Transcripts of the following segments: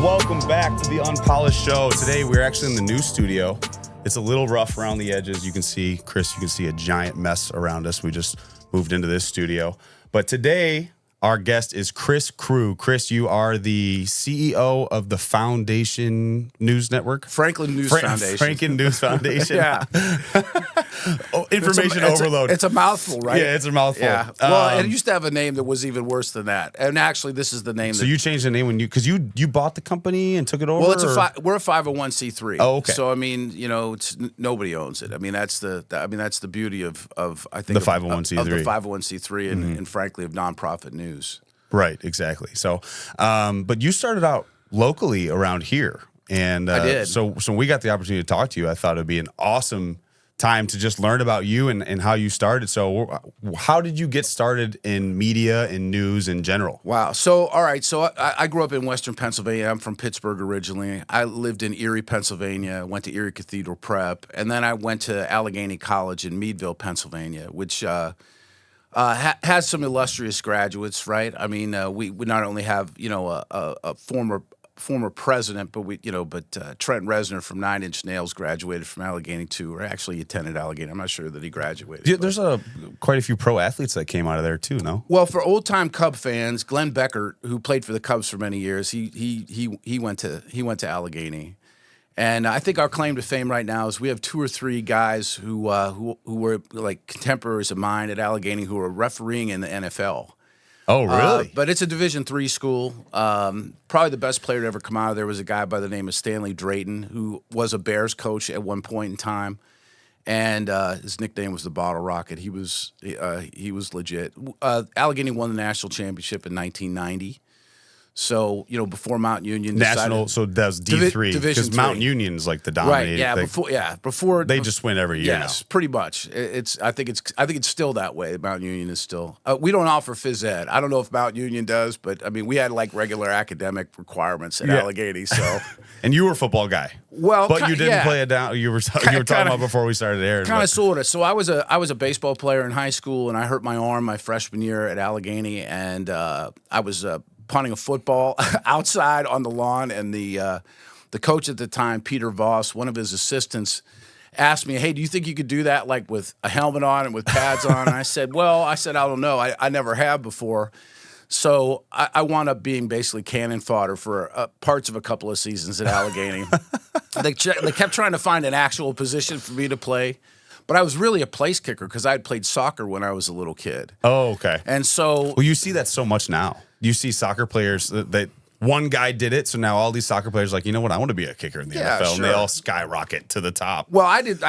welcome back to the Unpolished Show. Today we're actually in the new studio. It's a little rough around the edges. You can see, Chris, you can see a giant mess around us. We just moved into this studio. But today, our guest is Chris Krug. Chris, you are the CEO of the Foundation News Network? Franklin News Foundation. Franklin News Foundation. Yeah. Information overload. It's a mouthful, right? Yeah, it's a mouthful. Yeah. Well, it used to have a name that was even worse than that. And actually, this is the name. So you changed the name when because you bought the company and took it over? Well, we're a 501c3. Oh, okay. So I mean, nobody owns it. I mean, that's the beauty of I think the 501c3 of the 501c3 and frankly of nonprofit news. Right, exactly. So, but you started out locally around here, and I did. So when we got the opportunity to talk to you, I thought it'd be an awesome time to just learn about you and how you started. So how did you get started in media and news in general? Wow. So, all right. So I grew up in Western Pennsylvania. I'm from Pittsburgh originally. I lived in Erie, Pennsylvania, went to Erie Cathedral Prep, and then I went to Allegheny College in Meadville, Pennsylvania, which has some illustrious graduates, right? I mean, we not only have, a former president, but Trent Reznor from 9 Inch Nails graduated from Allegheny too, or actually attended Allegheny. I'm not sure that he graduated. Yeah, there's quite a few pro athletes that came out of there too, no? Well, for old time Cub fans, Glenn Beckert, who played for the Cubs for many years, he went to Allegheny. And I think our claim to fame right now is we have 2 or 3 guys who were like contemporaries of mine at Allegheny who are refereeing in the NFL. Oh, really? But it's a Division III school. Probably the best player to ever come out of there was a guy by the name of Stanley Drayton, who was a Bears coach at one point in time, and his nickname was the Bottle Rocket. He was legit. Allegheny won the national championship in 1990. So, before Mount Union decided, so that's D3 because Mount Union's like the dominating. Right, yeah, before they just win every year. Yes, pretty much. I think it's still that way. Mount Union is still. We don't offer phys ed. I don't know if Mount Union does, but I mean, we had like regular academic requirements at Allegheny. So, and you were a football guy. Well, but you didn't play it down. You were talking about before we started airing. Kind of, sort of. So I was a baseball player in high school, and I hurt my arm my freshman year at Allegheny, and I was punting a football outside on the lawn, and the coach at the time, Peter Voss, one of his assistants, asked me, "Hey, do you think you could do that like with a helmet on and with pads on?" And I said, I don't know. I never have before. So I wound up being basically cannon fodder for parts of a couple of seasons at Allegheny. They kept trying to find an actual position for me to play. But I was really a place kicker because I had played soccer when I was a little kid. Oh, okay. And so... Well, you see that so much now. You see soccer players that one guy did it, so now all these soccer players are like, you know what, I want to be a kicker in the NFL, sure. And they all skyrocket to the top. Well, I did.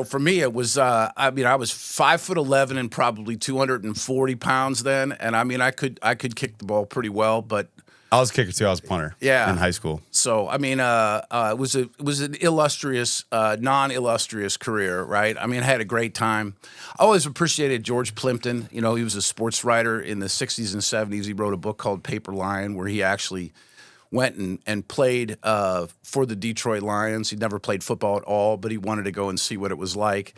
For me, it was. I was 5'11" and probably 240 pounds then, and I mean, I could kick the ball pretty well, but. I was a kicker too. I was a punter. Yeah. In high school. So I mean, it was an illustrious, non-illustrious career, right? I mean, I had a great time. I always appreciated George Plimpton. He was a sports writer in the 60s and 70s. He wrote a book called Paper Lion, where he actually went and played for the Detroit Lions. He'd never played football at all, but he wanted to go and see what it was like.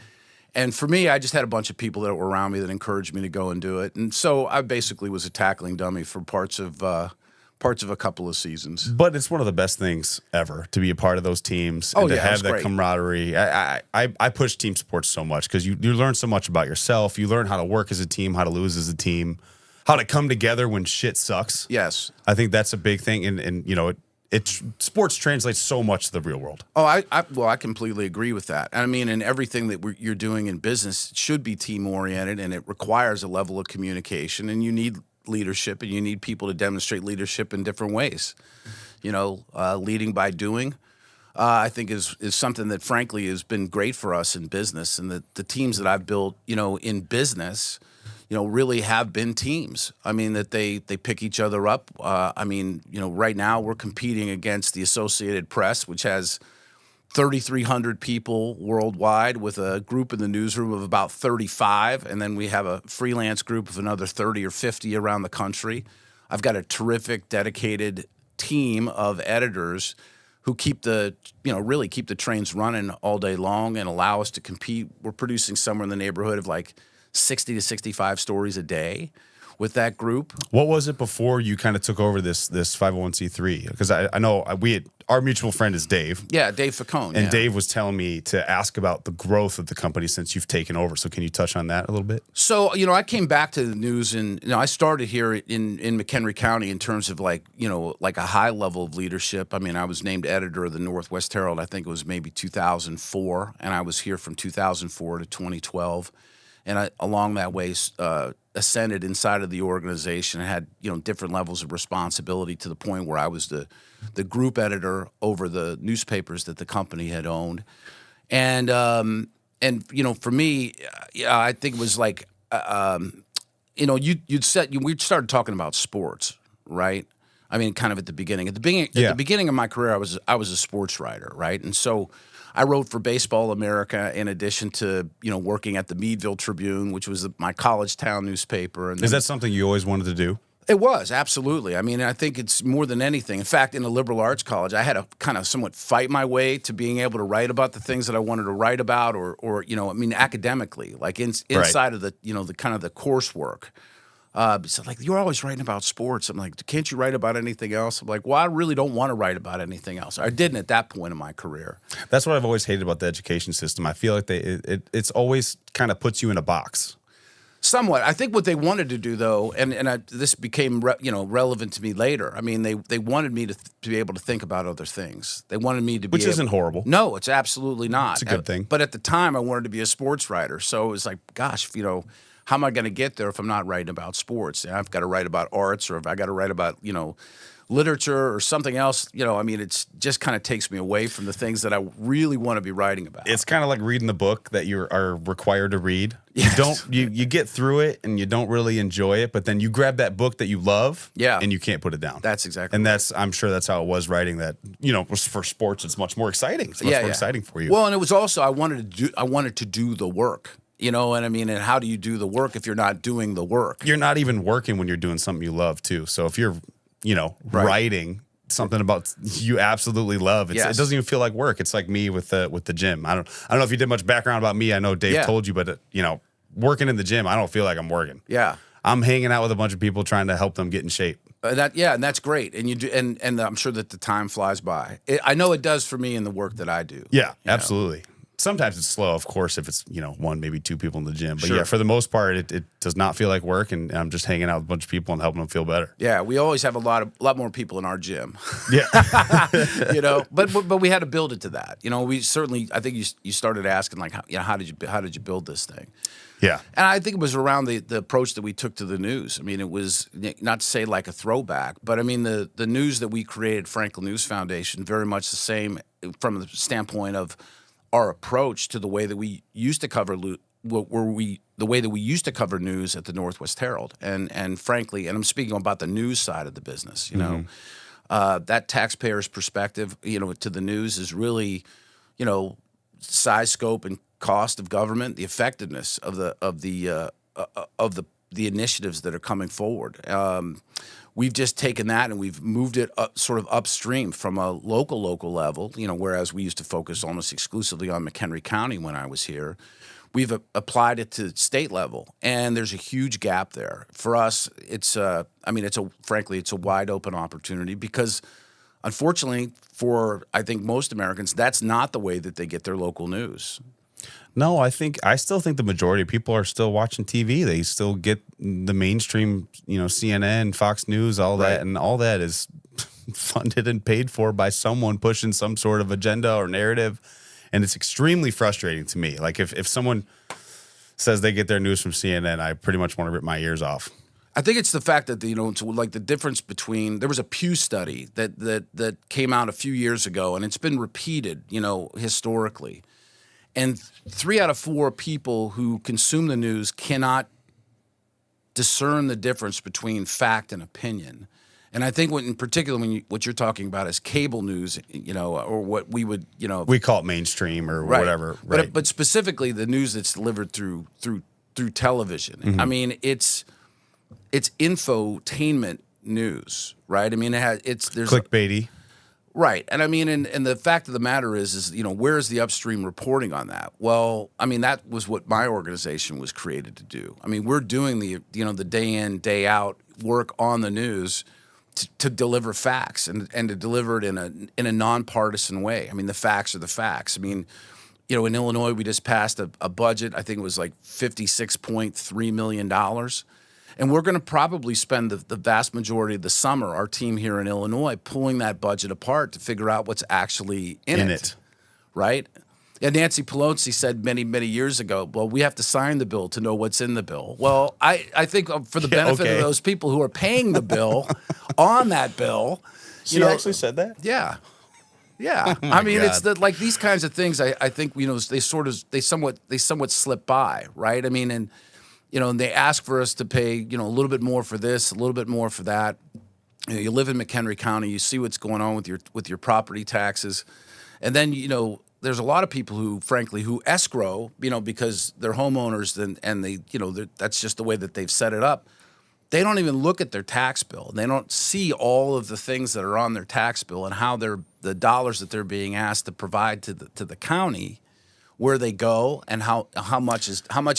And for me, I just had a bunch of people that were around me that encouraged me to go and do it. And so I basically was a tackling dummy for parts of a couple of seasons. But it's one of the best things ever to be a part of those teams and to have that camaraderie. I push team sports so much because you learn so much about yourself. You learn how to work as a team, how to lose as a team, how to come together when shit sucks. Yes. I think that's a big thing. And sports translates so much to the real world. Oh, I completely agree with that. I mean, and everything that you're doing in business should be team-oriented, and it requires a level of communication, and you need leadership, and you need people to demonstrate leadership in different ways. Leading by doing, I think is something that frankly has been great for us in business, and the teams that I've built, in business, really have been teams. I mean, that they pick each other up. Right now we're competing against the Associated Press, which has 3,300 people worldwide with a group in the newsroom of about 35, and then we have a freelance group of another 30 or 50 around the country. I've got a terrific, dedicated team of editors who really keep the trains running all day long and allow us to compete. We're producing somewhere in the neighborhood of like 60 to 65 stories a day. with that group. What was it before you kind of took over this 501c3? Because I know our mutual friend is Dave. Yeah, Dave Facone. And Dave was telling me to ask about the growth of the company since you've taken over. So can you touch on that a little bit? So, I came back to the news, and I started here in Mchenry County in terms of like a high level of leadership. I mean, I was named editor of the Northwest Herald. I think it was maybe 2004, and I was here from 2004 to 2012. And along that way, ascended inside of the organization and had different levels of responsibility to the point where I was the group editor over the newspapers that the company had owned, and for me, I think it was like we started talking about sports, right? I mean, kind of at the beginning. At the beginning of my career, I was a sports writer, right? And so I wrote for Baseball America in addition to, working at the Meadville Tribune, which was my college town newspaper. And is that something you always wanted to do? It was, absolutely. I mean, I think it's more than anything. In fact, in a liberal arts college, I had to kind of somewhat fight my way to being able to write about the things that I wanted to write about or academically, like inside of the, the kind of the coursework. So like, you're always writing about sports. I'm like, can't you write about anything else? I'm like, well, I really don't want to write about anything else. I didn't at that point in my career. That's what I've always hated about the education system. I feel like it's always kind of puts you in a box. Somewhat. I think what they wanted to do, though, this became relevant to me later. I mean, they wanted me to be able to think about other things. They wanted me to be, which isn't horrible. No, it's absolutely not. It's a good thing. But at the time, I wanted to be a sports writer, so it was like, gosh, how am I going to get there if I'm not writing about sports? I've got to write about arts, or if I got to write about literature or something else. I mean, it's just kind of takes me away from the things that I really want to be writing about. It's kind of like reading the book that you are required to read. Yes. You get through it and you don't really enjoy it, but then you grab that book that you love, and you can't put it down. That's exactly. And I'm sure that's how it was writing that. For sports, it's much more exciting. It's much more exciting for you. Well, and it was also I wanted to do the work. You know what I mean? And how do you do the work if you're not doing the work? You're not even working when you're doing something you love too. So if you're, writing something about you absolutely love, it doesn't even feel like work. It's like me with the gym. I don't know if you did much background about me. I know Dave told you, but working in the gym, I don't feel like I'm working. Yeah. I'm hanging out with a bunch of people trying to help them get in shape. And that's great. And you do, and I'm sure that the time flies by. I know it does for me in the work that I do. Yeah, absolutely. Sometimes it's slow, of course, if it's, one, maybe two people in the gym. But Sure. for the most part, it does not feel like work, and I'm just hanging out with a bunch of people and helping them feel better. Yeah, we always have a lot more people in our gym. Yeah. But we had to build it to that. We certainly, I think you started asking like, how did you build this thing? Yeah. And I think it was around the approach that we took to the news. I mean, it was not to say like a throwback, but I mean, the news that we created, Franklin News Foundation, very much the same from the standpoint of our approach to the way that we used to cover news at the Northwest Herald, and frankly, and I'm speaking about the news side of the business. That taxpayer's perspective, to the news is really, size, scope, and cost of government, the effectiveness of the initiatives that are coming forward. We've just taken that and we've moved it up, sort of upstream from a local level, whereas we used to focus almost exclusively on Mchenry County when I was here. We've applied it to state level, and there's a huge gap there. For us, frankly, it's a wide open opportunity because, unfortunately, for I think most Americans, that's not the way that they get their local news. No, I still think the majority of people are still watching TV. They still get the mainstream, CNN, Fox News, all that, and all that is funded and paid for by someone pushing some sort of agenda or narrative, and it's extremely frustrating to me. Like if someone says they get their news from CNN, I pretty much want to rip my ears off. I think it's the fact that it's like the difference between there was a Pew study that came out a few years ago, and it's been repeated, historically. And 3 out of 4 people who consume the news cannot discern the difference between fact and opinion. And I think in particular, what you're talking about is cable news, or what we would, we call it mainstream or whatever. Right. But specifically the news that's delivered through television. Mm-hmm. I mean, it's infotainment news, right? I mean, there's clickbaity. Right. And I mean, and the fact of the matter is, where's the upstream reporting on that? Well, I mean, that was what my organization was created to do. I mean, we're doing the day in, day out work on the news to deliver facts and to deliver it in a nonpartisan way. I mean, the facts are the facts. I mean, in Illinois, we just passed a budget. I think it was like $56.3 million. And we're going to probably spend the vast majority of the summer, our team here in Illinois, pulling that budget apart to figure out what's actually in it. Right? And Nancy Pelosi said many, many years ago, well, we have to sign the bill to know what's in the bill. Well, I think for the benefit of those people who are paying the bill on that bill. She actually said that? Yeah. Yeah. I mean, God. it's like these kinds of things, I think, they somewhat slip by, right? I mean, and they ask for us to pay, a little bit more for this, a little bit more for that. You live in McHenry County, you see what's going on with your property taxes. And then, there's a lot of people who, frankly, who escrow, because they're homeowners and they, that's just the way that they've set it up. They don't even look at their tax bill. They don't see all of the things that are on their tax bill and how the dollars that they're being asked to provide to the county, where they go, and how much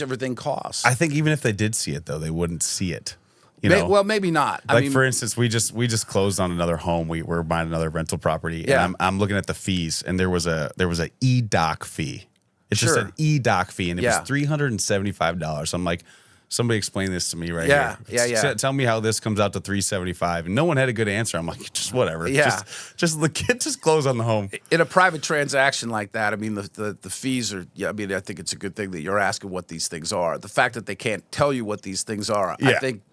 everything costs. I think even if they did see it, though, they wouldn't see it. Well, maybe not. I mean, for instance, we just closed on another home. We're buying another rental property, and I'm looking at the fees, and there was a e-doc fee. It just said e-doc fee, and it was $375. I'm like, somebody explain this to me right here. Yeah. Tell me how this comes out to $375, and no one had a good answer. I'm like, just whatever. Yeah. Just close on the home. In a private transaction like that, I mean, the fees are. Yeah, I mean, I think it's a good thing that you're asking what these things are. The fact that they can't tell you what these things are, I think,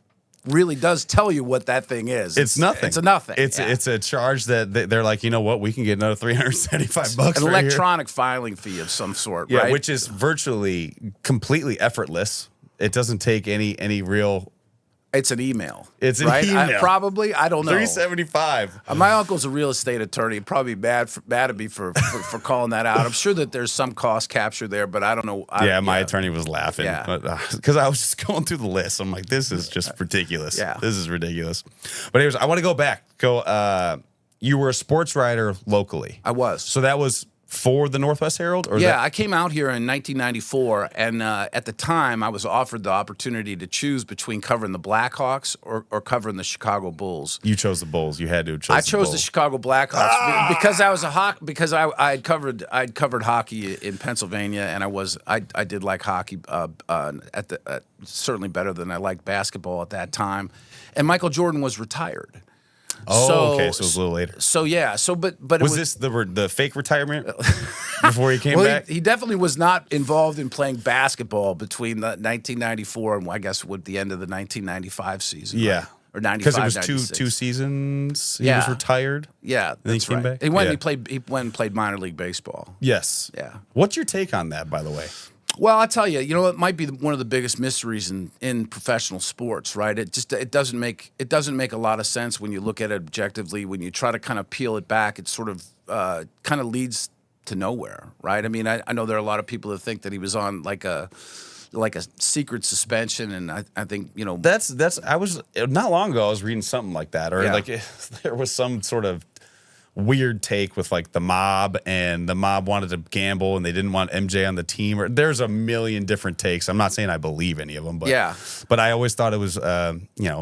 really does tell you what that thing is. It's nothing. It's a nothing. It's a charge that they're like, you know what, we can get another $375. An electronic filing fee of some sort, right? Which is virtually completely effortless. It doesn't take any real. It's an email. It's an right? email. Probably. I don't know. $375. My uncle's a real estate attorney. He'd probably be mad at me for calling that out. I'm sure that there's some cost capture there, but I don't know. My attorney was laughing because I was just going through the list. I'm like, this is just ridiculous. Yeah. This is ridiculous. But anyways, I want to go back. You were a sports writer locally. I was. So that was for the Northwest Herald? I came out here in 1994, and at the time, I was offered the opportunity to choose between covering the Blackhawks or covering the Chicago Bulls. You chose the Bulls. You had to have chosen I chose the Chicago Blackhawks because I was because I'd covered hockey in Pennsylvania, and I did like hockey certainly better than I liked basketball at that time, and Michael Jordan was retired. Oh, okay, so it was a little later. So yeah, but was this the fake retirement before he came back? He definitely was not involved in playing basketball between the 1994 and I guess with the end of the 1995 season. Yeah, right? Or 95, because it was two seasons. He was retired. Yeah, then he came back. He went and played minor league baseball. Yes. Yeah. What's your take on that, by the way? Well, I'll tell you, it might be one of the biggest mysteries in professional sports, right? It doesn't make a lot of sense when you look at it objectively. When you try to kind of peel it back, it sort of kind of leads to nowhere, right? I mean, I know there are a lot of people that think that he was on like a secret suspension, and I think that's I was not long ago I was reading something like that, or there was some sort of weird take with like the mob, and the mob wanted to gamble and they didn't want MJ on the team, or there's a million different takes. I'm not saying I believe any of them, but I always thought it was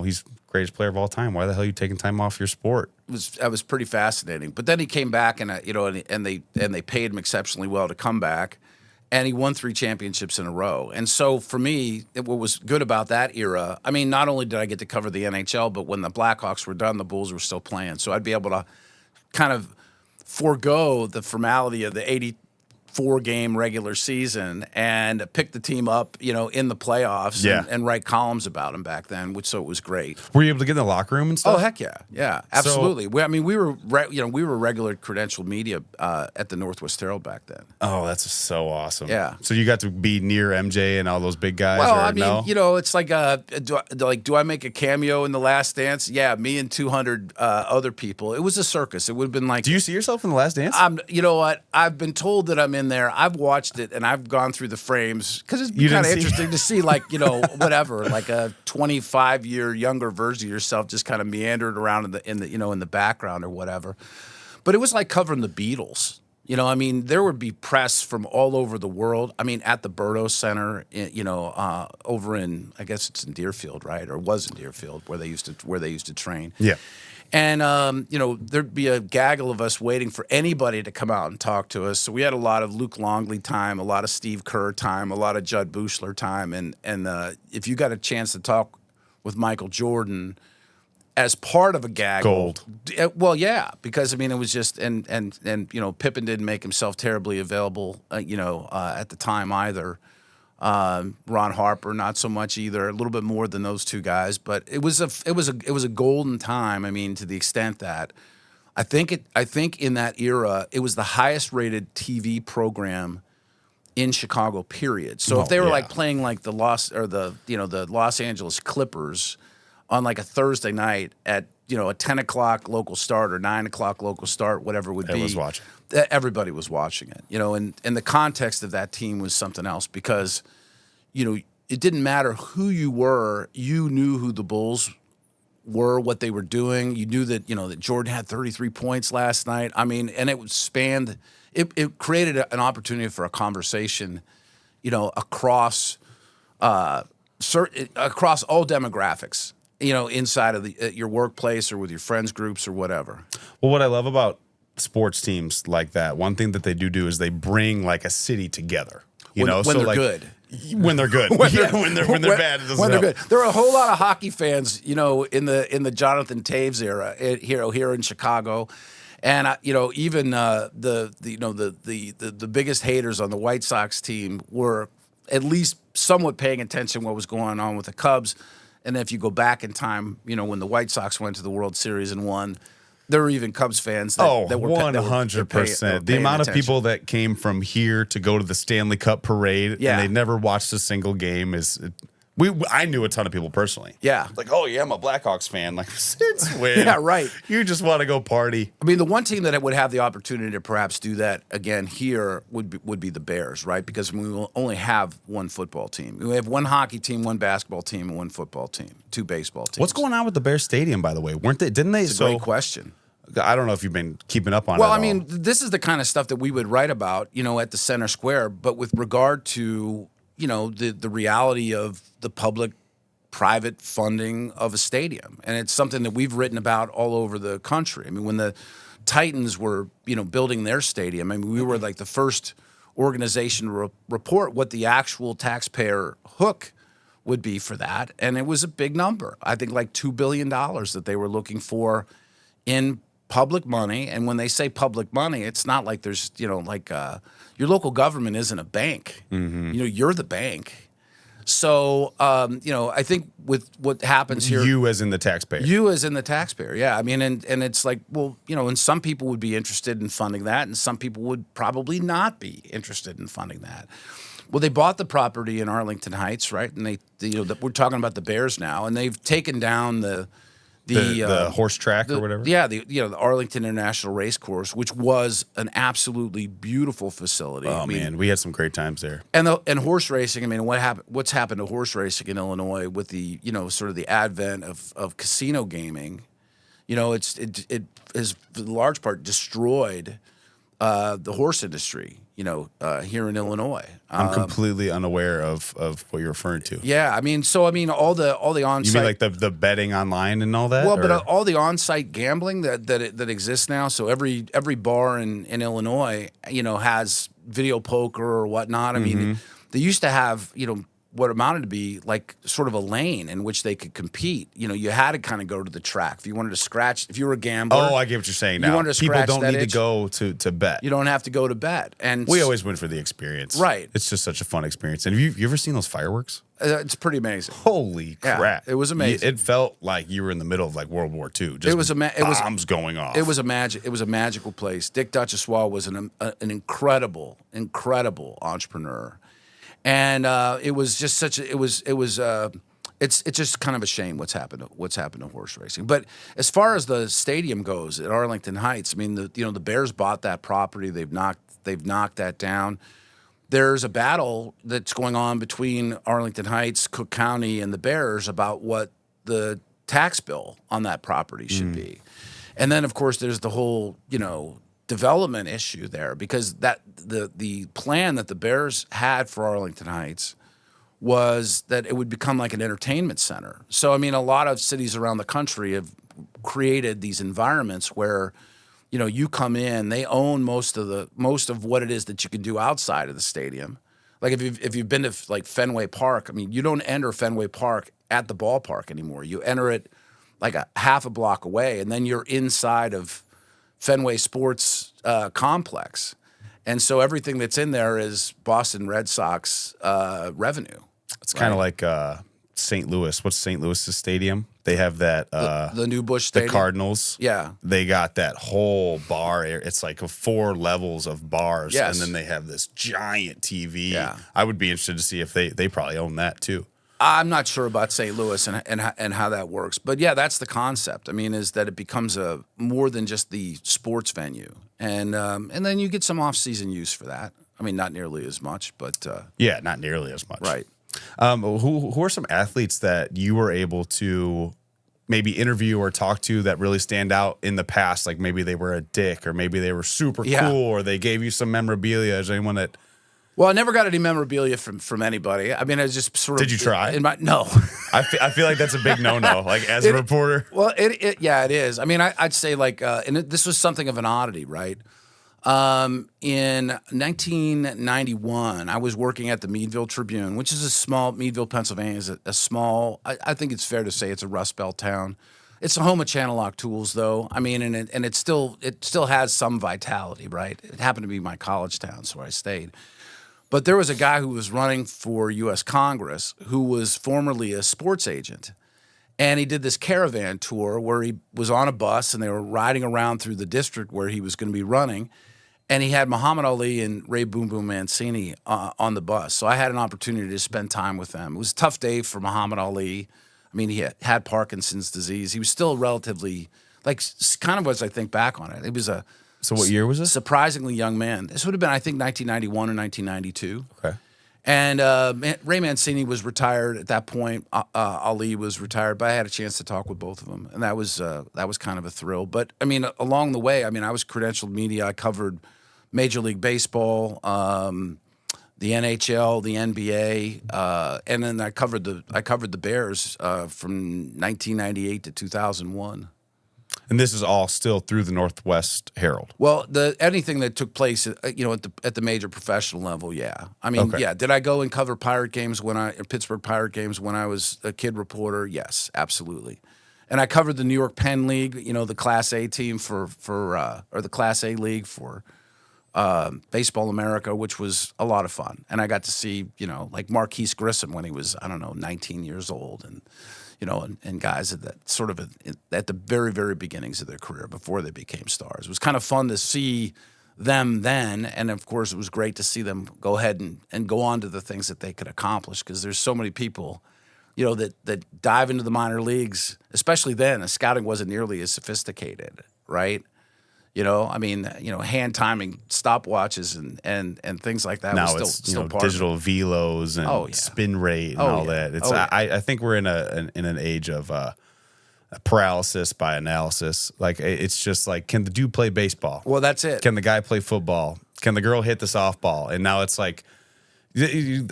he's greatest player of all time. Why the hell are you taking time off your sport? It was pretty fascinating. But then he came back, and and they paid him exceptionally well to come back, and he won 3 championships in a row. And so for me, what was good about that era, I mean, not only did I get to cover the NHL, but when the Blackhawks were done, the Bulls were still playing. So I'd be able to kind of forego the formality of the 84-game regular season and pick the team up, in the playoffs and write columns about them back then, so it was great. Were you able to get in the locker room and stuff? Oh, heck yeah, absolutely. We were regular credentialed media at the Northwest Herald back then. Oh, that's so awesome. Yeah. So you got to be near MJ and all those big guys. Well, or I mean, no? It's like, do I make a cameo in The Last Dance? Yeah, me and 200 other people. It was a circus. It would have been like. Do you see yourself in The Last Dance? You know what? I've been told that I'm in there. I've watched it and I've gone through the frames because it's kind of interesting to see, like, whatever, like a 25-year younger version of yourself just kind of meandered around in the background or whatever. But it was like covering the Beatles. You know, I mean, there would be press from all over the world. I mean, at the Berto Center, over in, I guess it's in Deerfield, right, or was in Deerfield, where they used to train. Yeah. And there'd be a gaggle of us waiting for anybody to come out and talk to us. So we had a lot of Luke Longley time, a lot of Steve Kerr time, a lot of Judd Buechler time, and if you got a chance to talk with Michael Jordan as part of a gaggle. Gold. Well, yeah, because I mean, it was just and Pippen didn't make himself terribly available, at the time either. Ron Harper, not so much either. A little bit more than those two guys, but it was a golden time. I mean, to the extent that I think in that era, it was the highest rated TV program in Chicago. Period. So if they were like playing like the Los Angeles Clippers on like a Thursday night at a 10 o'clock local start or 9 o'clock local start, whatever it would be. Everybody was watching it, and the context of that team was something else because, it didn't matter who you were. You knew who the Bulls were, what they were doing. You knew that, that Jordan had 33 points last night. I mean, and it spanned, it created an opportunity for a conversation, across all demographics. Inside of your workplace or with your friends groups or whatever. Well, what I love about sports teams like that, one thing that they do is they bring like a city together. When they're good. When they're good. When they're bad, it doesn't when they're help. good. There are a whole lot of hockey fans, in the Jonathan Taves era, here in Chicago. And even the biggest haters on the White Sox team were at least somewhat paying attention to what was going on with the Cubs. And if you go back in time, when the White Sox went to the World Series and won, there were even Cubs fans that were 100%. The amount of people that came from here to go to the Stanley Cup parade and they never watched a single game I knew a ton of people personally. Yeah. Like, oh, yeah, I'm a Blackhawks fan. Like, since when? Yeah, right. You just want to go party. I mean, the one team that would have the opportunity to perhaps do that again here would be the Bears, right? Because we will only have one football team. We have one hockey team, one basketball team, and one football team, two baseball teams. What's going on with the Bears Stadium, by the way? Didn't they? It's a great question. I don't know if you've been keeping up on it. Well, I mean, this is the kind of stuff that we would write about, at the center square, but with regard to, the reality of the public-private funding of a stadium. And it's something that we've written about all over the country. I mean, when the Titans were, building their stadium, I mean, we were like the first organization to report what the actual taxpayer hook would be for that. And it was a big number. I think like $2 billion that they were looking for in public money. And when they say public money, it's not like there's, your local government isn't a bank. Mm-hmm. You're the bank. So, I think with what happens here. You as in the taxpayer. You as in the taxpayer, yeah. I mean, and it's like, well, and some people would be interested in funding that, and some people would probably not be interested in funding that. Well, they bought the property in Arlington Heights, right? And we're talking about the Bears now, and they've taken down the horse track or whatever. Yeah, the Arlington International Racecourse, which was an absolutely beautiful facility. Oh, man, we had some great times there. And horse racing. I mean, what's happened to horse racing in Illinois with the sort of the advent of casino gaming? It has for the large part destroyed the horse industry. Here in Illinois. I'm completely unaware of what you're referring to. Yeah, I mean, all the on-site. You mean like the betting online and all that? Well, but all the on-site gambling that exists now. So every bar in Illinois, has video poker or whatnot. I mean, they used to have what amounted to be like sort of a lane in which they could compete. You had to kind of go to the track if you wanted to scratch. If you were a gambler, I get what you're saying. Now you wanted to people scratch don't that need itch. to go to bet. You don't have to go to bet, and we always win for the experience. Right? It's just such a fun experience. And have you ever seen those fireworks? It's pretty amazing. Holy crap! Yeah, it was amazing. It felt like you were in the middle of like World War II. Just bombs going off. It was a magical place. Dick Duchessois was an incredible entrepreneur. And it was just it's just kind of a shame what's happened to horse racing. But as far as the stadium goes at Arlington Heights, I mean the Bears bought that property. They've knocked that down. There's a battle that's going on between Arlington Heights, Cook County, and the Bears about what the tax bill on that property should be. And then, of course, there's the whole, development issue there, because that the plan that the Bears had for Arlington Heights was that it would become like an entertainment center. So, I mean, a lot of cities around the country have created these environments where, you come in, they own most of what it is that you can do outside of the stadium. Like if you've been to like Fenway Park, I mean, you don't enter Fenway Park at the ballpark anymore. You enter it like a half a block away, and then you're inside of Fenway Sports Complex. And so everything that's in there is Boston Red Sox revenue. It's kind of like St. Louis. What's St. Louis's stadium? They have that the new Busch Stadium. The Cardinals. Yeah. They got that whole bar area. It's like 4 levels of bars. Yes. And then they have this giant TV. Yeah. I would be interested to see if they probably own that too. I'm not sure about St. Louis and how that works. But yeah, that's the concept. I mean, is that it becomes more than just the sports venue. And then you get some off-season use for that. I mean, not nearly as much, but yeah, not nearly as much. Right. Who are some athletes that you were able to maybe interview or talk to that really stand out in the past? Like maybe they were a dick, or maybe they were super cool, or they gave you some memorabilia. Is there anyone that? Well, I never got any memorabilia from anybody. I mean, I was just sort of. Did you try? No. I feel like that's a big no-no. Like as a reporter. Well, it is. I mean, I'd say like, this was something of an oddity, right? In 1991, I was working at the Meadville Tribune, which is a small, Meadville, Pennsylvania is a small, I think it's fair to say it's a Rust Belt town. It's the home of Channel Lock Tools, though. I mean, and it still has some vitality, right? It happened to be my college town, so I stayed. But there was a guy who was running for U.S. Congress who was formerly a sports agent. And he did this caravan tour where he was on a bus and they were riding around through the district where he was going to be running. And he had Muhammad Ali and Ray Boom Boom Mancini on the bus. So I had an opportunity to spend time with them. It was a tough day for Muhammad Ali. I mean, he had Parkinson's disease. He was still relatively, like, kind of as I think back on it. It was a So what year was this? surprisingly young man. This would have been, I think, 1991 or 1992. Okay. And Ray Mancini was retired at that point. Ali was retired, but I had a chance to talk with both of them, and that was kind of a thrill. But I mean, along the way, I mean, I was credentialed media. I covered Major League Baseball, the NHL, the NBA, and then I covered the Bears from 1998 to 2001. And this is all still through the Northwest Herald. Well, anything that took place, at the major professional level, yeah. I mean, Okay. yeah. Did I go and cover Pittsburgh Pirate games when I was a kid reporter? Yes, absolutely. And I covered the New York Penn League, the Class A team or the Class A league for Baseball America, which was a lot of fun. And I got to see, like Marquise Grissom when he was, 19 years old, and guys that sort of at the very, very beginnings of their career before they became stars. It was kind of fun to see them then, and of course it was great to see them go ahead and go on to the things that they could accomplish, because there's so many people, that dive into the minor leagues, especially then. The scouting wasn't nearly as sophisticated, right? Hand timing stopwatches and things like that. Now was still part digital of it. velos and spin rate and all that. It's I think we're in an age of paralysis by analysis. Like it's just like, can the dude play baseball? Well, that's it. Can the guy play football? Can the girl hit the softball? And now it's like, we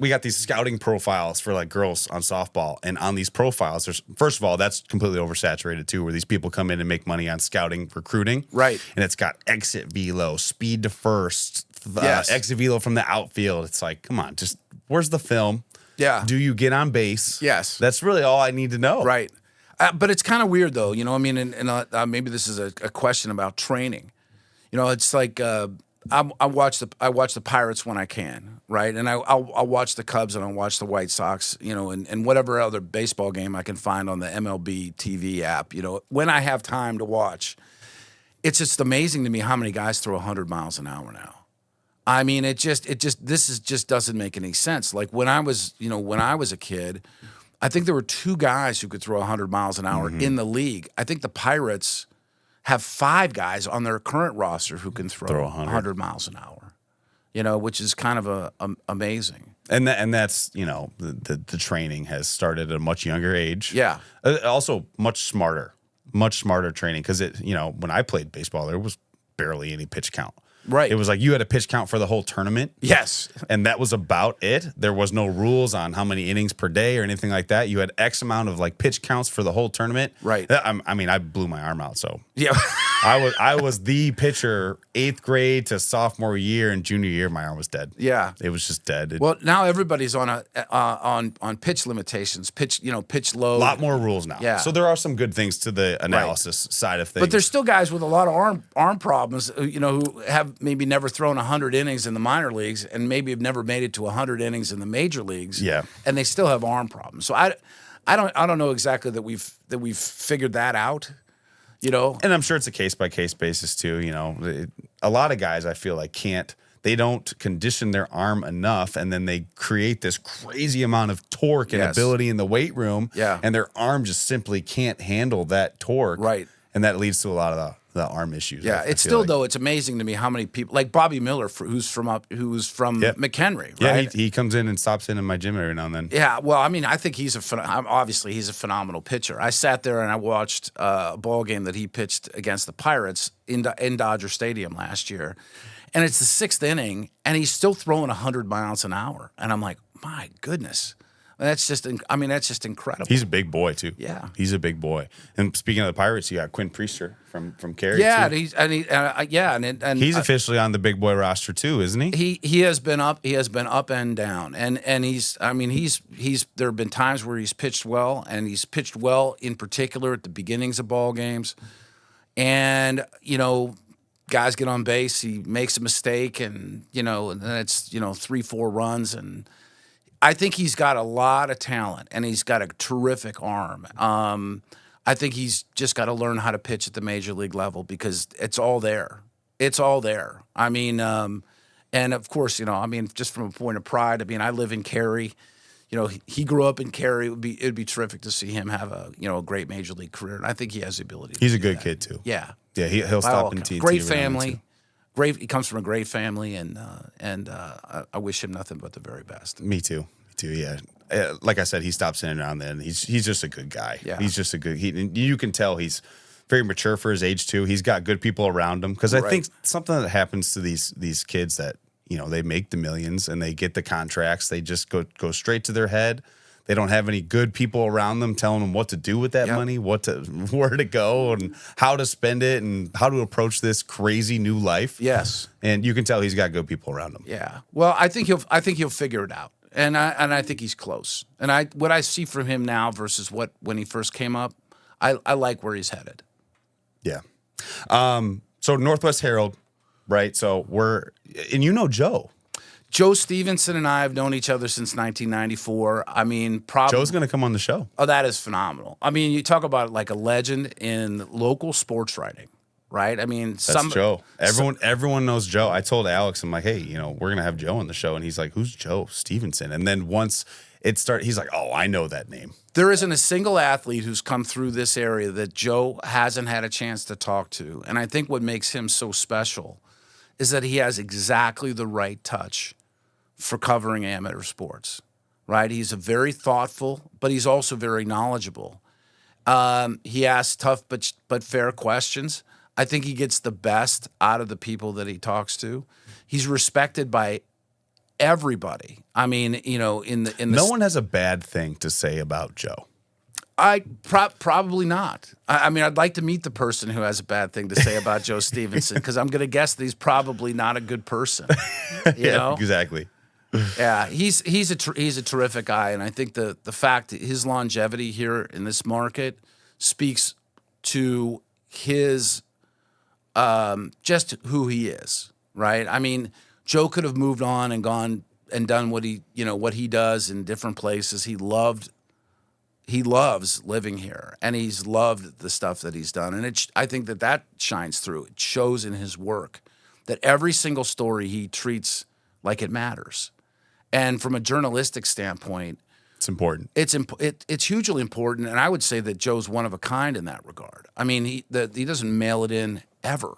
got these scouting profiles for like girls on softball, and on these profiles, there's, first of all, that's completely oversaturated too, where these people come in and make money on scouting recruiting, right? And it's got exit velo, speed to first, Yes. exit velo from the outfield. It's like, come on, just where's the film? Yeah. Do you get on base? Yes. That's really all I need to know. Right. But it's kind of weird though, and maybe this is a question about training. It's like I watch the Pirates when I can, right? And I'll watch the Cubs and I'll watch the White Sox, and whatever other baseball game I can find on the MLB TV app, when I have time to watch. It's just amazing to me how many guys throw 100 miles an hour now. I mean, this just doesn't make any sense. Like when I was a kid, I think there were 2 guys who could throw 100 miles an hour in the league. I think the Pirates have 5 guys on their current roster who can throw 100 miles an hour, which is kind of amazing. And that's the training has started at a much younger age. Yeah. Also much smarter. much smarter training because when I played baseball, there was barely any pitch count. Right. It was like you had a pitch count for the whole tournament. Yes. And that was about it. There was no rules on how many innings per day or anything like that. You had X amount of like pitch counts for the whole tournament. Right. I blew my arm out. So yeah. I was the pitcher 8th grade to sophomore year, and junior year my arm was dead. Yeah. It was just dead. Well, now everybody's on on pitch limitations, pitch load. A lot more rules now. Yeah. So there are some good things to the analysis side of things. But there's still guys with a lot of arm problems, who have maybe never thrown 100 innings in the minor leagues and maybe have never made it to 100 innings in the major leagues. Yeah. And they still have arm problems. So I don't know exactly that we've figured that out. And I'm sure it's a case by case basis too. A lot of guys I feel like they don't condition their arm enough, and then they create this crazy amount of torque and ability in the weight room. Yeah. And their arm just simply can't handle that torque. Right. And that leads to a lot of the arm issues. Yeah, it's still though. It's amazing to me how many people like Bobby Miller, who's from Mchenry. Yeah, right? he comes in and stops in my gym every now and then. Yeah, well, I mean, I think obviously he's a phenomenal pitcher. I sat there and I watched a ball game that he pitched against the Pirates in Dodger Stadium last year, and it's the 6th inning, and he's still throwing 100 miles an hour, and I'm like, my goodness. That's just incredible. He's a big boy too. Yeah, he's a big boy. And speaking of the Pirates, you got Quinn Priester from Cary. Yeah, too. and he's officially on the big boy roster too, isn't he? He has been up. He has been up and down, and he's. There have been times where he's pitched well, and he's pitched well in particular at the beginnings of ball games, and guys get on base, he makes a mistake, and then it's 3-4 runs and. I think he's got a lot of talent, and he's got a terrific arm. I think he's just got to learn how to pitch at the major league level because it's all there. It's all there. I mean, and of course, just from a point of pride. I live in Cary. He grew up in Cary. It'd be terrific to see him have a great major league career, and I think he has the ability. He's a good kid too. Yeah, yeah. He'll stop in TNT. Great family. Great. He comes from a great family, and I wish him nothing but the very best. Me too. Yeah. Like I said, he stops in and around then. He's just a good guy. Yeah. He's just a good. You can tell he's very mature for his age too. He's got good people around him because I think something that happens to these kids that they make the millions and they get the contracts. They just go straight to their head. They don't have any good people around them telling them what to do with that money, where to go, and how to spend it, and how to approach this crazy new life. Yes, and you can tell he's got good people around him. Yeah. Well, I think he'll figure it out. And I think he's close. And what I see from him now versus when he first came up, I like where he's headed. Yeah. So Northwest Herald, right? So and Joe. Joe Stevenson and I have known each other since 1994. Joe's going to come on the show. Oh, that is phenomenal. You talk about like a legend in local sports writing. Right? That's Joe. Everyone knows Joe. I told Alex, I'm like, hey, we're gonna have Joe on the show, and he's like, who's Joe Stevenson? And then once it started, he's like, oh, I know that name. There isn't a single athlete who's come through this area that Joe hasn't had a chance to talk to, and I think what makes him so special is that he has exactly the right touch for covering amateur sports. Right? He's a very thoughtful, but he's also very knowledgeable. He asks tough but fair questions. I think he gets the best out of the people that he talks to. He's respected by everybody. No one has a bad thing to say about Joe. Probably not. I'd like to meet the person who has a bad thing to say about Joe Stevenson because I'm going to guess that he's probably not a good person. Exactly. Yeah, he's a terrific guy, and I think the fact that his longevity here in this market speaks to his. Just who he is, right? Joe could have moved on and gone and done what he does in different places. He loves living here, and he's loved the stuff that he's done. And I think that shines through. It shows in his work that every single story he treats like it matters. And from a journalistic standpoint, it's important. It's hugely important, and I would say that Joe's one of a kind in that regard. He doesn't mail it in ever.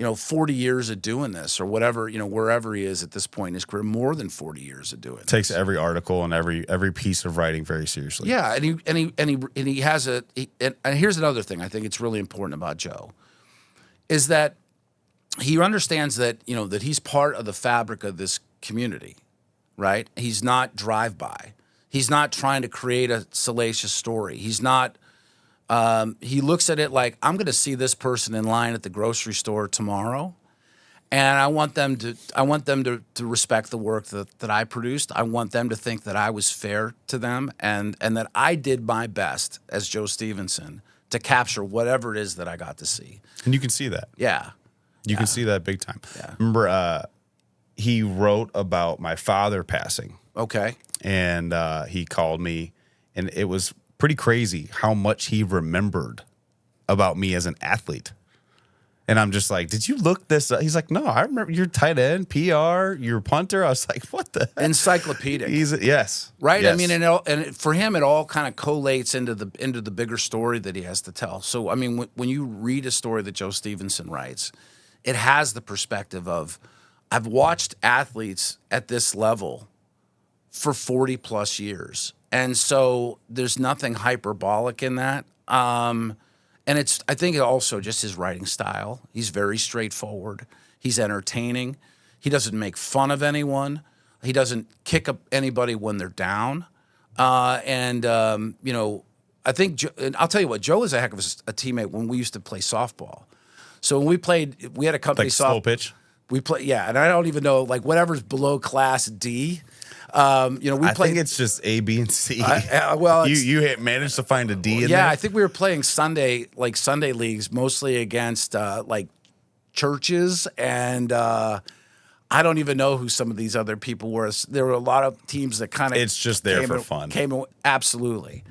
40 years of doing this or whatever, wherever he is at this point in his career, more than 40 years of doing it. Takes every article and every piece of writing very seriously. Yeah, and he has and here's another thing I think it's really important about Joe is that he understands that, that he's part of the fabric of this community, right? He's not drive-by. He's not trying to create a salacious story. He's not he looks at it like, I'm going to see this person in line at the grocery store tomorrow, and I want them to respect the work that I produced. I want them to think that I was fair to them and that I did my best as Joe Stevenson to capture whatever it is that I got to see. And you can see that. Yeah. You can see that big time. Yeah. Remember, he wrote about my father passing. Okay. And he called me, and it was pretty crazy how much he remembered about me as an athlete. And I'm just like, did you look this up? He's like, no, I remember your tight end, PR, your punter. I was like, what the heck? Encyclopedic. Yes. Right? Yes. I mean, and for him, it all kind of collates into the bigger story that he has to tell. So, I mean, when you read a story that Joe Stevenson writes, it has the perspective of, I've watched athletes at this level for 40 plus years. And so there's nothing hyperbolic in that. And I think it also just his writing style. He's very straightforward. He's entertaining. He doesn't make fun of anyone. He doesn't kick up anybody when they're down. I think, and I'll tell you what, Joe was a heck of a teammate when we used to play softball. So when we had a company like slow pitch. We play, yeah, and I don't even know, like, whatever's below Class D. I think it's just A, B, and C. You managed to find a D in there? Yeah, I think we were playing Sunday leagues, mostly against like churches, and I don't even know who some of these other people were. There were a lot of teams that kind of it's just there for fun. Absolutely.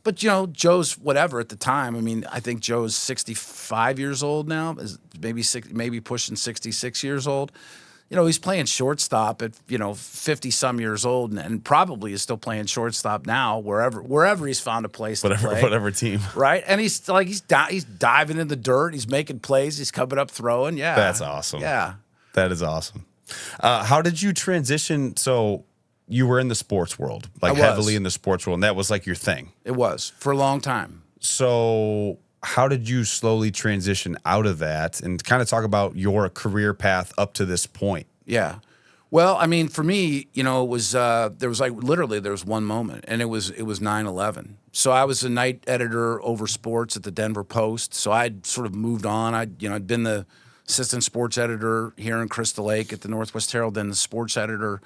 But, Joe's whatever at the time. I mean, I think Joe's 65 years old now, maybe pushing 66 years old. He's playing shortstop at, 50-some years old and probably is still playing shortstop now wherever he's found a place to play. Whatever team. Right? And he's diving in the dirt. He's making plays. He's coming up throwing. Yeah. That's awesome. Yeah. That is awesome. How did you transition? So you were in the sports world, like heavily in the sports world, and that was like your thing. It was for a long time. So how did you slowly transition out of that and kind of talk about your career path up to this point? Yeah. Well, I mean, for me, it was there was one moment, and it was 9/11. So I was a night editor over sports at the Denver Post. So I'd sort of moved on. I'd been the assistant sports editor here in Crystal Lake at the Northwest Herald, then the sports editor.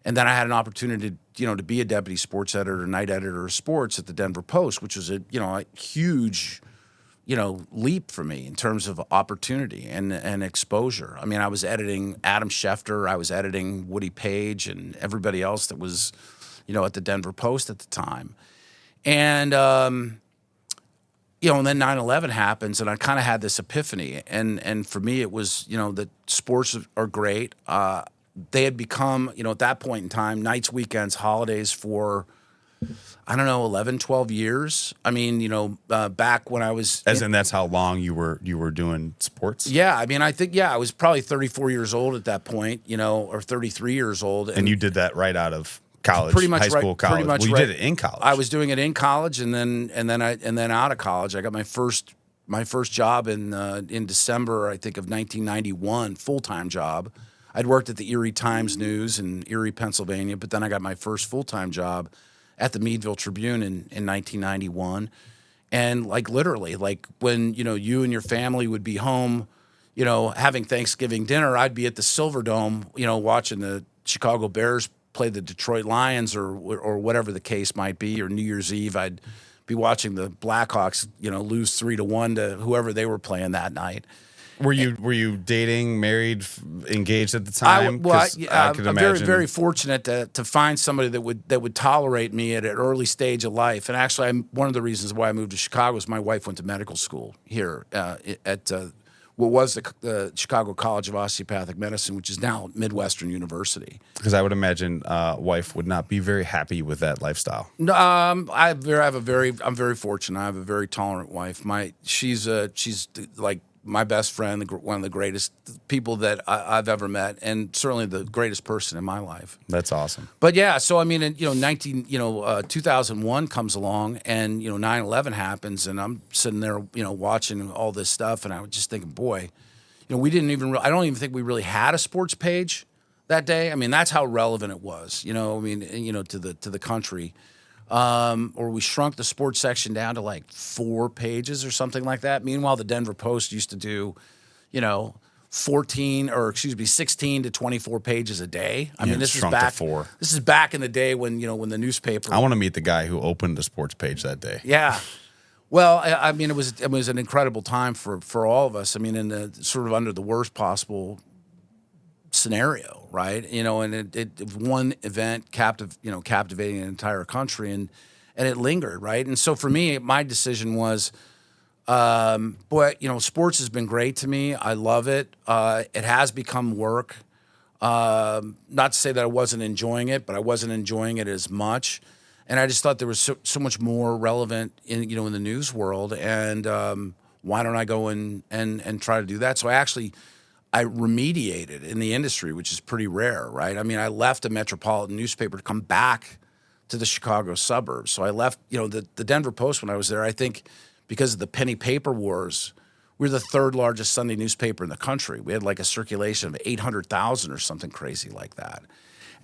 And then I had an opportunity, to be a deputy sports editor, night editor of sports at the Denver Post, which was a huge, leap for me in terms of opportunity and exposure. I mean, I was editing Adam Schefter, I was editing Woody Page, and everybody else that was, at the Denver Post at the time. And and then 9/11 happens, and I kind of had this epiphany. And for me, it was, that sports are great. They had become, at that point in time, nights, weekends, holidays for, 11, 12 years. I mean, back when I was... And that's how long you were doing sports? Yeah, I mean, I think, I was probably 34 years old at that point, or 33 years old. And you did that right out of college, pretty much high school, college. Pretty much well, you did it in college. I was doing it in college, and then out of college. I got my first job in December, I think, of 1991, full-time job. I'd worked at the Erie Times-News in Erie, Pennsylvania, but then I got my first full-time job at the Meadville Tribune in 1991. And literally, when, you and your family would be home, having Thanksgiving dinner, I'd be at the Silverdome, watching the Chicago Bears play the Detroit Lions or whatever the case might be, or New Year's Eve, I'd be watching the Blackhawks, lose 3-1 to whoever they were playing that night. Were you dating, married, engaged at the time? I'm very, very fortunate to find somebody that would tolerate me at an early stage of life. And actually, one of the reasons why I moved to Chicago is my wife went to medical school here at what was the Chicago College of Osteopathic Medicine, which is now Midwestern University. Because I would imagine wife would not be very happy with that lifestyle. No, I'm very fortunate. I have a very tolerant wife. She's like my best friend, one of the greatest people that I've ever met, and certainly the greatest person in my life. That's awesome. But yeah, so I mean, 2001 comes along, and 9/11 happens, and I'm sitting there, watching all this stuff, and I was just thinking, boy, we didn't even. I don't even think we really had a sports page that day. I mean, that's how relevant it was. To the country. Or we shrunk the sports section down to like 4 pages or something like that. Meanwhile, the Denver Post used to do, 16 to 24 pages a day. I mean, this is back. This is back in the day when the newspaper. I want to meet the guy who opened the sports page that day. Yeah. Well, I mean, it was an incredible time for all of us. I mean, in the sort of under the worst possible scenario, right? And it one event captivating an entire country, and it lingered, right? And so for me, my decision was, sports has been great to me. I love it. It has become work. Not to say that I wasn't enjoying it, but I wasn't enjoying it as much. And I just thought there was so much more relevant in the news world, and why don't I go and try to do that? So I remediated in the industry, which is pretty rare, right? I mean, I left a metropolitan newspaper to come back to the Chicago suburbs. So I left, the Denver Post when I was there, I think because of the penny paper wars, we were the 3rd largest Sunday newspaper in the country. We had like a circulation of 800,000 or something crazy like that.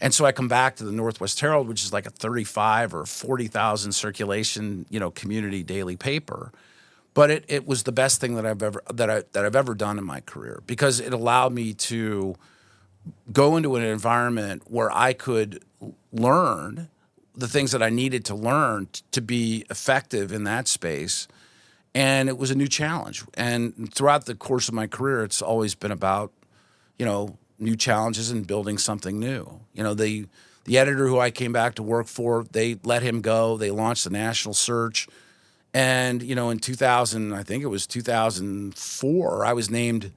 And so I come back to the Northwest Herald, which is like a 35 or 40,000 circulation, community daily paper. But it was the best thing that I've ever done in my career, because it allowed me to go into an environment where I could learn the things that I needed to learn to be effective in that space. And it was a new challenge. And throughout the course of my career, it's always been about, new challenges and building something new. The editor who I came back to work for, they let him go. They launched the national search. And, in 2000, I think it was 2004, I was named,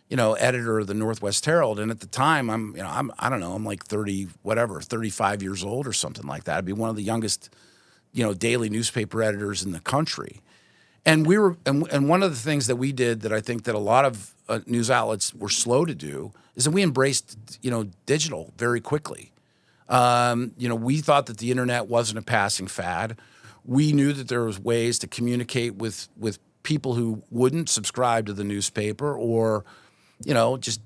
editor of the Northwest Herald. And at the time, I don't know, I'm like 35 years old or something like that. I'd be one of the youngest, daily newspaper editors in the country. And and one of the things that we did that I think that a lot of news outlets were slow to do is that we embraced, digital very quickly. We thought that the internet wasn't a passing fad. We knew that there was ways to communicate with people who wouldn't subscribe to the newspaper, or, just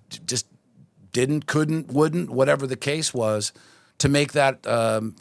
didn't, couldn't, wouldn't, whatever the case was, to make that an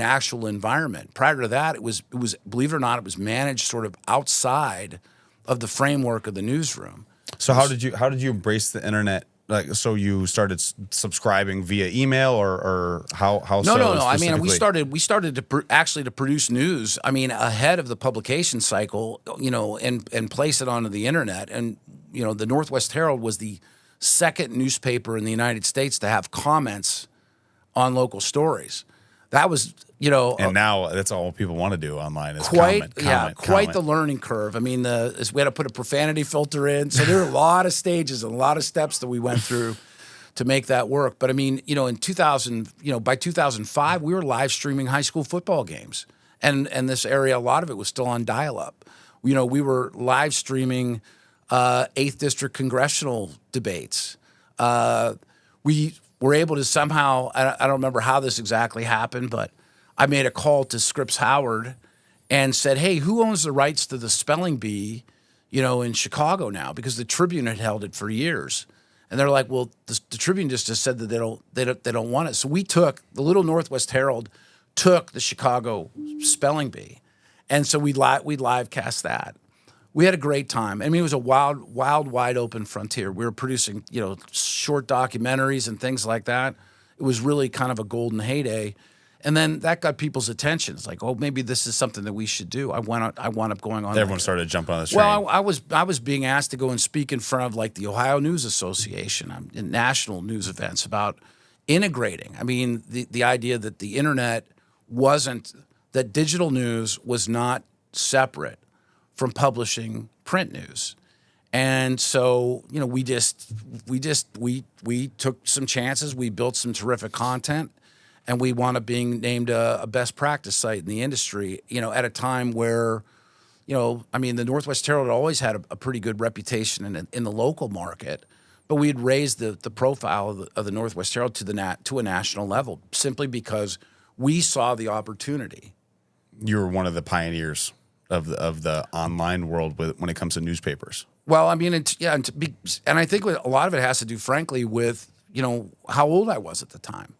actual environment. Prior to that, it was believe it or not, it was managed sort of outside of the framework of the newsroom. So how did you embrace the internet? Like, so you started subscribing via email, or how? No. I mean, we started to produce news. I mean, ahead of the publication cycle, and place it onto the internet. And the Northwest Herald was the 2nd newspaper in the United States to have comments on local stories. That was, and now that's all people want to do online is quite comment. the learning curve. I mean, we had to put a profanity filter in, so there were a lot of stages and a lot of steps that we went through to make that work. But I mean, in 2000, by 2005, we were live streaming high school football games, and this area, a lot of it was still on dial-up. We were live streaming 8th District congressional debates. We were able to somehow, I don't remember how this exactly happened, but I made a call to Scripps Howard and said, hey, who owns the rights to the spelling bee, in Chicago now? Because the Tribune had held it for years. And they're like, well, the Tribune just said that they don't want it. So the little Northwest Herald took the Chicago spelling bee. And so we'd live cast that. We had a great time. I mean, it was a wild, wide open frontier. We were producing, short documentaries and things like that. It was really kind of a golden heyday. And then that got people's attention. It's like, oh, maybe this is something that we should do. I wound up going on. Everyone started jumping on the train. Well, I was being asked to go and speak in front of like the Ohio News Association in national news events about integrating. I mean, the idea that the internet that digital news was not separate from publishing print news. And so, we took some chances. We built some terrific content, and we wound up being named a best practice site in the industry, at a time where, I mean, the Northwest Herald always had a pretty good reputation in the local market, but we had raised the profile of the Northwest Herald to a national level simply because we saw the opportunity. You were one of the pioneers of the online world when it comes to newspapers. Well, I mean, and I think a lot of it has to do, frankly, with how old I was at the time.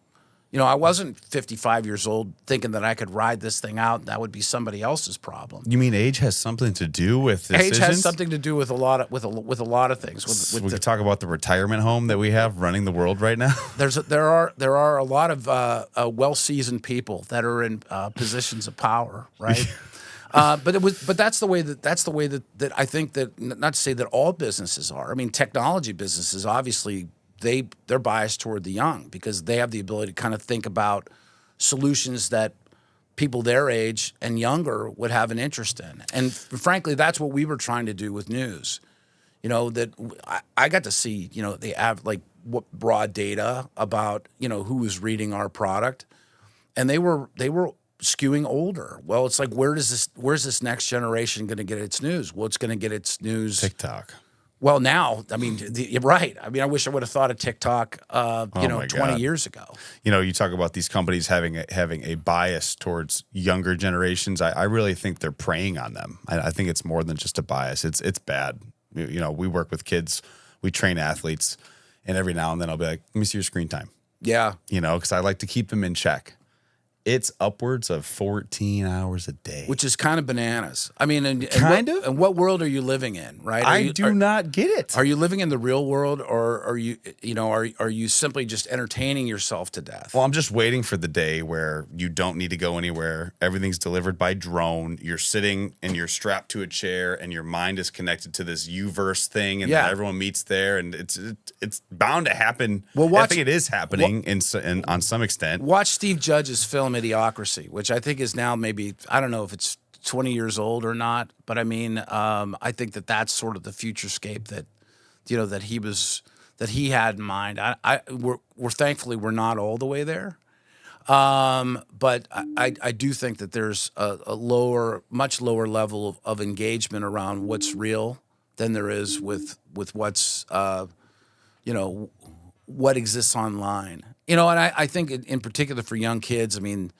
I wasn't 55 years old thinking that I could ride this thing out. That would be somebody else's problem. You mean age has something to do with decisions? Age has something to do with a lot of things. We could talk about the retirement home that we have running the world right now. There are a lot of well-seasoned people that are in positions of power, right? But that's the way that I think that, not to say that all businesses are. I mean, technology businesses obviously they're biased toward the young because they have the ability to kind of think about solutions that people their age and younger would have an interest in. And frankly, that's what we were trying to do with news. That I got to see, they have what broad data about, who was reading our product, and they were skewing older. Well, it's like, where's this next generation going to get its news? Well, it's going to get its news TikTok. Well, now, I mean, you're right. I mean, I wish I would have thought of TikTok, 20 years ago. You talk about these companies having a bias towards younger generations. I really think they're preying on them. I think it's more than just a bias. It's bad. We work with kids, we train athletes, and every now and then I'll be like, let me see your screen time. Yeah. Because I like to keep them in check. It's upwards of 14 hours a day, which is kind of bananas. I mean, and what world are you living in, right? I do not get it. Are you living in the real world, or are you simply just entertaining yourself to death? Well, I'm just waiting for the day where you don't need to go anywhere. Everything's delivered by drone. You're sitting and you're strapped to a chair, and your mind is connected to this Uverse thing, and then everyone meets there, and it's bound to happen. Well, I think it is happening on some extent. Watch Steve Judge's film Idiocracy, which I think is now maybe, I don't know if it's 20 years old or not, but I mean, I think that's sort of the futurescape that he had in mind. We're thankfully we're not all the way there, but I do think that there's a much lower level of engagement around what's real than there is with what's what exists online. And I think in particular for young kids, I mean,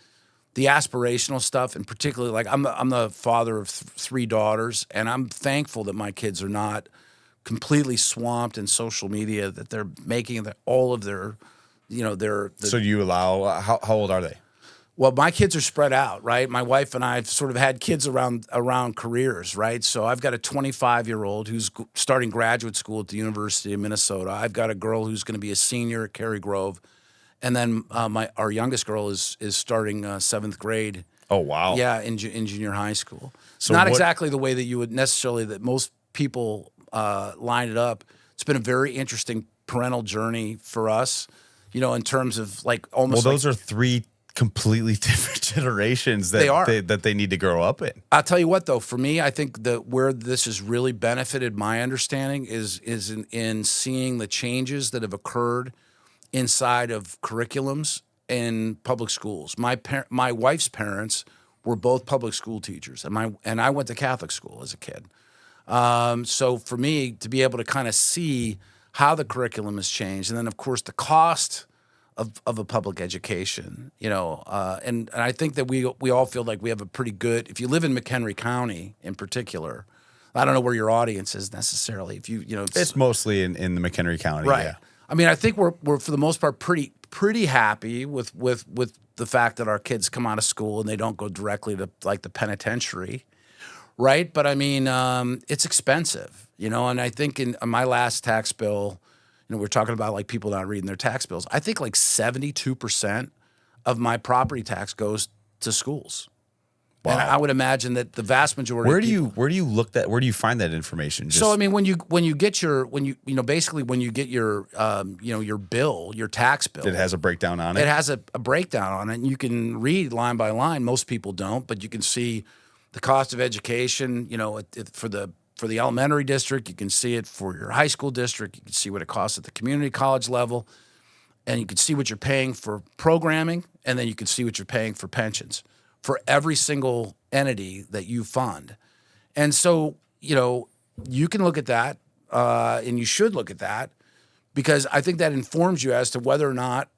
the aspirational stuff, and particularly like I'm the father of three daughters, and I'm thankful that my kids are not completely swamped in social media, that they're making all of their. So you allow, how old are they? Well, my kids are spread out, right? My wife and I have sort of had kids around careers, right? So I've got a 25-year-old who's starting graduate school at the University of Minnesota. I've got a girl who's going to be a senior at Cary Grove. And then our youngest girl is starting 7th grade. Oh, wow. Yeah, in junior high school. So not exactly the way that you would necessarily, that most people line it up. It's been a very interesting parental journey for us, in terms of almost. Well, those are three completely different generations that they need to grow up in. I'll tell you what, though, for me, I think that where this has really benefited my understanding is in seeing the changes that have occurred inside of curriculums in public schools. My wife's parents were both public school teachers, and I went to Catholic school as a kid. So for me to be able to kind of see how the curriculum has changed, and then of course the cost of a public education, and I think that we all feel like we have a pretty good. If you live in Mchenry County in particular, I don't know where your audience is necessarily. If it's mostly in the McHenry County, right? Yeah. I mean, I think we're for the most part pretty happy with the fact that our kids come out of school and they don't go directly to the penitentiary, right? But I mean, it's expensive, and I think in my last tax bill, we're talking about people not reading their tax bills. I think 72% of my property tax goes to schools. Wow. And I would imagine that the vast majority. Where do you find that information? So I mean, when you get your your bill, your tax bill, it has a breakdown on it. It has a breakdown on it, and you can read line by line. Most people don't, but you can see the cost of education. For the elementary district, you can see it for your high school district. You can see what it costs at the community college level, and you can see what you're paying for programming, and then you can see what you're paying for pensions for every single entity that you fund. And so, you can look at that, and you should look at that, because I think that informs you as to whether or not,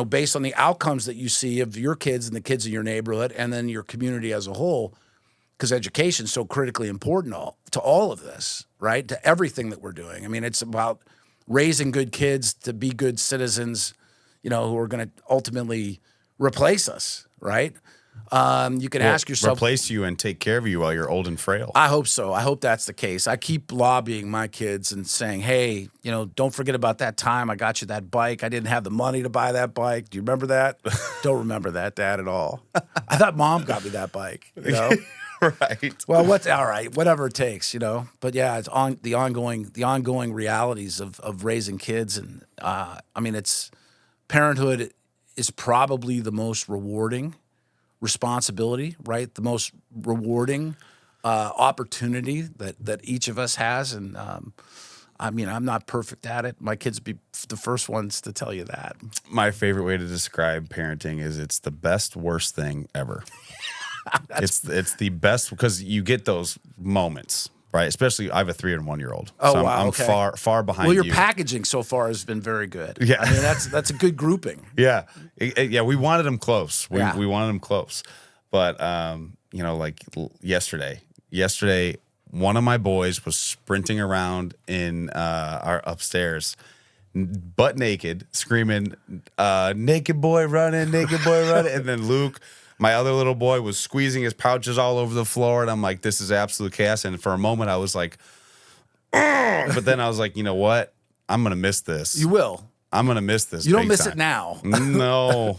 based on the outcomes that you see of your kids and the kids in your neighborhood and then your community as a whole, because education is so critically important to all of this, right? To everything that we're doing. I mean, it's about raising good kids to be good citizens, who are going to ultimately replace us, right? You can ask yourself, replace you and take care of you while you're old and frail. I hope so. I hope that's the case. I keep lobbying my kids and saying, hey, don't forget about that time I got you that bike. I didn't have the money to buy that bike. Do you remember that? Don't remember that, Dad, at all. I thought Mom got me that bike, Right. Well, all right, whatever it takes, But yeah, it's on the ongoing realities of raising kids, and it's parenthood is probably the most rewarding responsibility, right? The most rewarding opportunity that each of us has, and I'm not perfect at it. My kids would be the first ones to tell you that. My favorite way to describe parenting is it's the best worst thing ever. It's the best because you get those moments, right? Especially I have a 3 and 1 year old. Oh, so wow, I'm okay. far behind Well, your you. packaging so far has been very good. Yeah. I mean, that's a good grouping. Yeah. Yeah, we wanted them close. We Yeah. wanted them close. But like yesterday, one of my boys was sprinting around in our upstairs, butt naked, screaming, naked boy running, and then Luke, my other little boy, was squeezing his pouches all over the floor, and I'm like, this is absolute chaos. And for a moment I was like, ugh! But then I was like, you know what? I'm gonna miss this. You will. I'm gonna miss this. You don't big miss time. it now. No.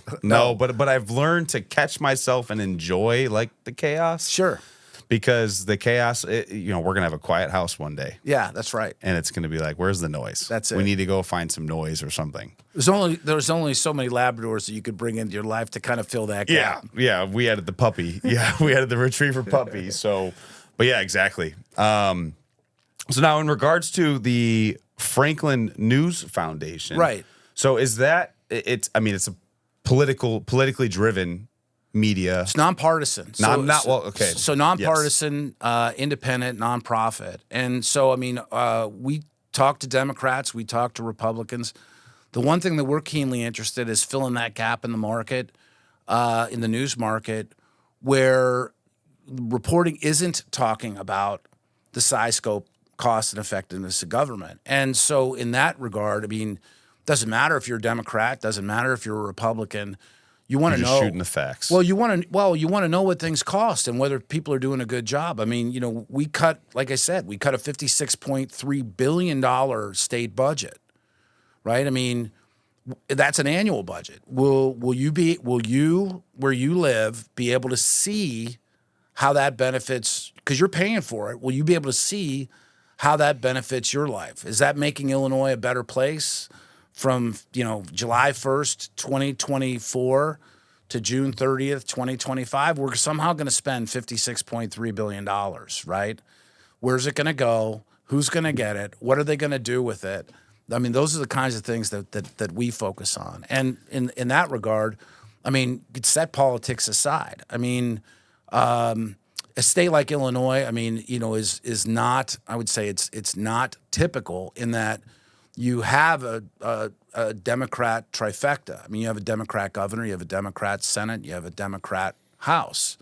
But I've learned to catch myself and enjoy like the chaos. Sure. Because the chaos, we're gonna have a quiet house one day, Yeah, that's right. and it's gonna be like, where's the noise? That's it. We need to go find some noise or something. There's only so many Labradors that you could bring into your life to kind of fill that gap. Yeah. We added the puppy. Yeah, we added the retriever puppy. So, but yeah, exactly. So now, in regards to the Franklin News Foundation, Right. So is that it's a politically driven media. It's nonpartisan. Okay. So nonpartisan, independent, nonprofit. And so, we talk to Democrats, we talk to Republicans. The one thing that we're keenly interested in is filling that gap in the market, in the news market, where reporting isn't talking about the size, scope, cost, and effectiveness of government. And so in that regard, doesn't matter if you're a Democrat, doesn't matter if you're a Republican. You want to know shooting the facts. Well, you want to know what things cost and whether people are doing a good job. We cut, like I said, a $56.3 billion state budget, right? That's an annual budget. Will you where you live be able to see how that benefits, because you're paying for it? Will you be able to see how that benefits your life? Is that making Illinois a better place? From July 1st, 2024 to June 30th, 2025, we're somehow going to spend $56.3 billion, right? Where's it going to go? Who's going to get it? What are they going to do with it? Those are the kinds of things that we focus on. And in that regard, set politics aside. A state like Illinois, is not, I would say it's not typical in that you have a Democrat trifecta. You have a Democrat governor, you have a Democrat Senate, you have a Democrat House.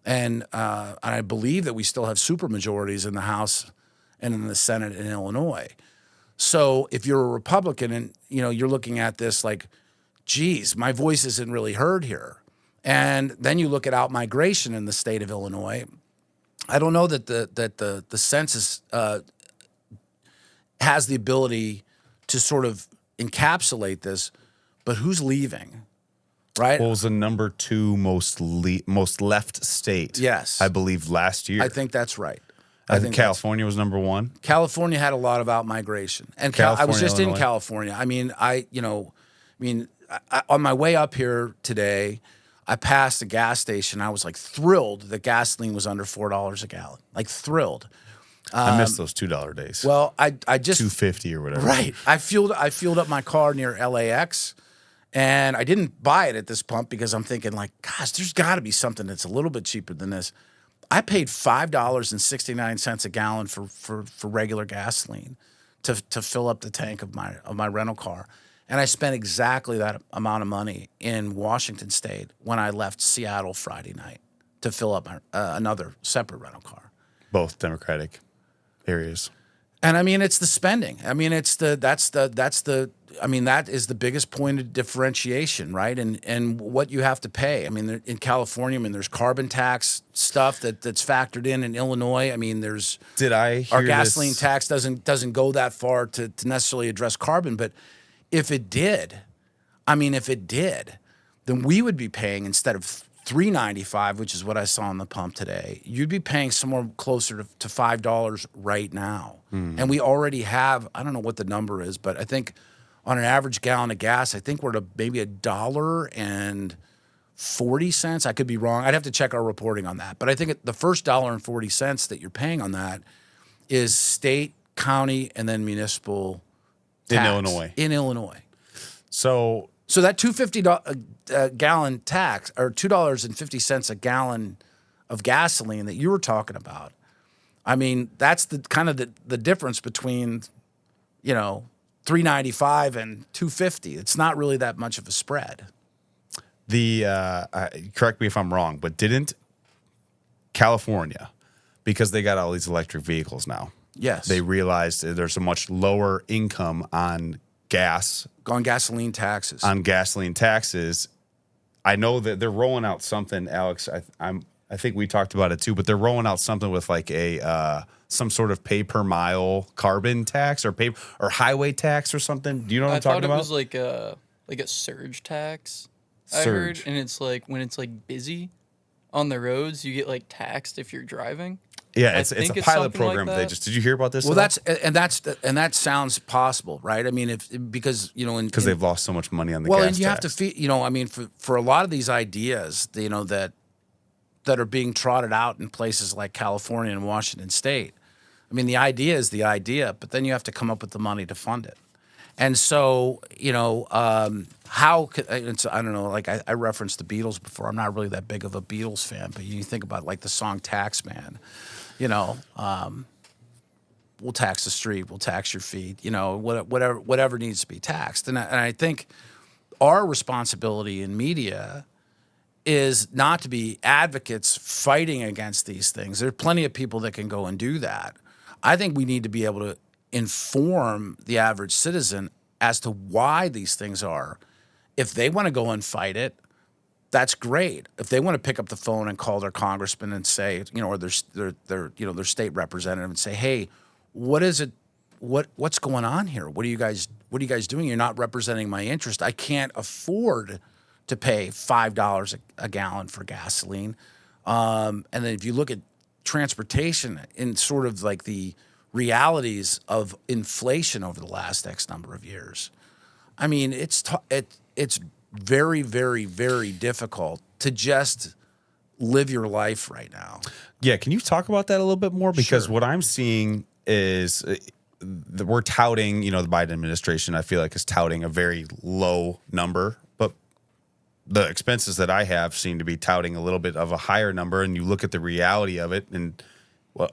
And I believe that we still have supermajorities in the House and in the Senate in Illinois. So if you're a Republican and you're looking at this like, geez, my voice isn't really heard here. And then you look at outmigration in the state of Illinois. I don't know that the census has the ability to sort of encapsulate this, but who's leaving, right? Well, it was the number 2 most left state. Yes, I believe last year. I think that's right. I think California was number 1. California had a lot of outmigration, and I was just in California. On my way up here today, I passed a gas station. I was like thrilled that gasoline was under $4 a gallon. Like thrilled. I miss those $2 days. Well, I just $2.50 or whatever. Right. I fueled up my car near LAX, and I didn't buy it at this pump because I'm thinking like, gosh, there's got to be something that's a little bit cheaper than this. I paid $5.69 a gallon for regular gasoline to fill up the tank of my rental car. And I spent exactly that amount of money in Washington State when I left Seattle Friday night to fill up another separate rental car. Both Democratic areas. And I mean, it's the spending. I mean, that is the biggest point of differentiation, right? And what you have to pay. I mean, in California, I mean, there's carbon tax stuff that's factored in Illinois. I mean, our gasoline tax doesn't go that far to necessarily address carbon, but if it did, then we would be paying, instead of $3.95, which is what I saw on the pump today, you'd be paying somewhere closer to $5 right now. And we already have, I don't know what the number is, but I think on an average gallon of gas, I think we're at maybe $1.40. I could be wrong. I'd have to check our reporting on that. But I think the first $1.40 that you're paying on that is state, county, and then municipal tax in Illinois. So that $2.50 gallon tax, or $2.50 a gallon of gasoline that you were talking about, I mean, that's the kind of the difference between, $3.95 and $2.50. It's not really that much of a spread. Correct me if I'm wrong, but didn't California, because they got all these electric vehicles now, yes, they realized there's a much lower income on gas. On gasoline taxes. I know that they're rolling out something, Alex. I think we talked about it too, but they're rolling out something with like some sort of pay per mile carbon tax or highway tax or something. Do you know what I'm talking about? I thought it was like a surge tax. I heard, and it's like when it's like busy on the roads, you get like taxed if you're driving. Yeah, it's a pilot program. Like did you hear about this? Well, that sounds possible, right? I mean, because they've lost so much money on the gas. Well, and you have to feed. I mean, for a lot of these ideas, that are being trotted out in places like California and Washington State. I mean, the idea is the idea, but then you have to come up with the money to fund it. And so, how could I don't know? Like I referenced the Beatles before. I'm not really that big of a Beatles fan, but you think about like the song "Tax Man." We'll tax the street, we'll tax your feet, whatever needs to be taxed. And I think our responsibility in media is not to be advocates fighting against these things. There are plenty of people that can go and do that. I think we need to be able to inform the average citizen as to why these things are. If they want to go and fight it, that's great. If they want to pick up the phone and call their congressman and say, or their state representative and say, hey, what is it? What's going on here? What are you guys doing? You're not representing my interest. I can't afford to pay $5 a gallon for gasoline. And then if you look at transportation in sort of like the realities of inflation over the last X number of years, I mean, it's very, very, very difficult to just live your life right now. Yeah, can you talk about that a little bit more? Because Sure. What I'm seeing is we're touting, the Biden administration, I feel like, is touting a very low number, but the expenses that I have seem to be touting a little bit of a higher number. And you look at the reality of it, and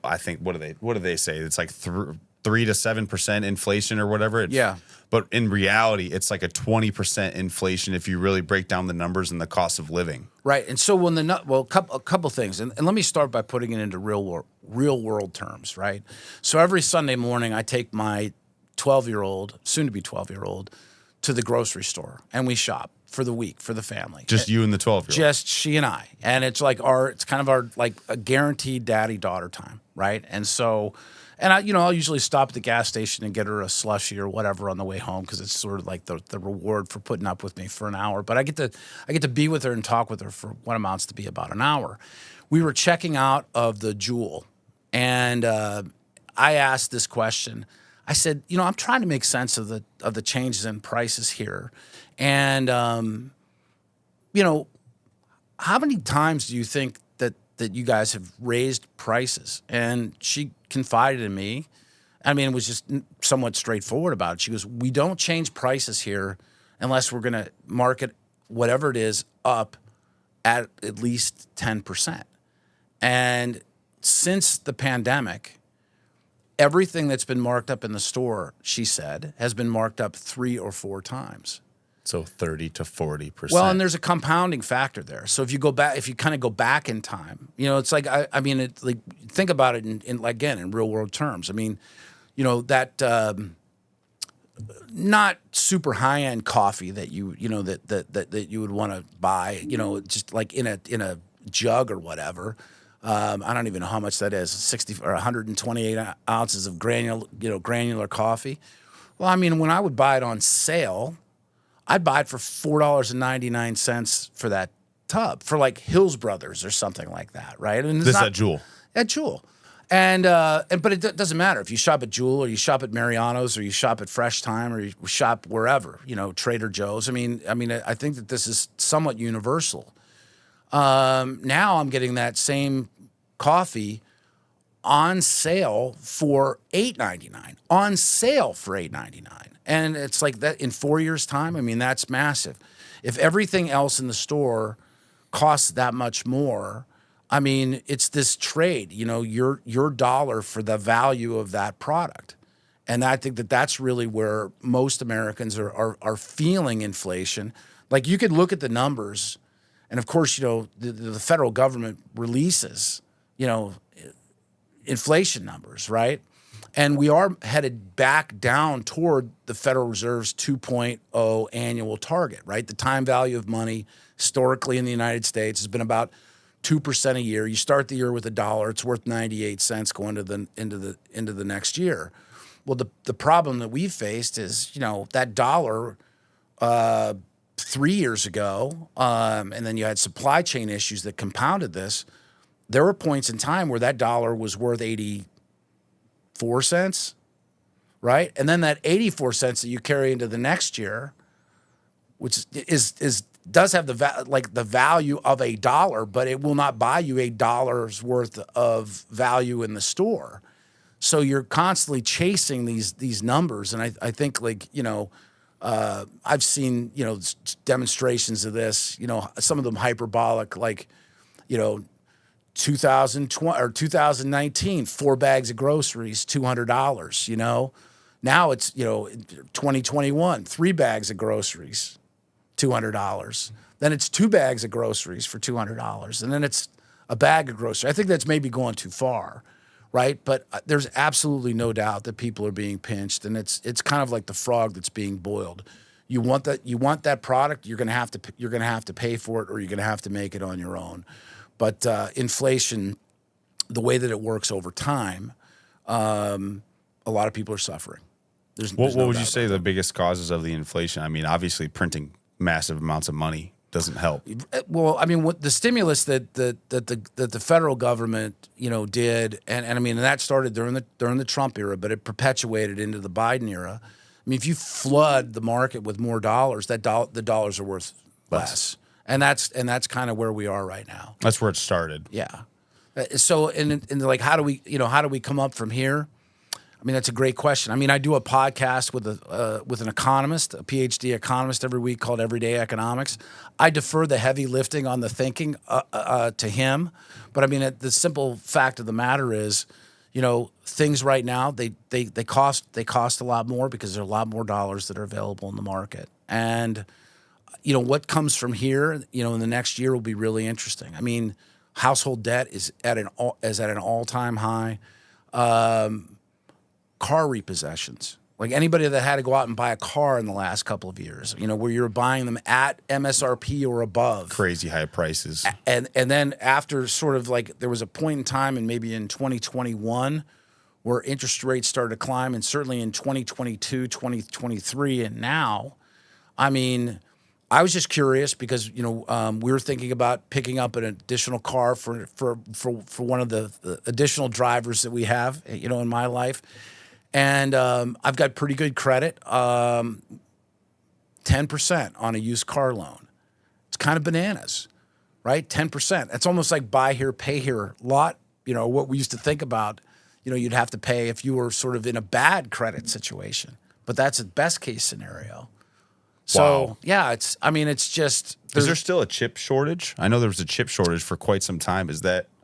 I think what do they say? It's like 3 to 7% inflation or whatever. Yeah. But in reality, it's like a 20% inflation if you really break down the numbers and the cost of living. Right. And so a couple things, and let me start by putting it into real world terms, right? So every Sunday morning, I take my 12-year-old, soon to be 12-year-old, to the grocery store, and we shop for the week for the family. Just you and the 12-year-old. Just she and I, and it's like it's kind of our like a guaranteed daddy-daughter time, right? And so. And I'll usually stop at the gas station and get her a slushie or whatever on the way home because it's sort of like the reward for putting up with me for an hour. But I get to be with her and talk with her for what amounts to be about an hour. We were checking out of the Jewel, and I asked this question. I said, I'm trying to make sense of the changes in prices here, and how many times do you think that you guys have raised prices? And she confided in me. I mean, it was just somewhat straightforward about it. She goes, we don't change prices here unless we're going to market whatever it is up at least 10%. And since the pandemic, everything that's been marked up in the store, she said, has been marked up 3 or 4 times. So 30 to 40%. Well, and there's a compounding factor there. So if you go back, if you kind of go back in time, it's like I mean, it, like think about it in again in real world terms. I mean, that not super high end coffee that that you would want to buy, just like in a jug or whatever. I don't even know how much that is, 60 or 128 ounces of granular coffee. Well, I mean, when I would buy it on sale, I'd buy it for $4.99 for that tub, for like Hills Brothers or something like that, right? And this is at Jewel. At Jewel. But it doesn't matter if you shop at Jewel or you shop at Mariano's or you shop at Fresh Time or you shop wherever, Trader Joe's. I mean, I think that this is somewhat universal. Now I'm getting that same coffee on sale for $8.99. On sale for $8.99. And it's like that in 4 years' time. I mean, that's massive. If everything else in the store costs that much more, I mean, it's this trade, your dollar for the value of that product. And I think that that's really where most Americans are feeling inflation. Like you could look at the numbers, and of course, the federal government releases, inflation numbers, right? And we are headed back down toward the Federal Reserve's 2.0 annual target, right? The time value of money historically in the United States has been about 2% a year. You start the year with $1, it's worth 98 cents going into the next year. Well, the problem that we've faced is, that dollar 3 years ago, and then you had supply chain issues that compounded this. There were points in time where that dollar was worth 84 cents, right? And then that 84 cents that you carry into the next year, which does have the value of $1, but it will not buy you $1 worth of value in the store. So you're constantly chasing these numbers, and I think I've seen demonstrations of this. Some of them hyperbolic, like 2020 or 2019, 4 bags of groceries, $200. Now it's 2021, 3 bags of groceries, $200. Then it's 2 bags of groceries for $200, and then it's a bag of groceries. I think that's maybe going too far, right? But there's absolutely no doubt that people are being pinched, and it's kind of like the frog that's being boiled. You want that product, you're gonna have to pay for it, or you're gonna have to make it on your own. But inflation, the way that it works over time, a lot of people are suffering. What would you say the biggest causes of the inflation? I mean, obviously printing massive amounts of money doesn't help. Well, I mean, what the stimulus that the federal government did, and I mean, and that started during the Trump era, but it perpetuated into the Biden era. I mean, if you flood the market with more dollars, the dollars are worth less. And that's kind of where we are right now. That's where it started. Yeah. So and like how do we come up from here? I mean, that's a great question. I mean, I do a podcast with an economist, a PhD economist every week called Everyday Economics. I defer the heavy lifting on the thinking to him, but I mean, the simple fact of the matter is, things right now they cost a lot more because there are a lot more dollars that are available in the market. And what comes from here, in the next year will be really interesting. I mean, household debt is at an all-time high. Car repossessions, like anybody that had to go out and buy a car in the last couple of years, where you're buying them at MSRP or above. Crazy high prices. And then after sort of like there was a point in time, and maybe in 2021, where interest rates started to climb, and certainly in 2022, 2023, and now, I mean, I was just curious because we were thinking about picking up an additional car for one of the additional drivers that we have, in my life, and I've got pretty good credit, 10% on a used car loan. It's kind of bananas, right? 10%. It's almost like buy here, pay here lot. What we used to think about, you'd have to pay if you were sort of in a bad credit situation, but that's a best case scenario. So yeah, it's just. Is there still a chip shortage? I know there was a chip shortage for quite some time.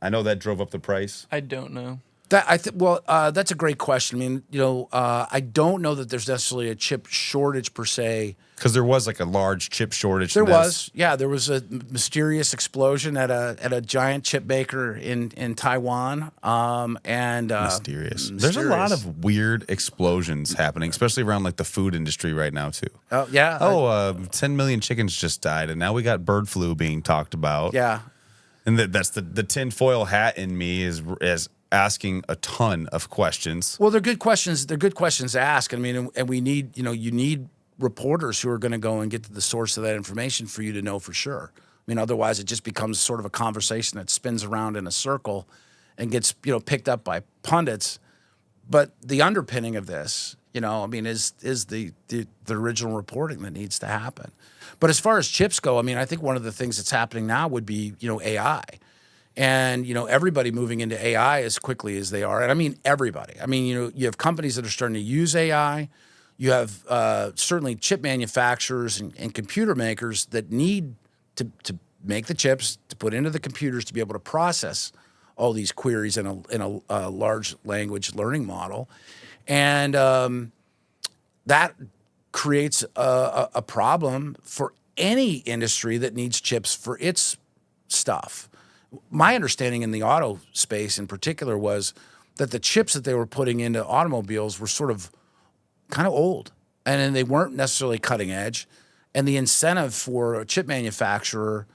I know that drove up the price. I don't know. That's a great question. I mean, I don't know that there's necessarily a chip shortage per se. Because there was like a large chip shortage. There was a mysterious explosion at a giant chip maker in Taiwan. Mysterious. There's a lot of weird explosions happening, especially around like the food industry right now too. Oh yeah. 10 million chickens just died, and now we got bird flu being talked about. Yeah. And that's the tinfoil hat in me is asking a ton of questions. Well, they're good questions. They're good questions to ask. I mean, and we need, you need reporters who are going to go and get to the source of that information for you to know for sure. I mean, otherwise it just becomes sort of a conversation that spins around in a circle and gets, picked up by pundits. But the underpinning of this, is the original reporting that needs to happen. But as far as chips go, I mean, I think one of the things that's happening now would be, AI. And, everybody moving into AI as quickly as they are. And I mean, everybody. I mean, you have companies that are starting to use AI. You have certainly chip manufacturers and computer makers that need to make the chips to put into the computers to be able to process all these queries in a large language learning model. And that creates a problem for any industry that needs chips for its stuff. My understanding in the auto space in particular was that the chips that they were putting into automobiles were sort of kind of old, and then they weren't necessarily cutting edge. And the incentive for a chip manufacturer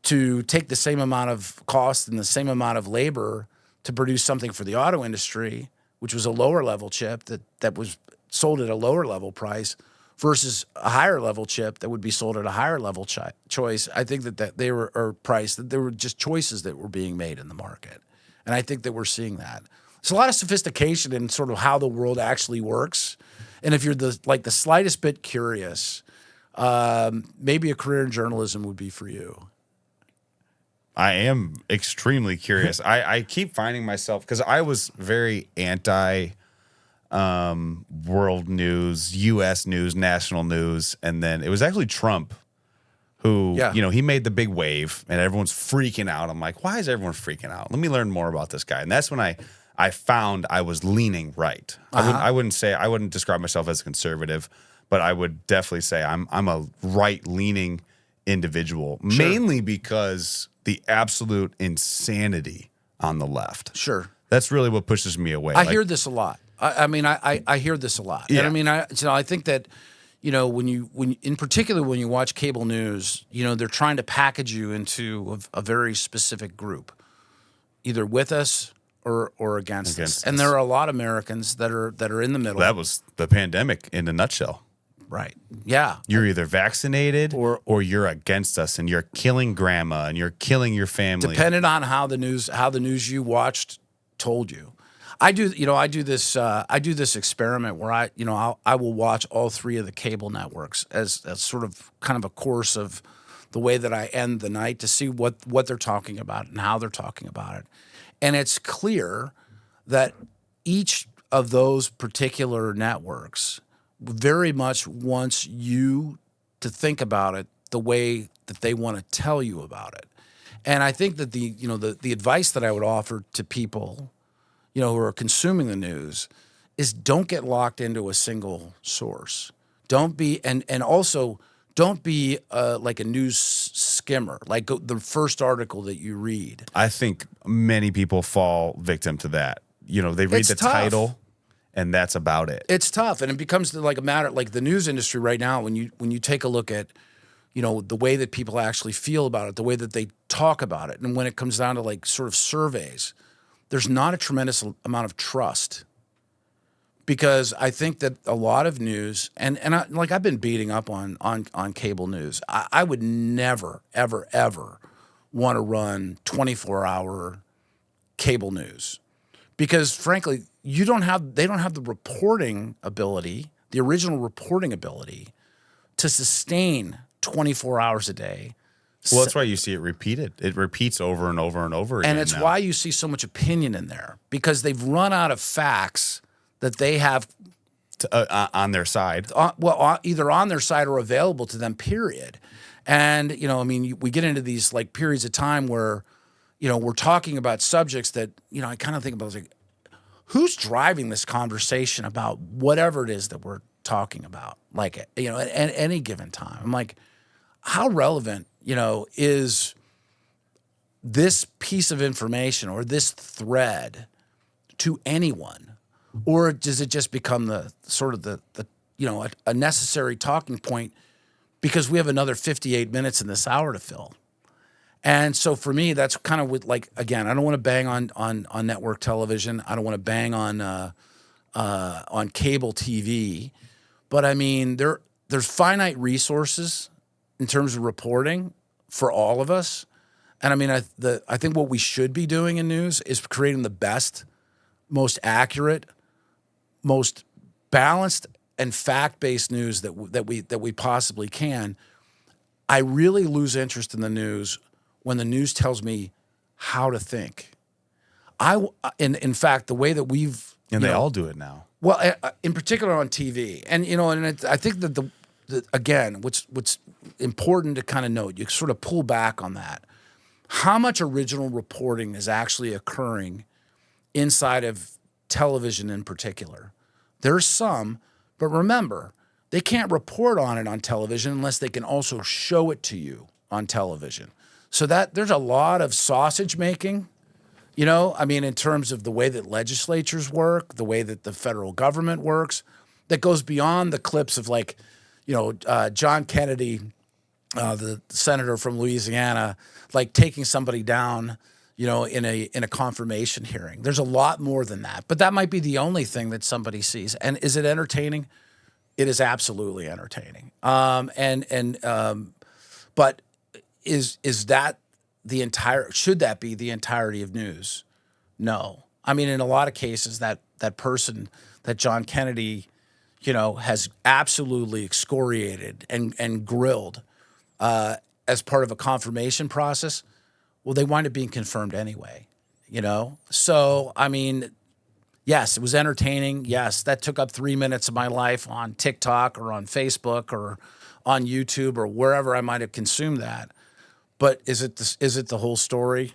to take the same amount of cost and the same amount of labor to produce something for the auto industry, which was a lower level chip that was sold at a lower level price, versus a higher level chip that would be sold at a higher level choice. I think that they were or price that there were just choices that were being made in the market, and I think that we're seeing that. There's a lot of sophistication in sort of how the world actually works, and if you're the slightest bit curious, maybe a career in journalism would be for you. I am extremely curious. I keep finding myself, because I was very anti world news, U.S. news, national news, and then it was actually Trump who, he made the big wave, and everyone's freaking out. I'm like, why is everyone freaking out? Let me learn more about this guy. And that's when I found I was leaning right. I wouldn't describe myself as a conservative, but I would definitely say I'm a right-leaning individual, mainly because the absolute insanity on the left. Sure. That's really what pushes me away. I hear this a lot. I hear this a lot. Yeah. And I mean, I think that, when in particular, when you watch cable news, they're trying to package you into a very specific group, either with us or against us. And there are a lot of Americans that are in the middle. That was the pandemic in a nutshell. Right. Yeah. You're either vaccinated or you're against us, and you're killing grandma and you're killing your family. Depending on how the news you watched told you. I do this experiment where I will watch all three of the cable networks as sort of kind of a course of the way that I end the night to see what they're talking about and how they're talking about it. And it's clear that each of those particular networks very much wants you to think about it the way that they want to tell you about it. And I think that the advice that I would offer to people, who are consuming the news, is don't get locked into a single source. Don't be, and also don't be like a news skimmer, like the first article that you read. I think many people fall victim to that. They read the title, and that's about it. It's tough, and it becomes like a matter, like the news industry right now. When you take a look at, the way that people actually feel about it, the way that they talk about it, and when it comes down to like sort of surveys, there's not a tremendous amount of trust, because I think that a lot of news, and I've been beating up on cable news. I would never, ever, ever want to run 24-hour cable news, because frankly, they don't have the reporting ability, the original reporting ability, to sustain 24 hours a day. Well, that's why you see it repeated. It repeats over and over and over again. And it's why you see so much opinion in there, because they've run out of facts that they have on their side. Either on their side or available to them, period. And, I mean, we get into these like periods of time where, we're talking about subjects that, I kind of think about like, who's driving this conversation about whatever it is that we're talking about? Like, at any given time. I'm like, how relevant, is this piece of information or this thread to anyone? Or does it just become the sort of the a necessary talking point because we have another 58 minutes in this hour to fill? And so for me, that's kind of like, again, I don't want to bang on network television. I don't want to bang on cable TV. But I mean, there's finite resources in terms of reporting for all of us. And I mean, I think what we should be doing in news is creating the best, most accurate, most balanced and fact-based news that we possibly can. I really lose interest in the news when the news tells me how to think. In fact, the way that we've they all do it now. Well, in particular on TV, and I think that the again, what's important to kind of note, you sort of pull back on that. How much original reporting is actually occurring inside of television in particular? There's some, but remember, they can't report on it on television unless they can also show it to you on television. So that there's a lot of sausage making, I mean, in terms of the way that legislatures work, the way that the federal government works, that goes beyond the clips of like, John Kennedy, the senator from Louisiana, like taking somebody down, in a confirmation hearing. There's a lot more than that, but that might be the only thing that somebody sees. And is it entertaining? It is absolutely entertaining. But is that should that be the entirety of news? No. I mean, in a lot of cases, that person that John Kennedy, has absolutely excoriated and grilled as part of a confirmation process, well, they wind up being confirmed anyway, So, I mean, yes, it was entertaining. Yes, that took up 3 minutes of my life on TikTok or on Facebook or on YouTube or wherever I might have consumed that. But is it the whole story?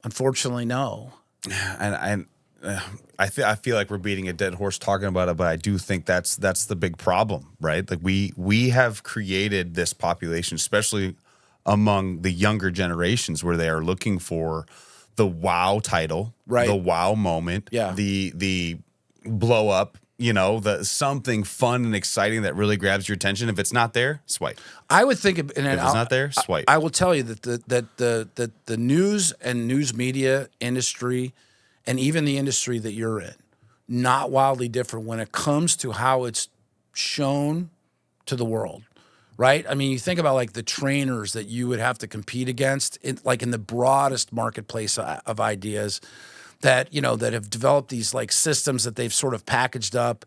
Unfortunately, no. And I feel like we're beating a dead horse talking about it, but I do think that's the big problem, right? Like we have created this population, especially among the younger generations, where they are looking for the wow title, right? The wow moment, the blow up, the something fun and exciting that really grabs your attention. If it's not there, swipe. I would think, if it's not there, swipe. I will tell you that the news and news media industry, and even the industry that you're in, not wildly different when it comes to how it's shown to the world. Right? I mean, you think about like the trainers that you would have to compete against in the broadest marketplace of ideas that, that have developed these like systems that they've sort of packaged up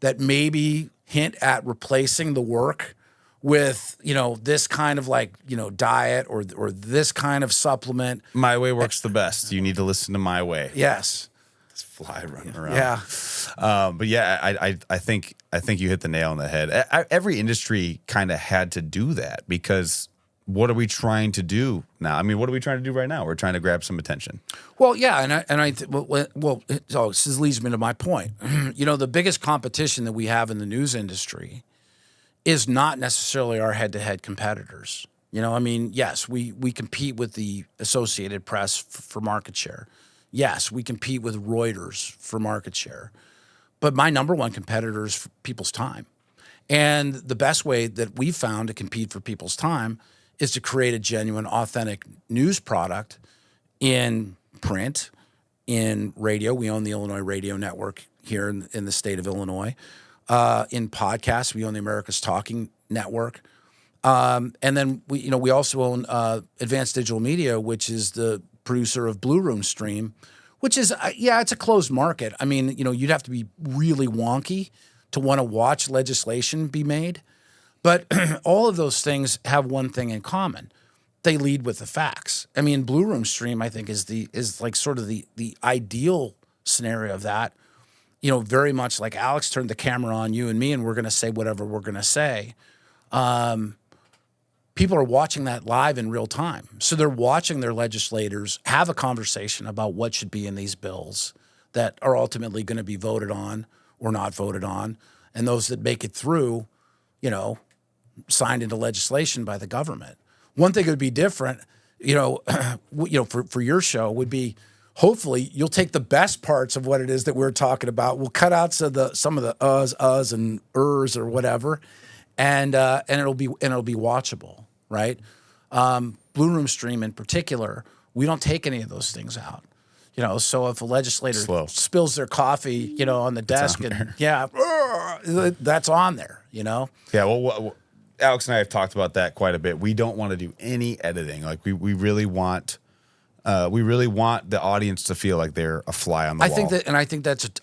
that maybe hint at replacing the work with, this kind of like, diet or this kind of supplement. My way works the best. You need to listen to My Way. Yes. This fly running around. Yeah. But yeah, I think you hit the nail on the head. Every industry kind of had to do that because what are we trying to do now? I mean, what are we trying to do right now? We're trying to grab some attention. Well, yeah, so this leads me to my point. The biggest competition that we have in the news industry is not necessarily our head-to-head competitors. I mean, yes, we compete with the Associated Press for market share. Yes, we compete with Reuters for market share. But my number one competitor is for people's time. And the best way that we've found to compete for people's time is to create a genuine, authentic news product in print, in radio. We own the Illinois Radio Network here in the state of Illinois. In podcasts, we own the America's Talking Network. And then we also own Advanced Digital Media, which is the producer of Blue Room Stream, which is, it's a closed market. I mean, you'd have to be really wonky to want to watch legislation be made. But all of those things have one thing in common. They lead with the facts. I mean, Blue Room Stream, I think, is like sort of the ideal scenario of that. very much like Alex turned the camera on you and me, and we're going to say whatever we're going to say. People are watching that live in real time. So they're watching their legislators have a conversation about what should be in these bills that are ultimately going to be voted on or not voted on. And those that make it through, signed into legislation by the government. One thing that would be different, for your show would be, hopefully you'll take the best parts of what it is that we're talking about. We'll cut out some of the uhs and ers or whatever, and it'll be watchable, right? Blue Room Stream in particular, we don't take any of those things out. So if a legislator spills their coffee, on the desk, and that's on there. Yeah. Well, Alex and I have talked about that quite a bit. We don't want to do any editing. Like we really want the audience to feel like they're a fly on the wall.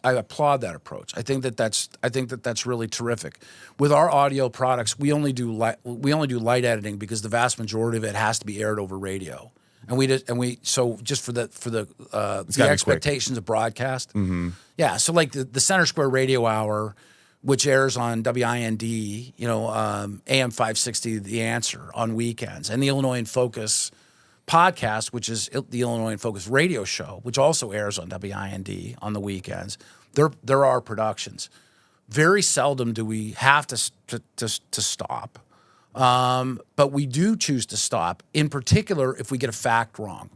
I applaud that approach. I think that's really terrific. With our audio products, we only do light editing because the vast majority of it has to be aired over radio. So just for the expectations of broadcast. Mm-hmm. Yeah. So like the Center Square Radio Hour, which airs on WIND, AM 560, The Answer on weekends, and the Illinois in Focus podcast, which is the Illinois in Focus radio show, which also airs on WIND on the weekends. There are productions. Very seldom do we have to stop, but we do choose to stop. In particular, if we get a fact wrong,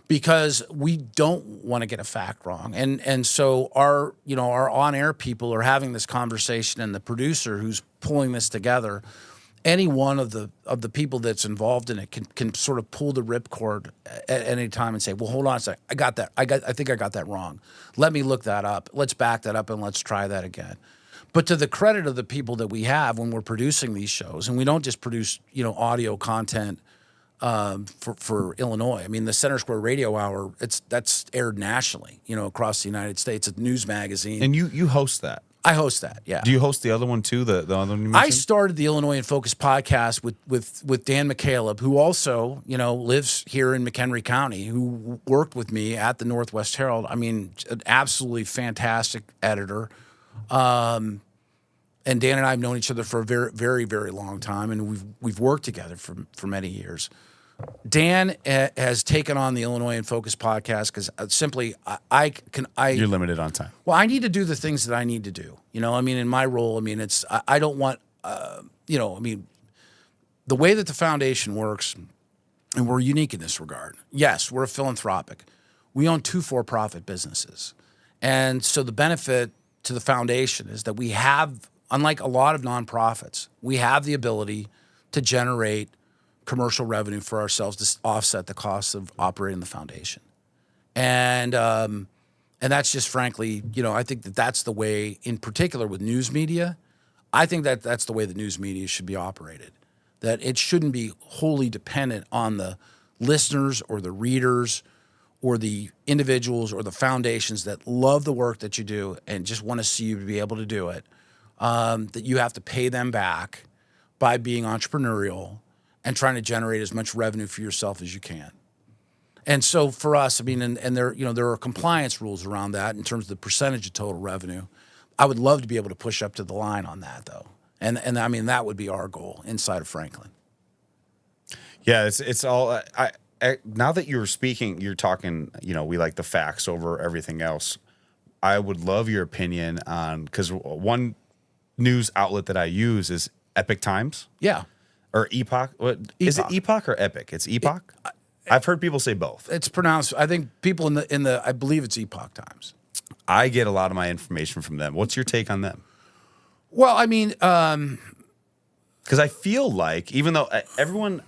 because we don't want to get a fact wrong, and so our on-air people are having this conversation, and the producer who's pulling this together. Any one of the people that's involved in it can sort of pull the ripcord at any time and say, well, hold on a second. I got that. I think I got that wrong. Let me look that up. Let's back that up and let's try that again. But to the credit of the people that we have when we're producing these shows, and we don't just produce, audio content for Illinois. I mean, the Center Square Radio Hour, that's aired nationally, across the United States. It's a news magazine. And you host that. I host that, yeah. Do you host the other one too? The other one you mentioned? I started the Illinois in Focus podcast with Dan McCaleb, who also, lives here in McHenry County, who worked with me at the Northwest Herald. I mean, an absolutely fantastic editor. And Dan and I have known each other for a very, very, very long time, and we've worked together for many years. Dan has taken on the Illinois in Focus podcast because simply You're limited on time. Well, I need to do the things that I need to do. In my role, I don't want, the way that the foundation works, and we're unique in this regard. Yes, we're a philanthropic. We own 2 for-profit businesses. And so the benefit to the foundation is that we have, unlike a lot of nonprofits, we have the ability to generate commercial revenue for ourselves to offset the costs of operating the foundation. And that's just frankly, I think that's the way, in particular with news media, I think that's the way the news media should be operated. That it shouldn't be wholly dependent on the listeners or the readers or the individuals or the foundations that love the work that you do and just want to see you be able to do it, that you have to pay them back by being entrepreneurial and trying to generate as much revenue for yourself as you can. And so for us, and there are compliance rules around that in terms of the percentage of total revenue. I would love to be able to push up to the line on that, though. And that would be our goal inside of Franklin. Yeah, it's all. Now that you're speaking, you're talking. We like the facts over everything else. I would love your opinion on, because one news outlet that I use is Epic Times. Yeah. Or Epoch. Is it Epoch or Epic? It's Epoch? I've heard people say both. It's pronounced, I think people in the I believe it's Epoch Times. I get a lot of my information from them. What's your take on them? Well, because I feel like, even though everyone,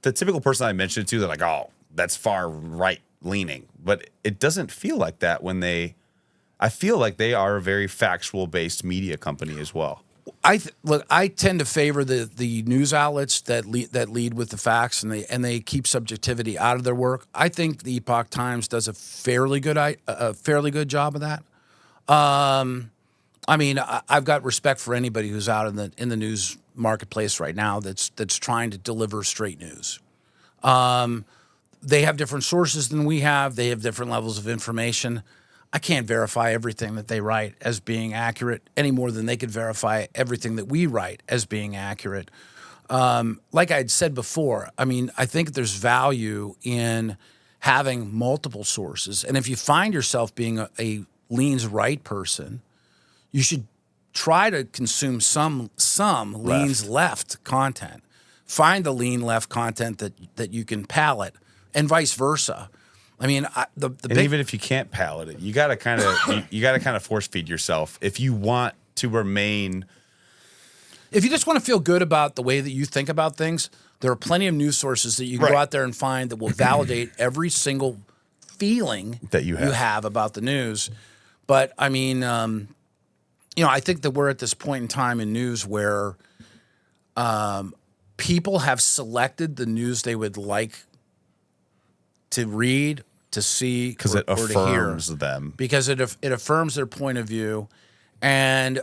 the typical person I mentioned to, they're like, oh, that's far right leaning. But it doesn't feel like that I feel like they are a very factual based media company as well. I tend to favor the news outlets that lead with the facts and they keep subjectivity out of their work. I think the Epoch Times does a fairly good job of that. I've got respect for anybody who's out in the news marketplace right now that's trying to deliver straight news. They have different sources than we have. They have different levels of information. I can't verify everything that they write as being accurate any more than they could verify everything that we write as being accurate. Like I'd said before, I mean, I think there's value in having multiple sources. And if you find yourself being a leans right person, you should try to consume some leans left content. Find the lean left content that you can palate, and vice versa. I mean, even if you can't palate it, you got to kind of force feed yourself if you want to remain. If you just want to feel good about the way that you think about things, there are plenty of news sources that you can go out there and find that will validate every single feeling that you have about the news. But I mean, I think that we're at this point in time in news where people have selected the news they would like to read, to see, because it affirms them. Because it affirms their point of view, and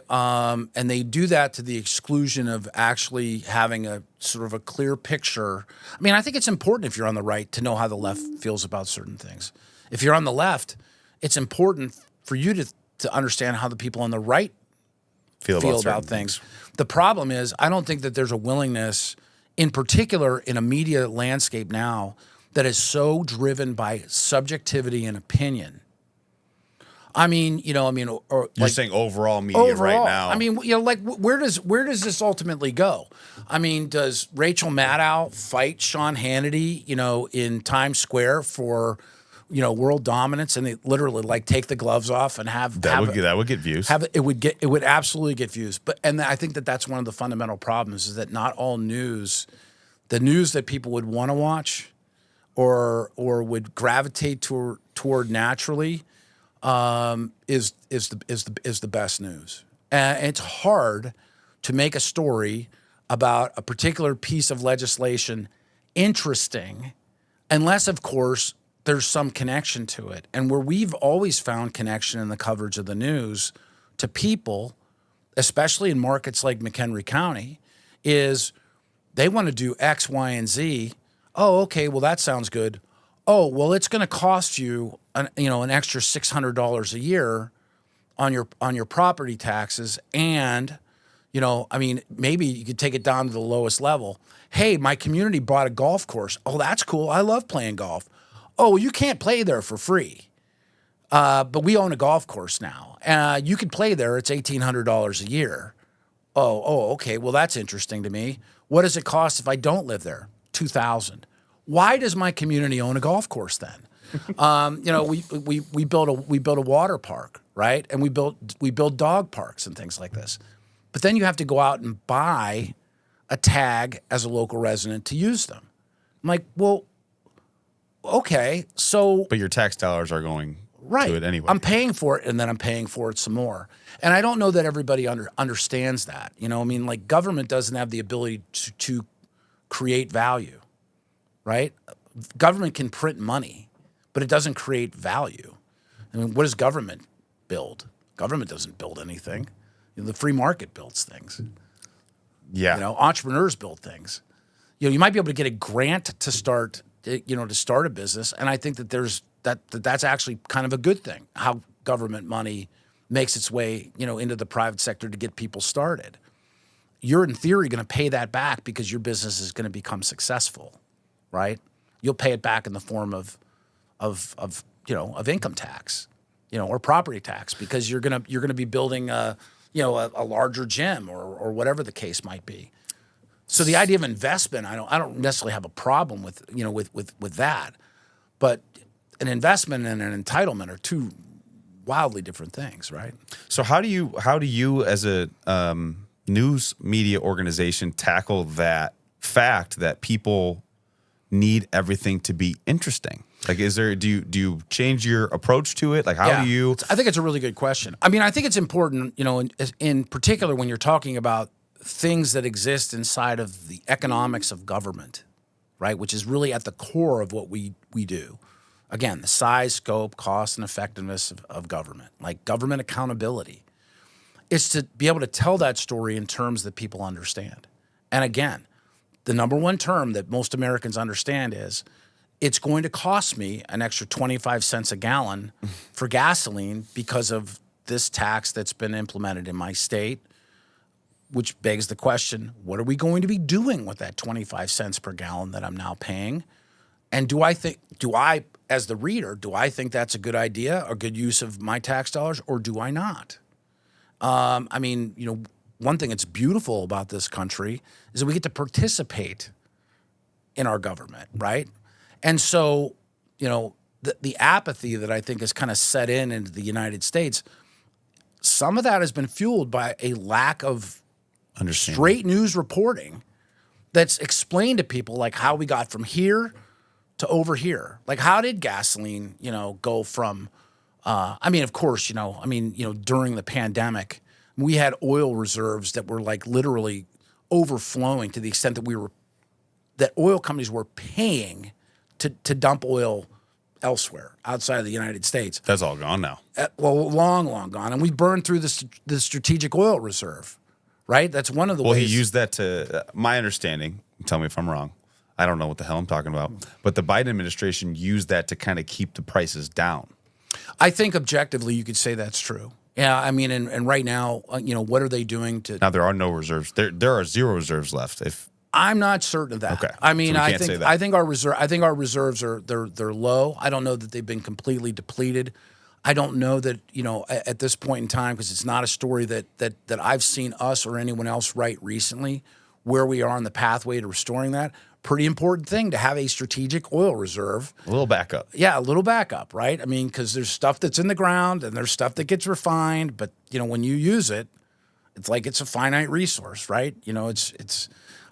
they do that to the exclusion of actually having a sort of a clear picture. I mean, I think it's important if you're on the right to know how the left feels about certain things. If you're on the left, it's important for you to understand how the people on the right feel about things. The problem is, I don't think that there's a willingness, in particular in a media landscape now, that is so driven by subjectivity and opinion. I mean, or you're saying overall media right now. I mean, where does this ultimately go? I mean, does Rachel Maddow fight Sean Hannity, in Times Square for, world dominance, and they literally take the gloves off and that would get views. It would absolutely get views. And I think that that's one of the fundamental problems, is that not all news, the news that people would want to watch or would gravitate toward naturally, is the best news. And it's hard to make a story about a particular piece of legislation interesting, unless, of course, there's some connection to it. And where we've always found connection in the coverage of the news to people, especially in markets like McHenry County, is they want to do X, Y, and Z. Oh, okay, well, that sounds good. Oh, well, it's going to cost you an extra $600 a year on your property taxes, and maybe you could take it down to the lowest level. Hey, my community bought a golf course. Oh, that's cool. I love playing golf. Oh, well, you can't play there for free, but we own a golf course now. You could play there. It's $1,800 a year. Oh, okay. Well, that's interesting to me. What does it cost if I don't live there? $2,000. Why does my community own a golf course then? We built a water park, right? And we build dog parks and things like this. But then you have to go out and buy a tag as a local resident to use them. I'm like, well, okay, so but your tax dollars are going to it anyway. I'm paying for it, and then I'm paying for it some more. And I don't know that everybody understands that. Government doesn't have the ability to create value, right? Government can print money, but it doesn't create value. I mean, what does government build? Government doesn't build anything. The free market builds things. Yeah. Entrepreneurs build things. You might be able to get a grant to start a business, and I think that that's actually kind of a good thing, how government money makes its way, into the private sector to get people started. You're in theory going to pay that back because your business is going to become successful, right? You'll pay it back in the form of income tax, or property tax, because you're gonna be building a larger gym or whatever the case might be. So the idea of investment, I don't necessarily have a problem with that, but an investment and an entitlement are two wildly different things, right? So how do you as a news media organization tackle that fact that people need everything to be interesting? Do you change your approach to it? How do you? I think it's a really good question. I mean, I think it's important, in particular when you're talking about things that exist inside of the economics of government, right? Which is really at the core of what we do. Again, the size, scope, cost, and effectiveness of government, like government accountability. It's to be able to tell that story in terms that people understand. And again, the number one term that most Americans understand is it's going to cost me an extra 25 cents a gallon for gasoline because of this tax that's been implemented in my state, which begs the question, what are we going to be doing with that 25 cents per gallon that I'm now paying? And do I, as the reader, do I think that's a good idea, a good use of my tax dollars, or do I not? I mean, one thing that's beautiful about this country is that we get to participate in our government, right? And so, the apathy that I think has kind of set into the United States, some of that has been fueled by a lack of straight news reporting that's explained to people like how we got from here to over here. Like, how did gasoline, go from, of course, during the pandemic, we had oil reserves that were like literally overflowing to the extent that oil companies were paying to dump oil elsewhere outside of the United States. That's all gone now. Long gone. And we burned through the strategic oil reserve, right? That's one of the ways. Well, he used that to, my understanding, tell me if I'm wrong, I don't know what the hell I'm talking about, but the Biden administration used that to kind of keep the prices down. I think objectively you could say that's true. Yeah, and right now, what are they doing to... Now, there are no reserves. There are zero reserves left. I'm not certain of that. Okay. I think our reserves are they're low. I don't know that they've been completely depleted. I don't know that at this point in time, because it's not a story that I've seen us or anyone else write recently, where we are on the pathway to restoring that. Pretty important thing to have a strategic oil reserve. A little backup. Yeah, a little backup, right? Because there's stuff that's in the ground and there's stuff that gets refined, but when you use it, it's like it's a finite resource, right? It's.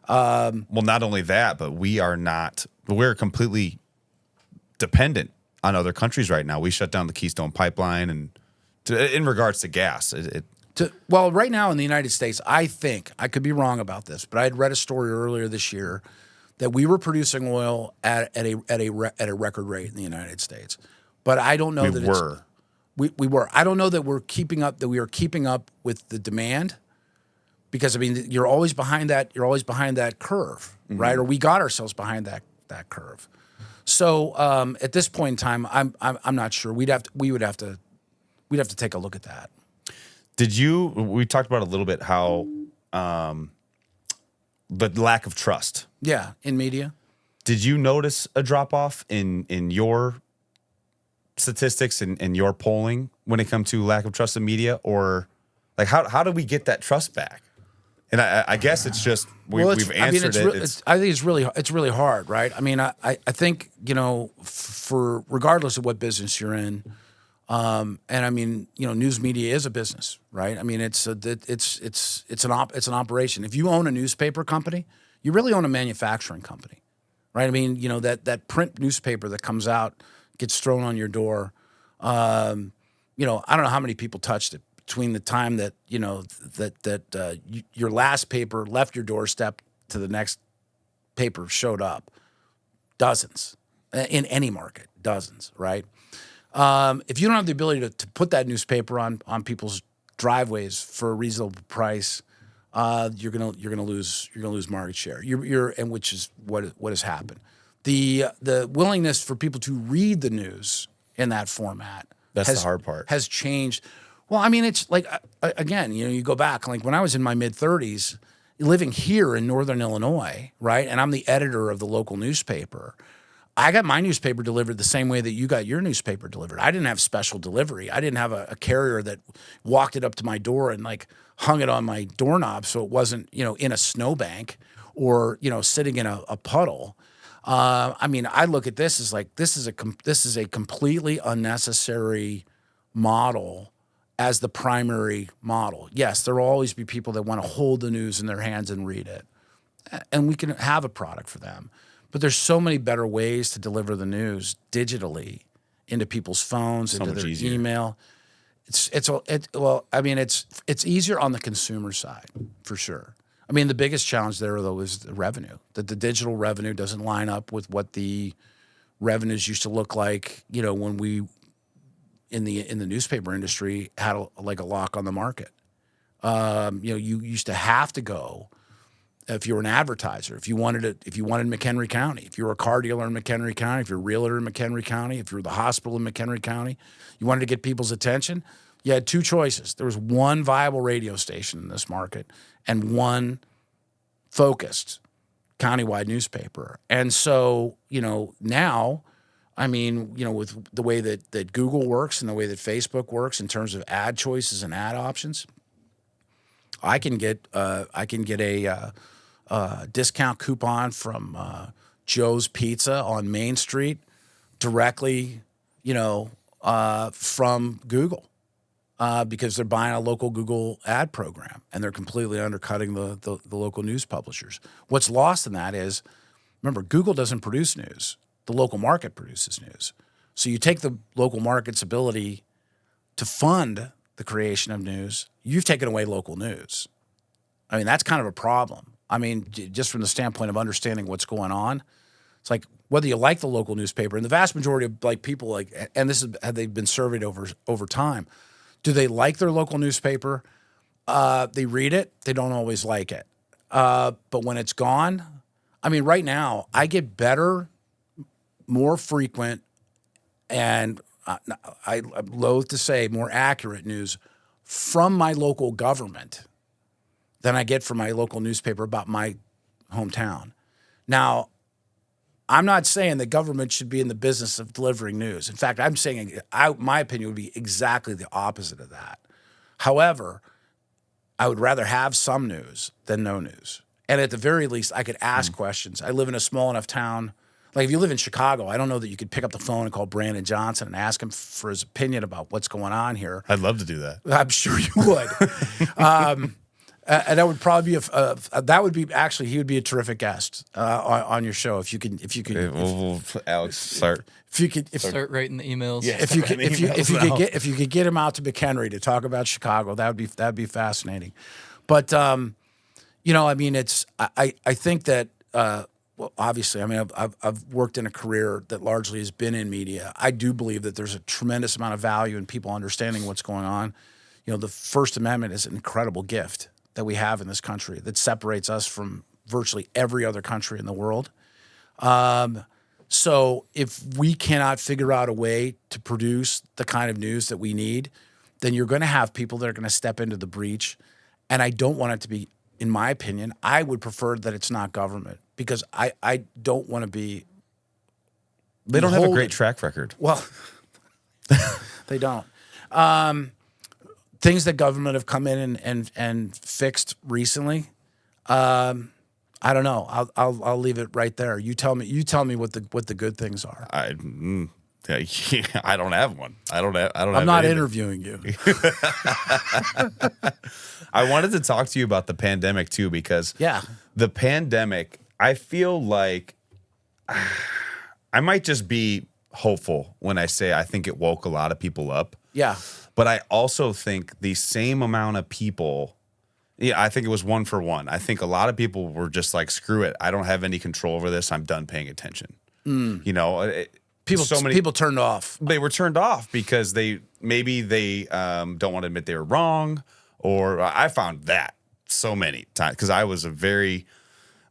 Well, not only that, but we're completely dependent on other countries right now. We shut down the Keystone Pipeline, and in regards to gas, well, right now in the United States, I think, I could be wrong about this, but I had read a story earlier this year that we were producing oil at a record rate in the United States. But I don't know we were. I don't know that we are keeping up with the demand. Because you're always behind that. You're always behind that curve, right? Or we got ourselves behind that curve. So at this point in time, I'm not sure. We'd have to take a look at that. We talked about a little bit how the lack of trust. Yeah, in media. Did you notice a drop off in your statistics and your polling when it comes to lack of trust in media, or like how do we get that trust back? And I guess it's just we've answered it. I think it's really hard, right? I think for regardless of what business you're in, news media is a business, right? It's an operation. If you own a newspaper company, you really own a manufacturing company, right? That print newspaper that comes out gets thrown on your door. I don't know how many people touched it between the time that your last paper left your doorstep to the next paper showed up. Dozens in any market, dozens, right? If you don't have the ability to put that newspaper on people's driveways for a reasonable price, you're gonna lose market share. And which is what has happened. The willingness for people to read the news in that format the hard part has changed. Well, it's like, again, you go back, like when I was in my mid-30s, living here in Northern Illinois, right, and I'm the editor of the local newspaper, I got my newspaper delivered the same way that you got your newspaper delivered. I didn't have special delivery. I didn't have a carrier that walked it up to my door and like hung it on my doorknob so it wasn't, in a snowbank or, sitting in a puddle. I look at this as like, this is a completely unnecessary model as the primary model. Yes, there will always be people that want to hold the news in their hands and read it. And we can have a product for them. But there's so many better ways to deliver the news digitally into people's phones, into their email. It's easier on the consumer side, for sure. The biggest challenge there, though, is the revenue. That the digital revenue doesn't line up with what the revenues used to look like, when we in the newspaper industry had a lock on the market. You used to have to go if you were an advertiser, if you wanted McHenry County, if you were a car dealer in McHenry County, if you're a realtor in McHenry County, if you're the hospital in McHenry County, you wanted to get people's attention, you had two choices. There was one viable radio station in this market and one focused countywide newspaper. And so, now, I mean, with the way that Google works and the way that Facebook works in terms of ad choices and ad options, I can get a discount coupon from Joe's Pizza on Main Street directly, from Google because they're buying a local Google ad program and they're completely undercutting the local news publishers. What's lost in that is, remember, Google doesn't produce news. The local market produces news. So you take the local market's ability to fund the creation of news, you've taken away local news. I mean, that's kind of a problem. I mean, just from the standpoint of understanding what's going on, it's like whether you like the local newspaper, and the vast majority of people and this is how they've been surveyed over time. Do they like their local newspaper? They read it. They don't always like it. But when it's gone, I mean, right now I get better, more frequent, and I'm loath to say more accurate news from my local government than I get from my local newspaper about my hometown. Now, I'm not saying the government should be in the business of delivering news. In fact, I'm saying my opinion would be exactly the opposite of that. However, I would rather have some news than no news. And at the very least, I could ask questions. I live in a small enough town. Like if you live in Chicago, I don't know that you could pick up the phone and call Brandon Johnson and ask him for his opinion about what's going on here. I'd love to do that. I'm sure you would. And that would probably be actually he would be a terrific guest on your show if you could Alex start writing the emails. Yeah, if you could get him out to McHenry to talk about Chicago, that'd be fascinating. But I mean, I think that well, obviously, I mean, I've worked in a career that largely has been in media. I do believe that there's a tremendous amount of value in people understanding what's going on. The First Amendment is an incredible gift that we have in this country that separates us from virtually every other country in the world. So if we cannot figure out a way to produce the kind of news that we need, then you're going to have people that are going to step into the breach. And I don't want it to be, in my opinion, I would prefer that it's not government because I don't want to be. They don't have a great track record. Well, they don't. Things that government have come in and fixed recently. I don't know. I'll leave it right there. You tell me what the good things are. I don't have one. I'm not interviewing you. I wanted to talk to you about the pandemic too because the pandemic, I feel like I might just be hopeful when I say I think it woke a lot of people up. Yeah. But I also think the same amount of people, I think it was 1 for 1. I think a lot of people were just like, screw it. I don't have any control over this. I'm done paying attention. People turned off. They were turned off because they don't want to admit they were wrong. Or I found that so many times because I was a very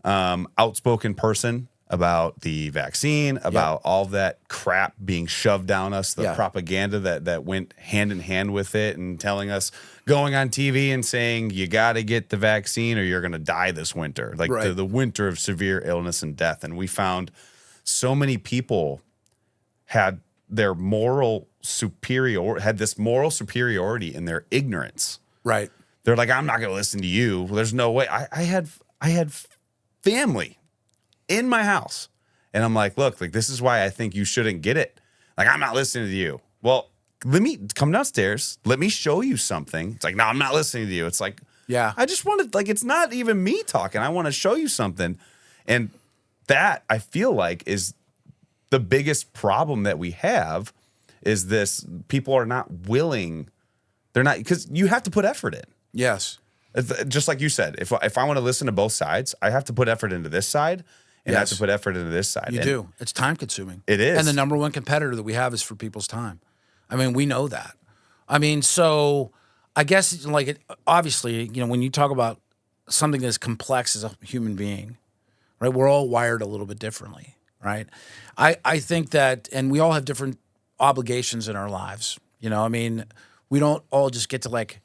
outspoken person about the vaccine, about all that crap being shoved down us, the propaganda that went hand in hand with it, and telling us, going on TV and saying, you got to get the vaccine or you're going to die this winter, like the winter of severe illness and death. And we found so many people had this moral superiority in their ignorance. Right. They're like, I'm not going to listen to you. There's no way. I had family in my house. And I'm like, look, this is why I think you shouldn't get it. Like, I'm not listening to you. Well, let me come downstairs. Let me show you something. It's like, no, I'm not listening to you. It's like, I just wanted, it's not even me talking. I want to show you something. And that, I feel like, is the biggest problem that we have is this. People are not willing. They're not, because you have to put effort in. Yes. Just like you said, if I want to listen to both sides, I have to put effort into this side. And I have to put effort into this side. You do. It's time consuming. It is. And the number one competitor that we have is for people's time. I mean, we know that. I mean, so I guess obviously, when you talk about something as complex as a human being, right? We're all wired a little bit differently, right? I think that, and we all have different obligations in our lives. You know, I mean, we don't all just get to like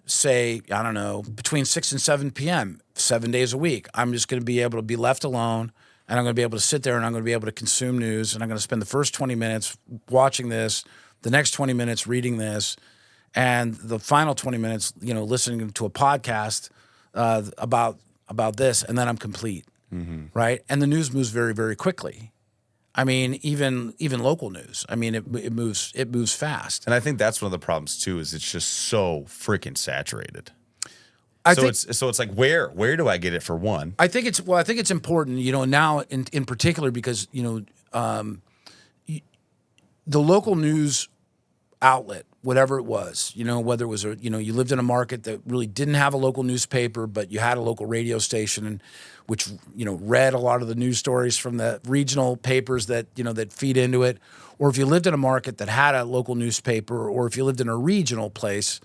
say, I don't know, between 6 and 7 p.m., 7 days a week. I'm just going to be able to be left alone, and I'm going to be able to sit there, and I'm going to be able to consume news, and I'm going to spend the first 20 minutes watching this, the next 20 minutes reading this, and the final 20 minutes, you know, listening to a podcast about this, and then I'm complete, right? And the news moves very, very quickly. I mean, even local news. I mean, it moves fast. And I think that's one of the problems too. Is it's just so freaking saturated. So it's like where do I get it for one? I think it's important. You know, now in particular because you know the local news outlet, whatever it was, you know, whether it was you lived in a market that really didn't have a local newspaper, but you had a local radio station, and which read a lot of the news stories from the regional papers that that feed into it, or if you lived in a market that had a local newspaper, or if you lived in a regional place,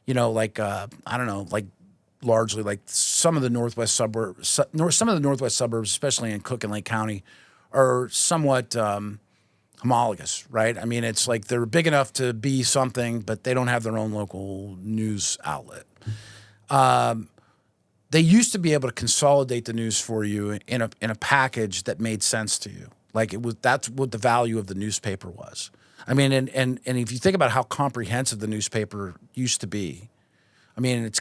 like I don't know, like largely like some of the northwest suburbs, especially in Cook and Lake County, are somewhat homologous, right? I mean, it's like they're big enough to be something, but they don't have their own local news outlet. They used to be able to consolidate the news for you in a package that made sense to you. Like that's what the value of the newspaper was. I mean, and if you think about how comprehensive the newspaper used to be, I mean,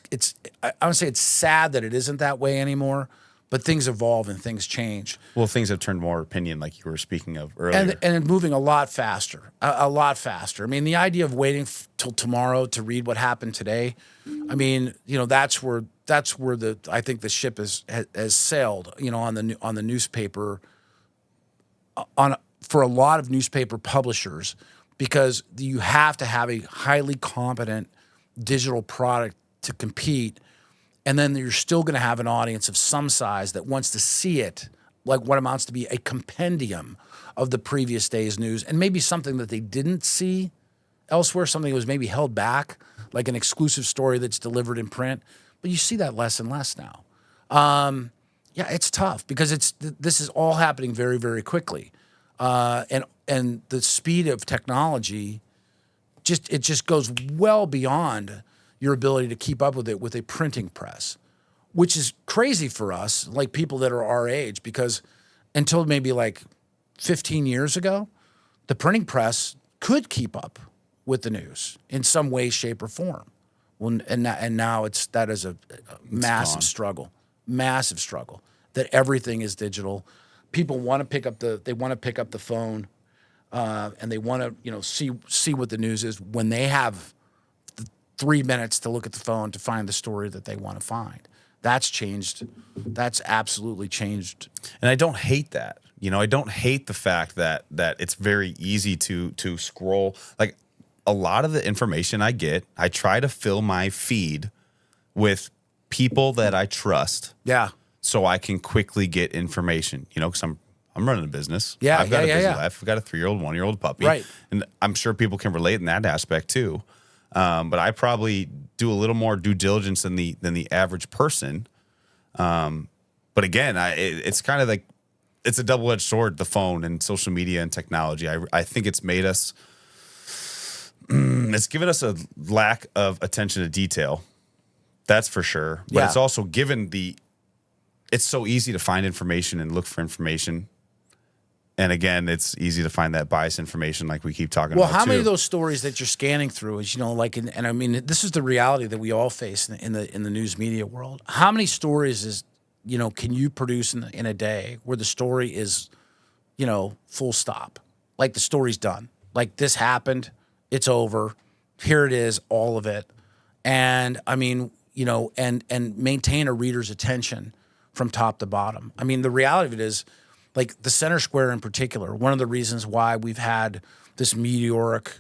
I would say it's sad that it isn't that way anymore. But things evolve and things change. Well, things have turned more opinion, like you were speaking of earlier. And moving a lot faster, a lot faster. I mean, the idea of waiting till tomorrow to read what happened today, I mean, that's where I think the ship has sailed, on the newspaper, for a lot of newspaper publishers, because you have to have a highly competent digital product to compete. And then you're still going to have an audience of some size that wants to see it, like what amounts to be a compendium of the previous day's news, and maybe something that they didn't see elsewhere, something that was maybe held back, like an exclusive story that's delivered in print. But you see that less and less now. Yeah, it's tough because this is all happening very, very quickly, and the speed of technology just goes well beyond your ability to keep up with it with a printing press, which is crazy for us, like people that are our age, because until maybe like 15 years ago, the printing press could keep up with the news in some way, shape, or form. Well, and now that is a massive struggle, that everything is digital. People want to pick up the phone, and they want to see what the news is when they have 3 minutes to look at the phone to find the story that they want to find. That's changed. That's absolutely changed. And I don't hate that. I don't hate the fact that it's very easy to scroll. Like a lot of the information I get, I try to fill my feed with people that I trust. Yeah. So I can quickly get information, because I'm running a business. Yeah. I've got a busy life. I've got a 3-year-old, 1-year-old puppy. Right. And I'm sure people can relate in that aspect too. But I probably do a little more due diligence than the average person. But again, it's kind of like it's a double-edged sword, the phone and social media and technology. I think it's made us it's given us a lack of attention to detail. That's for sure. But it's also given it's so easy to find information and look for information. And again, it's easy to find that biased information like we keep talking about. Well, how many of those stories that you're scanning through is, and I mean, this is the reality that we all face in the news media world. How many stories is, can you produce in a day where the story is, full stop? Like the story's done. Like this happened, it's over. Here it is, all of it. And I mean, and maintain a reader's attention from top to bottom. I mean, the reality of it is, like the center square in particular, one of the reasons why we've had this meteoric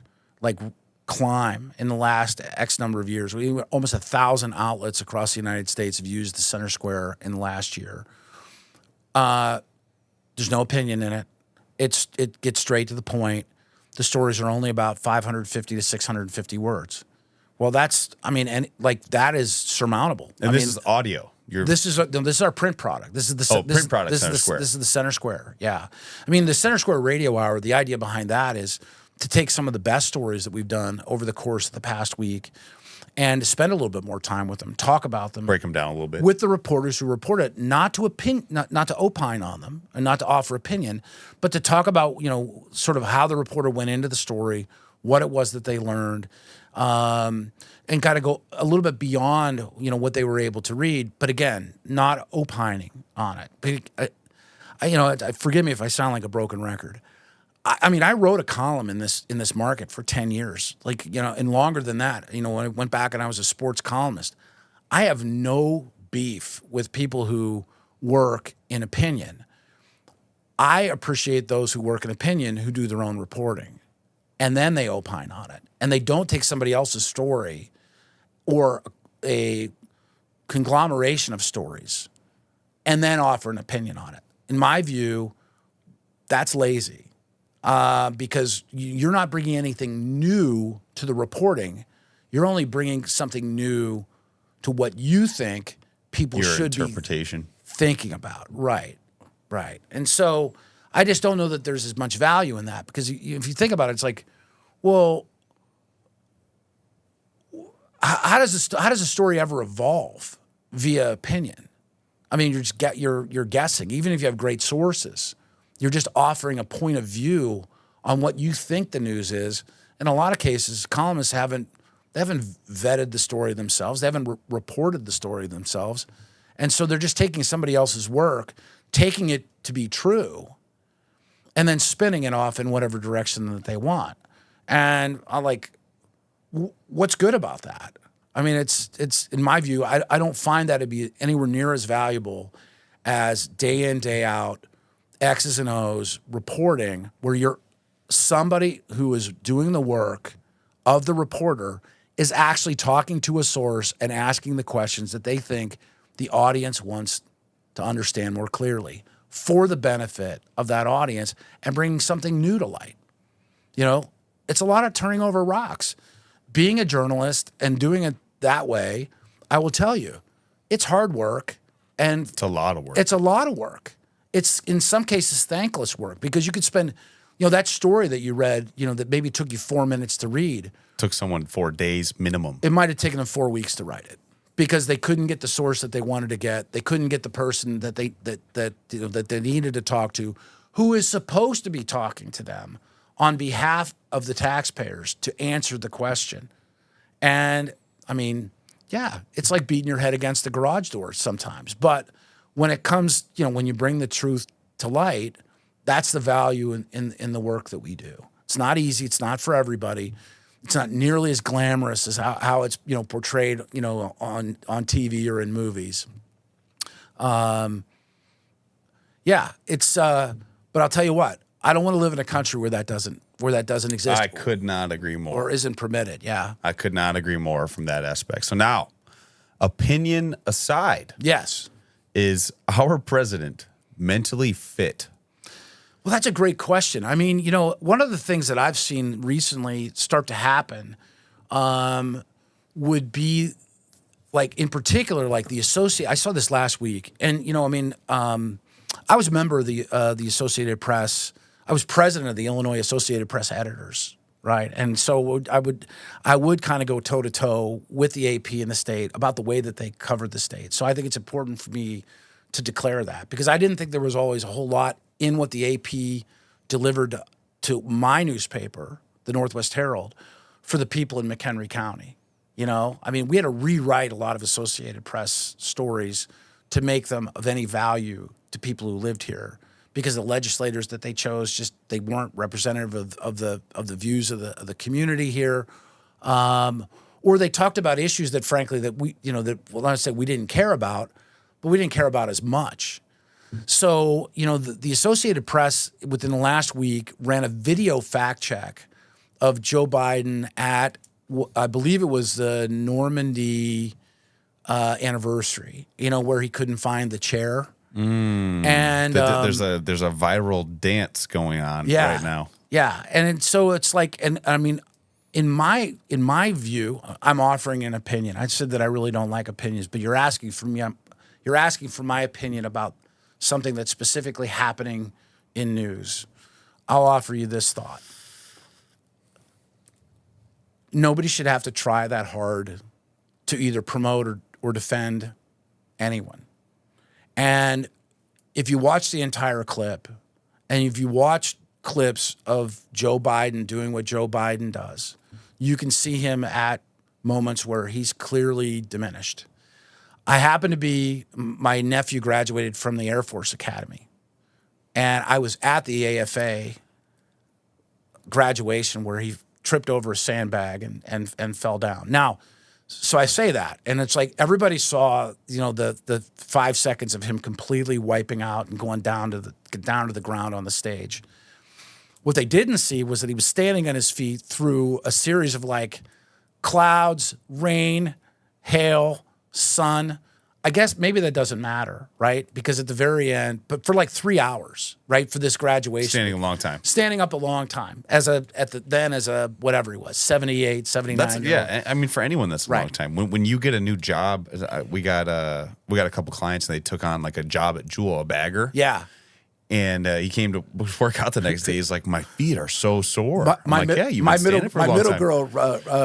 climb in the last X number of years. Almost 1,000 outlets across the United States have used the center square in the last year. There's no opinion in it. It gets straight to the point. The stories are only about 550 to 650 words. Well, and like that is surmountable. And this is audio. This is our print product. This is the print product. Center Square. This is the Center Square. Yeah, I mean the Center Square Radio Hour. The idea behind that is to take some of the best stories that we've done over the course of the past week, and spend a little bit more time with them, talk about them, break them down a little bit with the reporters who report it, not to opine on them and not to offer opinion, but to talk about sort of how the reporter went into the story, what it was that they learned. And kind of go a little bit beyond, what they were able to read, but again, not opining on it. Forgive me if I sound like a broken record. I mean, I wrote a column in this market for 10 years, and longer than that. When I went back and I was a sports columnist, I have no beef with people who work in opinion. I appreciate those who work in opinion who do their own reporting, and then they opine on it, and they don't take somebody else's story or a conglomeration of stories and then offer an opinion on it. In my view, that's lazy because you're not bringing anything new to the reporting. You're only bringing something new to what you think people should be thinking about. Right. And so I just don't know that there's as much value in that because if you think about it, it's like, well, how does a story ever evolve via opinion? I mean, you're guessing. Even if you have great sources, you're just offering a point of view on what you think the news is. In a lot of cases, columnists haven't vetted the story themselves. They haven't reported the story themselves, and so they're just taking somebody else's work, taking it to be true, and then spinning it off in whatever direction that they want. And what's good about that? I mean, it's in my view, I don't find that to be anywhere near as valuable as day in, day out, X's and O's reporting where you're somebody who is doing the work of the reporter is actually talking to a source and asking the questions that they think the audience wants to understand more clearly for the benefit of that audience and bringing something new to light. It's a lot of turning over rocks. Being a journalist and doing it that way, I will tell you, it's hard work. And it's a lot of work. It's a lot of work. It's in some cases thankless work because you could spend, that story that you read, that maybe took you 4 minutes to read. Took someone 4 days minimum. It might have taken them 4 weeks to write it because they couldn't get the source that they wanted to get. They couldn't get the person that they needed to talk to, who is supposed to be talking to them on behalf of the taxpayers to answer the question. And I mean, yeah, it's like beating your head against the garage door sometimes. But when it comes, when you bring the truth to light, that's the value in the work that we do. It's not easy. It's not for everybody. It's not nearly as glamorous as how it's, portrayed, on TV or in movies. But I'll tell you what, I don't want to live in a country where that doesn't exist. I could not agree more. Or isn't permitted. Yeah. I could not agree more from that aspect. So now, opinion aside. Yes. Is our president mentally fit? Well, that's a great question. I mean, one of the things that I've seen recently start to happen would be in particular, the I saw this last week and, I was a member of the Associated Press. I was president of the Illinois Associated Press editors, right? And so I would kind of go toe to toe with the AP in the state about the way that they covered the state. So I think it's important for me to declare that because I didn't think there was always a whole lot in what the AP delivered to my newspaper, the Northwest Herald, for the people in McHenry County. I mean, we had to rewrite a lot of Associated Press stories to make them of any value to people who lived here. Because the legislators that they chose they weren't representative of the views of the community here, or they talked about issues that frankly that we I say we didn't care about, but we didn't care about as much. So the Associated Press within the last week ran a video fact check of Joe Biden at I believe it was the Normandy anniversary, where he couldn't find the chair. And there's a viral dance going on right now. Yeah, and so it's like, and I mean, in my view, I'm offering an opinion. I said that I really don't like opinions, but you're asking for me. You're asking for my opinion about something that's specifically happening in news. I'll offer you this thought. Nobody should have to try that hard to either promote or defend anyone. And if you watch the entire clip, and if you watch clips of Joe Biden doing what Joe Biden does, you can see him at moments where he's clearly diminished. My nephew graduated from the Air Force Academy, and I was at the AFA graduation where he tripped over a sandbag and fell down. Now, so I say that, and it's like everybody saw, the 5 seconds of him completely wiping out and going down to the ground on the stage. What they didn't see was that he was standing on his feet through a series of like clouds, rain, hail, sun. I guess maybe that doesn't matter, right? Because at the very end, but for like 3 hours, right, for this graduation. Standing a long time. Standing up a long time as a whatever he was, 78, 79. Yeah, I mean, for anyone, that's a long Right. time. When you get a new job, we got a couple clients and they took on like a job at Jewel, a bagger. Yeah. And he came to work out the next day. He's like, my feet are so sore. My middle time. girl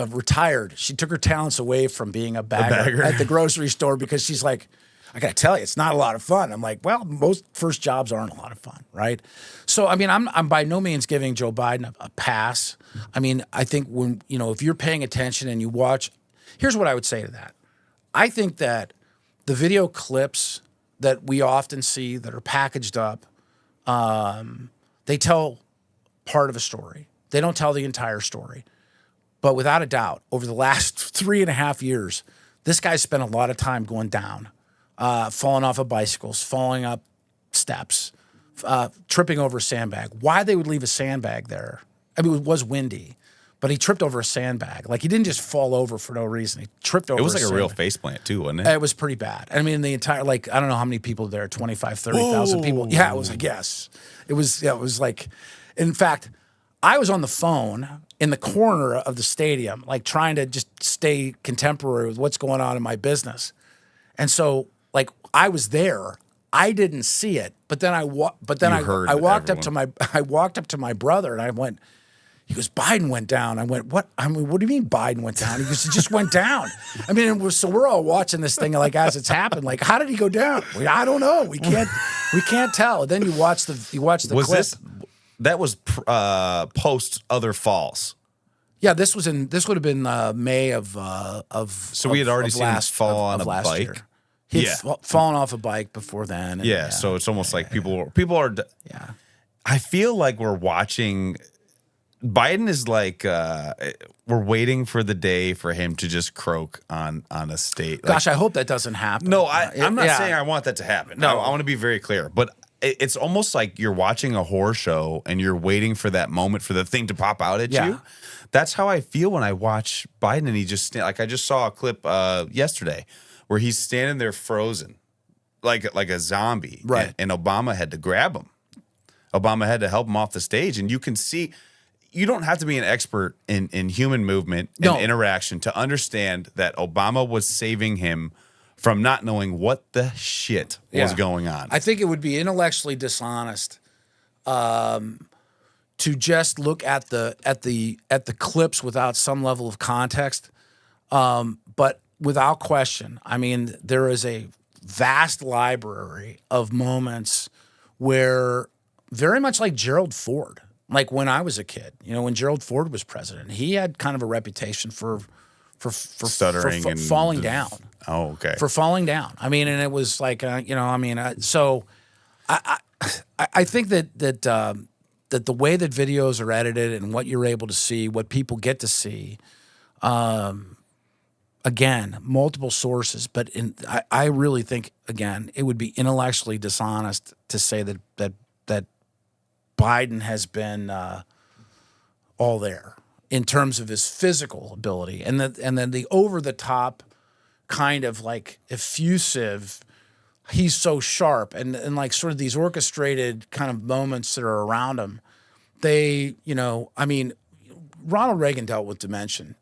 retired. She took her talents away from being a bagger at the grocery store because she's like, I got to tell you, it's not a lot of fun. I'm like, well, most first jobs aren't a lot of fun, right? So, I mean, I'm by no means giving Joe Biden a pass. I mean, I think if you're paying attention and you watch, here's what I would say to that. I think that the video clips that we often see that are packaged up, they tell part of a story. They don't tell the entire story. But without a doubt, over the last 3.5 years, this guy spent a lot of time going down, falling off of bicycles, falling up steps, tripping over a sandbag. Why they would leave a sandbag there? I mean, it was windy, but he tripped over a sandbag. Like, he didn't just fall over for no reason. He tripped over It was like a real sandbag. faceplant too, wasn't it? It was pretty bad. I mean, the entire, I don't know how many people there, 25, 30,000 people. Yeah, it was like, yes. It was like, in fact, I was on the phone in the corner of the stadium, like trying to just stay contemporary with what's going on in my business. And so, like, I was there. I didn't see it, but then I walked up to my brother and I went, he goes, Biden went down. I went, what? I mean, what do you mean Biden went down? He goes, he just went down. I mean, so we're all watching this thing like as it's happened. Like, how did he go down? I don't know. We can't tell. Then you watch the clip. That was post other falls. Yeah, this would have been May of. So we had already seen him fall on a bike. Year. He'd fallen off a bike before then. And, So it's almost like people are. Yeah. I feel like we're watching. Biden is like we're waiting for the day for him to just croak on a state. Gosh, I hope that doesn't happen. No, I'm not saying I want that to happen. No. I want to be very clear. But it's almost like you're watching a horror show and you're waiting for that moment for the thing to pop out at you. That's how I feel when I watch Biden and he just I just saw a clip yesterday where he's standing there frozen like a zombie. Right. And Obama had to grab him. Obama had to help him off the stage. And you can see, you don't have to be an expert in human movement and interaction to understand that Obama was saving him from not knowing what the shit was going on. I think it would be intellectually dishonest to just look at the clips without some level of context. But without question, I mean, there is a vast library of moments where, very much like Gerald Ford, like when I was a kid, when Gerald Ford was president, he had kind of a reputation for stuttering and falling down. Oh, okay. For falling down. I mean, and it was like, so I think that the way that videos are edited and what you're able to see, what people get to see, again, multiple sources, but I really think, again, it would be intellectually dishonest to say that Biden has been all there in terms of his physical ability, and then the over the top kind of like effusive. He's so sharp, and like sort of these orchestrated kind of moments that are around him. They, I mean, Ronald Reagan dealt with dementia,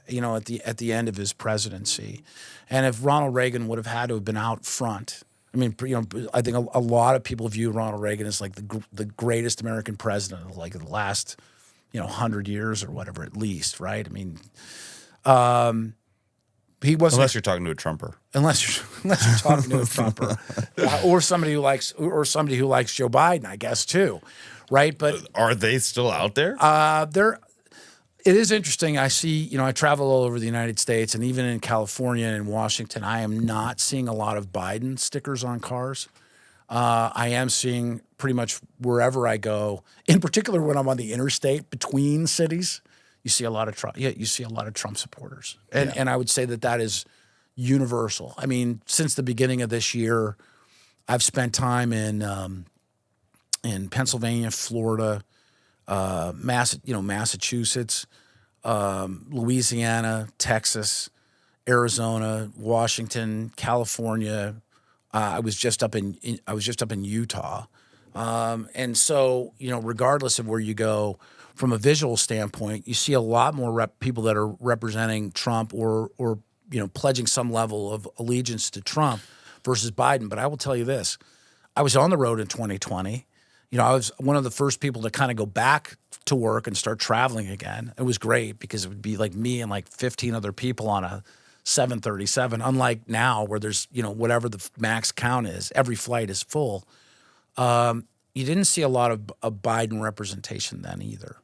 at the end of his presidency. And if Ronald Reagan would have had to have been out front, I mean, I think a lot of people view Ronald Reagan as like the greatest American president of like the last, 100 years or whatever, at least, right? I mean, he wasn't. Unless you're talking to a Trumper. Unless you're talking to a Trumper, or somebody who likes Joe Biden, I guess too, right? But Are they still out there? It is interesting. I see, I travel all over the United States, and even in California and Washington, I am not seeing a lot of Biden stickers on cars. I am seeing pretty much wherever I go, in particular when I'm on the interstate between cities, you see a lot of Trump. Yeah, you see a lot of Trump supporters, and I would say that is universal. I mean, since the beginning of this year, I've spent time in Pennsylvania, Florida, Massachusetts, Louisiana, Texas, Arizona, Washington, California. I was just up in Utah, and so regardless of where you go, from a visual standpoint, you see a lot more people that are representing Trump or pledging some level of allegiance to Trump versus Biden. But I will tell you this: I was on the road in 2020. I was one of the first people to kind of go back to work and start traveling again. It was great because it would be like me and like 15 other people on a 737, unlike now where there's, whatever the max count is, every flight is full. You didn't see a lot of Biden representation then either.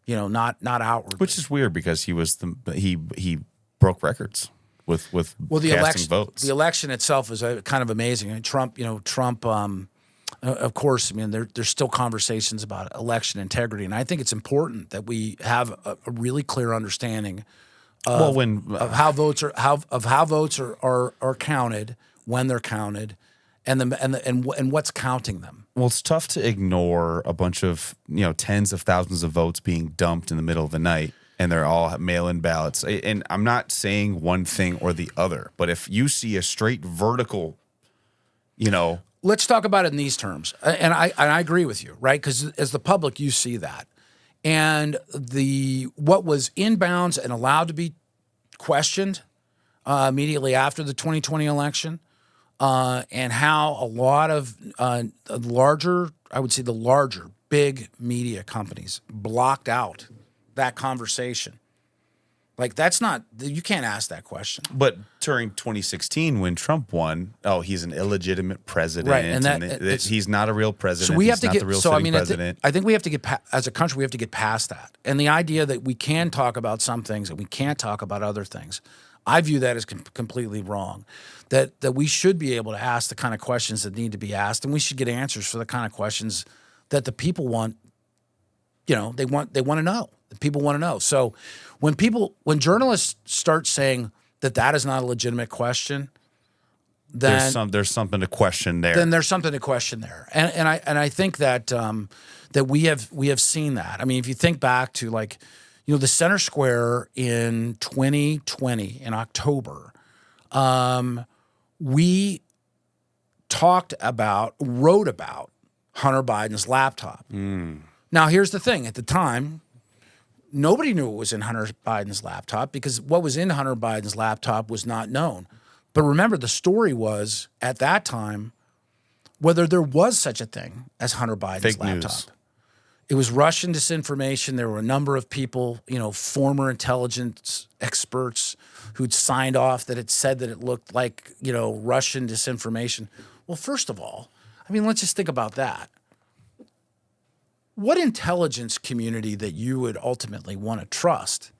Not outwardly. Which is weird because he was he broke records with casting votes. The election itself is kind of amazing. I mean, Trump, of course, I mean, there's still conversations about election integrity, and I think it's important that we have a really clear understanding of how votes are counted, when they're counted, and what's counting them. Well, it's tough to ignore a bunch of tens of thousands of votes being dumped in the middle of the night, and they're all mail-in ballots. And I'm not saying one thing or the other, but if you see a straight vertical, Let's talk about it in these terms, and I agree with you, right? Because as the public, you see that, and what was inbounds and allowed to be questioned immediately after the 2020 election, and how a lot of the larger big media companies blocked out that conversation. Like you can't ask that question. But during 2016, when Trump won, he's an illegitimate president, right? And he's not a real president. So we have he's to get. The real so I mean, president. I think we have to get as a country. We have to get past that, and the idea that we can talk about some things and we can't talk about other things. I view that as completely wrong. That we should be able to ask the kind of questions that need to be asked, and we should get answers for the kind of questions that the people want. They want to know. The people want to know. So when journalists start saying that is not a legitimate question, then there's something to question there. Then there's something to question there, and I think that that we have seen that. I mean, if you think back to the Center Square in 2020 in October, we wrote about Hunter Biden's laptop. Now, here's the thing: at the time, nobody knew what was in Hunter Biden's laptop because what was in Hunter Biden's laptop was not known. But remember, the story was at that time whether there was such a thing as Hunter Biden's fake laptop. News. It was Russian disinformation. There were a number of people, former intelligence experts who'd signed off that it said that it looked like, Russian disinformation. Well, first of all, I mean, let's just think about that. What intelligence community that you would ultimately want to trust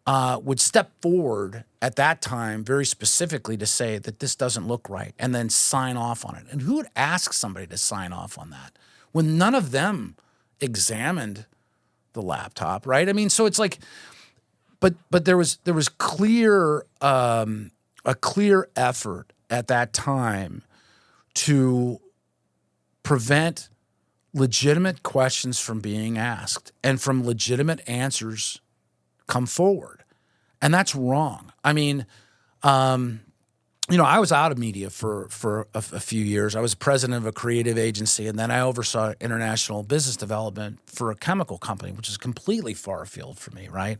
would step forward at that time very specifically to say that this doesn't look right and then sign off on it? And who would ask somebody to sign off on that when none of them examined the laptop, right? I mean, so it's like, but there was clear a clear effort at that time to prevent legitimate questions from being asked and from legitimate answers come forward. And that's wrong. I mean, I was out of media for a few years. I was president of a creative agency, and then I oversaw international business development for a chemical company, which is completely far afield for me, right?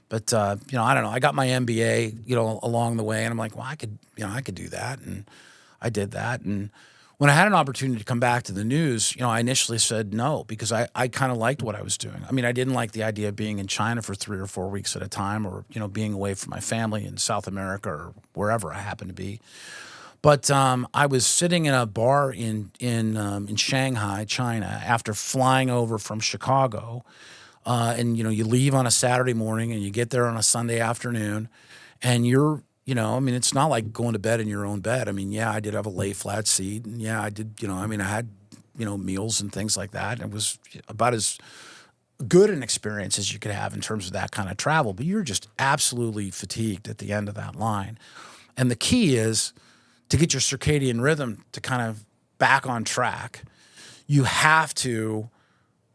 But I don't know. I got my MBA, along the way, and I'm like, well, I could do that, and I did that. And when I had an opportunity to come back to the news, I initially said no because I kind of liked what I was doing. I mean, I didn't like the idea of being in China for 3 or 4 weeks at a time, or being away from my family in South America or wherever I happened to be. But I was sitting in a bar in Shanghai, China, after flying over from Chicago. And you leave on a Saturday morning and you get there on a Sunday afternoon, and you're, it's not like going to bed in your own bed. I mean, yeah, I did have a lay flat seat, and yeah, I did, I had, meals and things like that. And it was about as good an experience as you could have in terms of that kind of travel, but you're just absolutely fatigued at the end of that line. And the key is to get your circadian rhythm to kind of back on track. You have to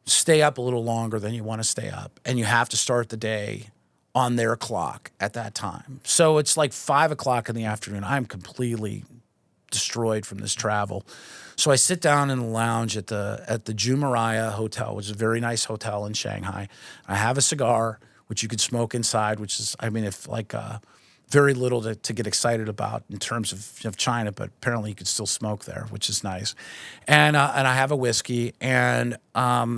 stay up a little longer than you want to stay up, and you have to start the day on their clock at that time. So it's like 5 o'clock in the afternoon. I'm completely destroyed from this travel. So I sit down in the lounge at the Jumeirah Hotel, which is a very nice hotel in Shanghai. I have a cigar, which you could smoke inside, which is, very little to get excited about in terms of China, but apparently you could still smoke there, which is nice. And I have a whiskey, and a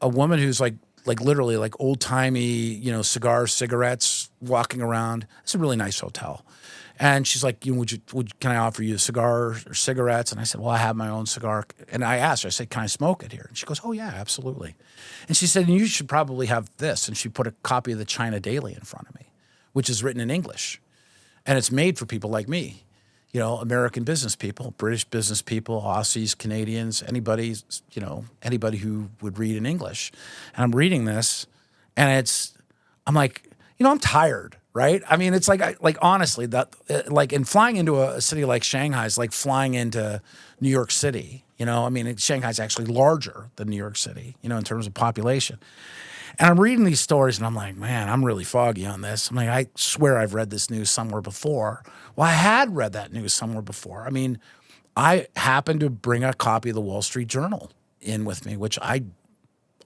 woman who's like literally like old timey, cigars, cigarettes, walking around. It's a really nice hotel. And she's like, can I offer you a cigar or cigarettes? And I said, well, I have my own cigar. And I asked her, I said, can I smoke it here? And she goes, oh yeah, absolutely. And she said, you should probably have this. And she put a copy of the China Daily in front of me, which is written in English. And it's made for people like me, American business people, British business people, Aussies, Canadians, anybody who would read in English. And I'm reading this, and I'm like, I'm tired, right? I mean, it's like honestly, and flying into a city like Shanghai is like flying into New York City. Shanghai's actually larger than New York City, in terms of population. And I'm reading these stories, and I'm like, man, I'm really foggy on this. I'm like, I swear I've read this news somewhere before. Well, I had read that news somewhere before. I mean, I happened to bring a copy of the Wall Street Journal in with me, which I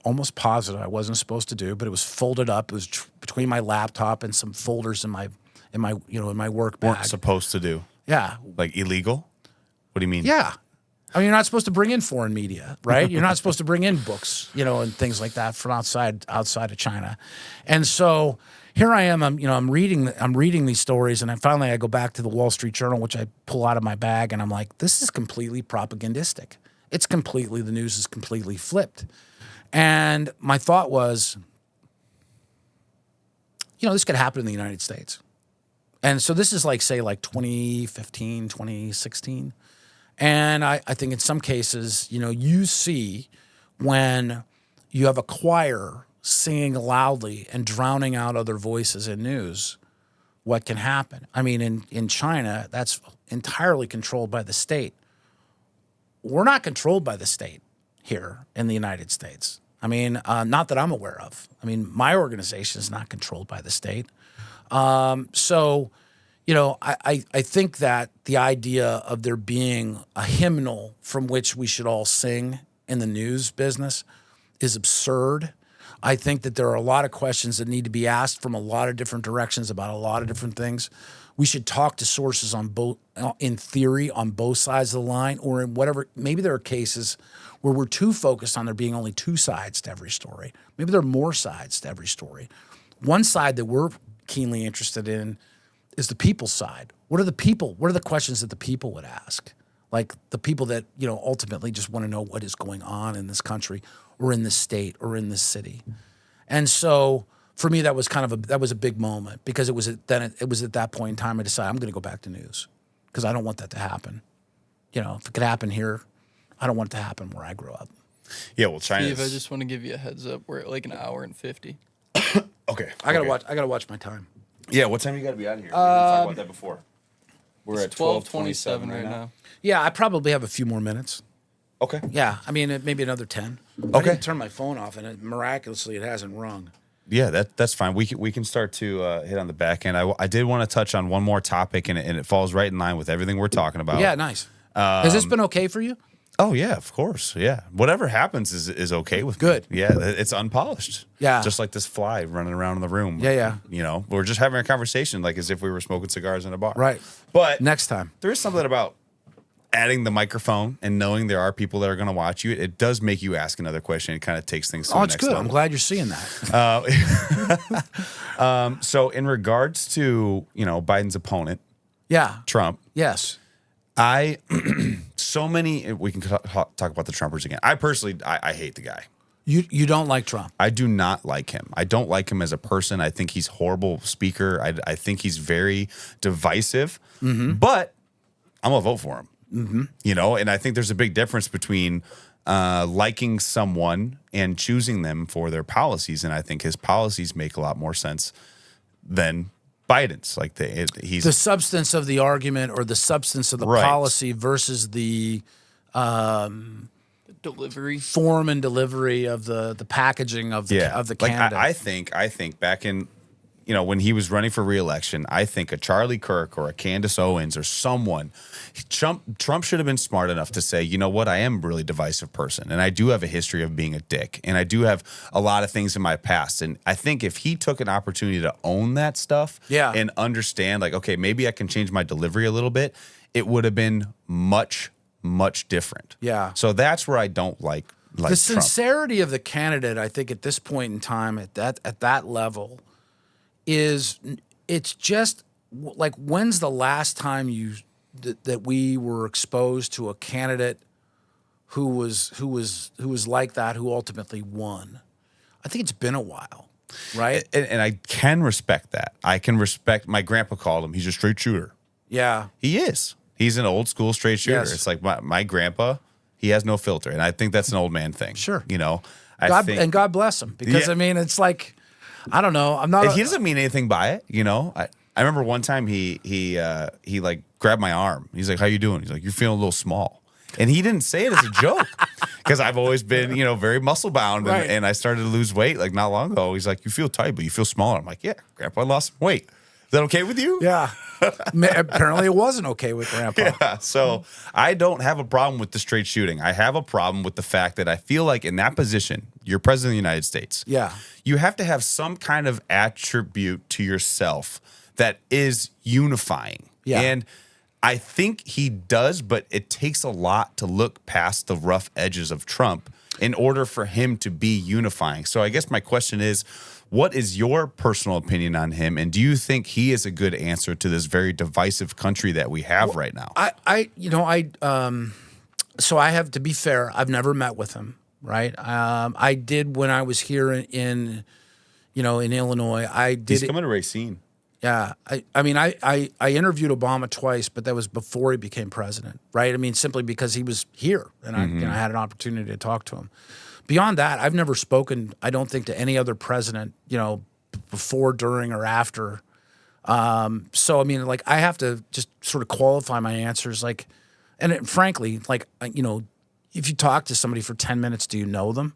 almost positive I wasn't supposed to do, but it was folded up. It was between my laptop and some folders in my work bag. Weren't supposed to do. Yeah. Like illegal? What do you mean? Yeah. I mean, you're not supposed to bring in foreign media, right? You're not supposed to bring in books, and things like that from outside of China. And so here I am. I'm reading these stories, and finally I go back to the Wall Street Journal, which I pull out of my bag, and I'm like, this is completely propagandistic. The news is completely flipped. And my thought was, this could happen in the United States. And so this is like 2015, 2016. And I think in some cases, you see when you have a choir singing loudly and drowning out other voices in news, what can happen. I mean, in China, that's entirely controlled by the state. We're not controlled by the state here in the United States. I mean, not that I'm aware of. I mean, my organization is not controlled by the state. I think that the idea of there being a hymnal from which we should all sing in the news business is absurd. I think that there are a lot of questions that need to be asked from a lot of different directions about a lot of different things. We should talk to sources on both, in theory, on both sides of the line, or in whatever. Maybe there are cases where we're too focused on there being only two sides to every story. Maybe there are more sides to every story. One side that we're keenly interested in is the people's side. What are the questions that the people would ask? Like the people that, ultimately just want to know what is going on in this country or in this state or in this city. And so for me, that was a big moment, because it was at that point in time I decided I'm going to go back to news, because I don't want that to happen. If it could happen here, I don't want it to happen where I grew up. Yeah, well, China. Steve, I just want to give you a heads up. We're at like 1 hour and 50. Okay. I gotta watch my time. Yeah, what time you got to be out of here? We didn't talk about that before. We're at 12:27 right now. Yeah, I probably have a few more minutes. Okay. Yeah, I mean, maybe another 10. I didn't turn my phone off, and miraculously it hasn't rung. Yeah, that's fine. We can start to hit on the back end. I did want to touch on one more topic, and it falls right in line with everything we're talking about. Yeah, nice. Has this been okay for you? Oh yeah, of course. Yeah, whatever happens is okay with Good. me. Yeah, it's unpolished. Yeah. Just like this fly running around in the room. Yeah. You know, we're just having a conversation like as if we were smoking cigars in a bar. Right. But Next time. there is something about adding the microphone and knowing there are people that are going to watch you. It does make you ask another question. It kind of takes things to the It's next good. level. I'm glad you're seeing that. So in regards to, Biden's opponent, Yeah. Trump, Yes. we can talk about the Trumpers again. I personally, I hate the guy. You don't like Trump. I do not like him. I don't like him as a person. I think he's a horrible speaker. I think he's very divisive, but I'm going to vote for him. And I think there's a big difference between liking someone and choosing them for their policies. And I think his policies make a lot more sense than Biden's. Like he's The substance of the argument or the substance of the Right. policy versus the Delivery. form and delivery of the packaging of the like candidate. I think back in when he was running for re-election, I think a Charlie Kirk or a Candace Owens or someone, Trump should have been smart enough to say, you know what, I am a really divisive person, and I do have a history of being a dick, and I do have a lot of things in my past, and I think if he took an opportunity to own that stuff, and understand, like, okay, maybe I can change my delivery a little bit, it would have been much, much different. Yeah. So that's where I don't like the Trump. sincerity of the candidate, I think, at this point in time, at that level, it's just like, when's the last time that we were exposed to a candidate who was like that, who ultimately won? I think it's been a while, right? And I can respect that. I can respect. My grandpa called him. He's a straight shooter. Yeah. He is. He's an old school straight shooter. Yes. It's like my grandpa. He has no filter, and I think that's an old man thing. Sure. I think God bless him, because Yeah. I mean, it's like, I don't know. I'm not. he doesn't mean anything by it. I remember one time he like grabbed my arm. He's like, "How you doing?" He's like, "You're feeling a little small," and he didn't say it as a joke because I've always been very muscle bound, Right. and I started to lose weight like not long ago. He's like, "You feel tight, but you feel smaller." I'm like, "Yeah, Grandpa, I lost some weight. Is that okay with you?" Yeah. Apparently, it wasn't okay with Grandpa. Yeah, so I don't have a problem with the straight shooting. I have a problem with the fact that I feel like in that position, you're president of the United States. Yeah. You have to have some kind of attribute to yourself that is unifying. Yeah. And I think he does, but it takes a lot to look past the rough edges of Trump in order for him to be unifying. So I guess my question is, what is your personal opinion on him? And do you think he is a good answer to this very divisive country that we have right now? So I have to be fair. I've never met with him. Right. I did when I was here in Illinois. I did. He's coming to Racine. Yeah. I interviewed Obama twice, but that was before he became president. Right. I mean, simply because he was here and I had an opportunity to talk to him. Beyond that, I've never spoken, I don't think, to any other president, before, during, or after. So, I mean, like, I have to just sort of qualify my answers. Like, frankly, like, if you talk to somebody for 10 minutes, do you know them?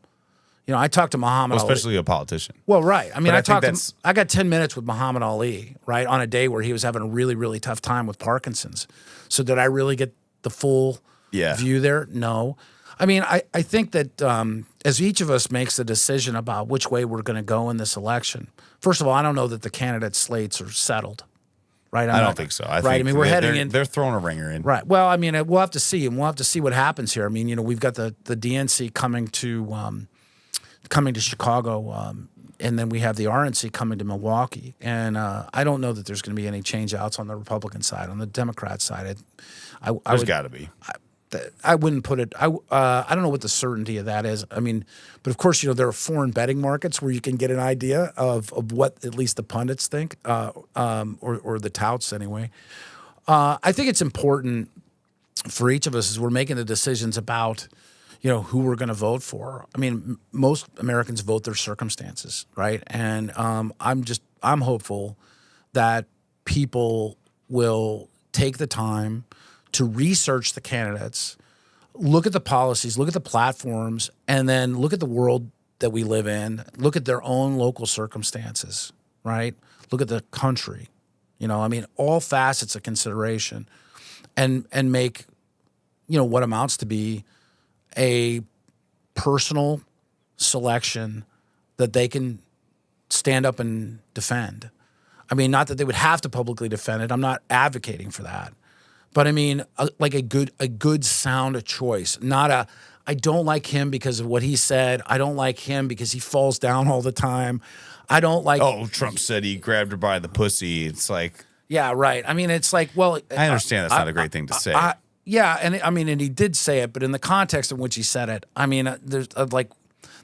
I talked to Muhammad Ali. Especially a politician. Well, right. I mean, But I got 10 minutes with Muhammad Ali, right, on a day where he was having a really, really tough time with Parkinson's. So did I really get the full view there? No. I mean, I think that as each of us makes a decision about which way we're going to go in this election, first of all, I don't know that the candidate slates are settled, right? I don't think so. I mean, we're heading in. They're throwing a ringer in. Right. Well, I mean, we'll have to see, and we'll have to see what happens here. I mean, we've got the DNC coming to Chicago, and then we have the RNC coming to Milwaukee. And I don't know that there's going to be any change outs on the Republican side. On the Democrat side, There's got to be. I wouldn't put it. I don't know what the certainty of that is. I mean, but of course, there are foreign betting markets where you can get an idea of what at least the pundits think, or the touts anyway. I think it's important for each of us as we're making the decisions about, who we're going to vote for. I mean, most Americans vote their circumstances, right? And I'm hopeful that people will take the time to research the candidates, look at the policies, look at the platforms, and then look at the world that we live in, look at their own local circumstances, right? Look at the country, all facets of consideration, and make, what amounts to be a personal selection that they can stand up and defend. I mean, not that they would have to publicly defend it. I'm not advocating for that. But I mean, like a good sound choice, not a, I don't like him because of what he said. I don't like him because he falls down all the time. I don't like. Oh, Trump said he grabbed her by the pussy. It's like. Yeah, right. I mean, it's like, well. I understand that's not a great thing to say. Yeah, and he did say it, but in the context in which he said it, I mean, there's like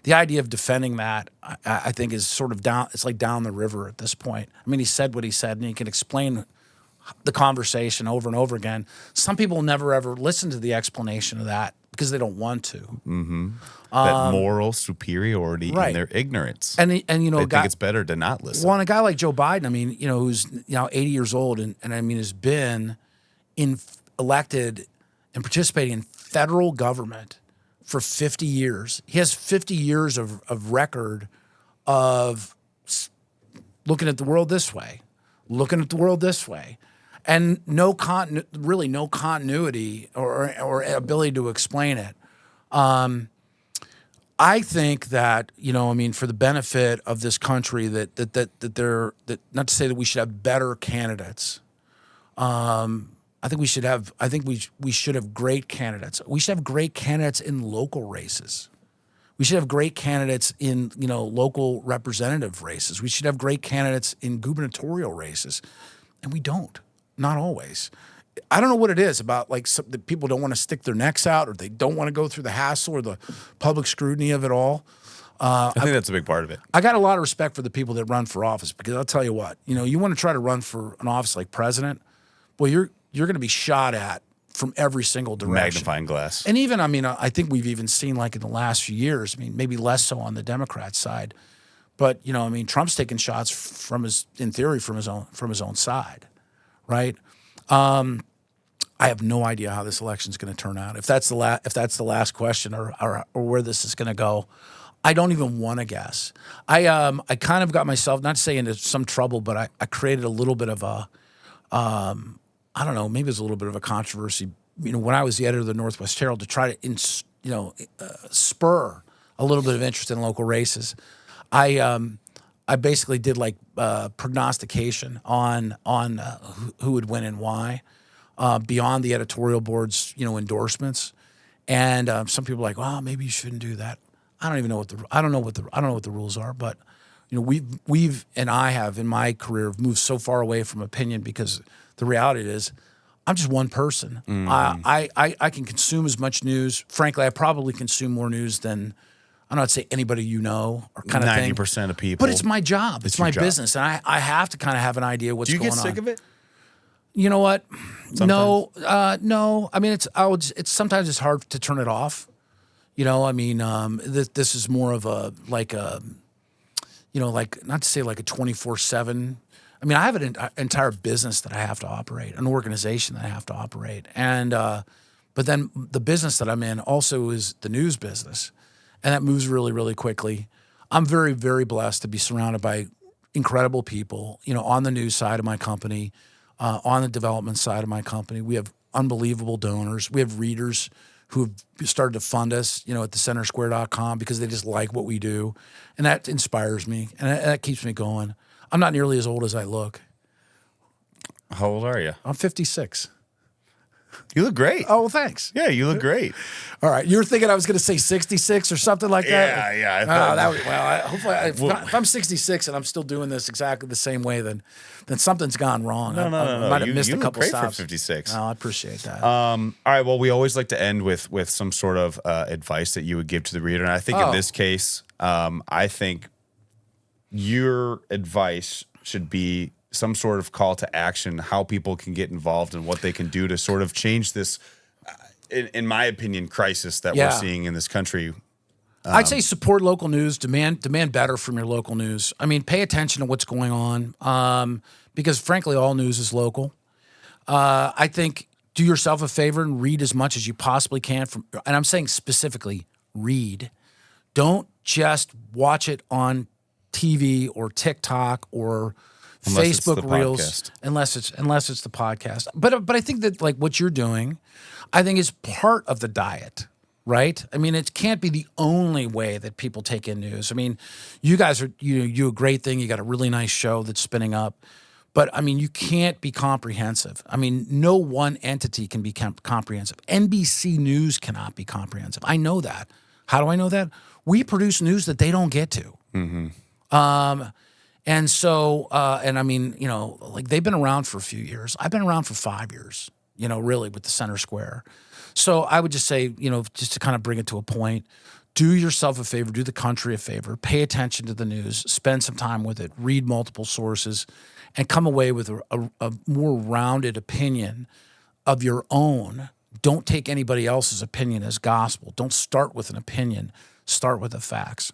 the idea of defending that, I think, is sort of down. It's like down the river at this point. I mean, he said what he said, and he can explain the conversation over and over again. Some people never ever listen to the explanation of that because they don't want to. Mm-hmm. That moral superiority in their ignorance, and they think it's better to not listen. Well, and a guy like Joe Biden, I mean, who's 80 years old, and I mean has been elected and participating in federal government for 50 years. He has 50 years of record of looking at the world this way, and really no continuity or ability to explain it. I think that for the benefit of this country, that not to say that we should have better candidates. I think we should have great candidates. We should have great candidates in local races. We should have great candidates in local representative races. We should have great candidates in gubernatorial races, and we don't. Not always. I don't know what it is about that people don't want to stick their necks out, or they don't want to go through the hassle or the public scrutiny of it all. I think that's a big part of it. I got a lot of respect for the people that run for office, because I'll tell you what, you want to try to run for an office like president, well, you're going to be shot at from every single direction. Magnifying glass. And even, I think we've even seen in the last few years, maybe less so on the Democrat side, but Trump's taking shots from his own side, right? I have no idea how this election is going to turn out. If that's the last question or where this is going to go, I don't even want to guess. I kind of got myself, not to say into some trouble, but I created a little bit of a, I don't know, maybe it's a little bit of a controversy. When I was the editor of the Northwest Herald, to try to spur a little bit of interest in local races, I basically did prognostication on who would win and why, beyond the editorial board's endorsements, and some people are like, well, maybe you shouldn't do that. I don't even know I don't know what the rules are, but we've and I have in my career moved so far away from opinion, because the reality is I'm just one person. Mm-hmm. I can consume as much news. Frankly, I probably consume more news than, I don't know, I'd say anybody or kind of 90% of people. But it's my job. It's my business. And I have to kind of have an idea what's going on. Do you get sick of it? You know what? Sometimes. No. I mean, it's sometimes it's hard to turn it off. This is more of a not to say like a 24/7. I mean, I have an entire business that I have to operate, an organization that I have to operate, and but then the business that I'm in also is the news business, and that moves really, really quickly. I'm very, very blessed to be surrounded by incredible people, on the news side of my company, on the development side of my company. We have unbelievable donors. We have readers who have started to fund us, at thecentersquare.com, because they just like what we do, and that inspires me, and that keeps me going. I'm not nearly as old as I look. How old are you? I'm 56. You look great. Oh, well, thanks. Yeah, you look great. All right. You were thinking I was going to say 66 or something like that? Yeah. Hopefully, if I'm 66 and I'm still doing this exactly the same way, then something's gone wrong. No. I might have missed a couple great stops. For 56. Oh, I appreciate that. All right. Well, we always like to end with some sort of advice that you would give to the reader. And I think in this case, I think your advice should be some sort of call to action, how people can get involved and what they can do to sort of change this, in my opinion, crisis that we're seeing in this country. I'd say support local news, demand better from your local news. I mean, pay attention to what's going on, because frankly, all news is local. I think do yourself a favor and read as much as you possibly can and I'm saying specifically read. Don't just watch it on TV or TikTok or Unless it's Facebook the Reels, podcast. unless it's the podcast. But I think that like what you're doing, I think is part of the diet, right? I mean, it can't be the only way that people take in news. I mean, you guys are you do a great thing. You got a really nice show that's spinning up. But I mean, you can't be comprehensive. I mean, no one entity can be comprehensive. NBC News cannot be comprehensive. I know that. How do I know that? We produce news that they don't get to. And so, and I mean, you know, like they've been around for a few years. I've been around for 5 years, you know, really with the Center Square. So I would just say, you know, just to kind of bring it to a point, do yourself a favor, do the country a favor, pay attention to the news, spend some time with it, read multiple sources, and come away with a more rounded opinion of your own. Don't take anybody else's opinion as gospel. Don't start with an opinion. Start with the facts.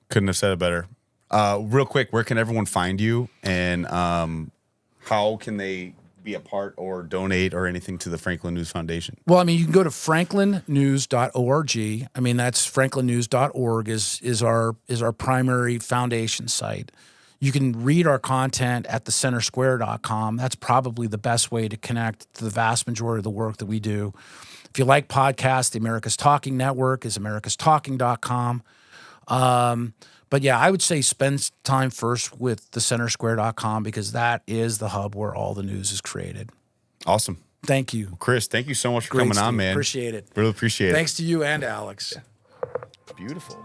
Couldn't have said it better. Real quick, where can everyone find you, and how can they be a part or donate or anything to the Franklin News Foundation? Well, I mean, you can go to franklinnews.org. I mean, that's franklinnews.org is our primary foundation site. You can read our content at thecentersquare.com. That's probably the best way to connect to the vast majority of the work that we do. If you like podcasts, the America's Talking Network is americastalking.com. But yeah, I would say spend time first with thecentersquare.com because that is the hub where all the news is created. Awesome. Thank you. Chris, thank you so much for Great, coming on, Steve. man. Appreciate it. Really appreciate it. Thanks to you and Alex. Beautiful.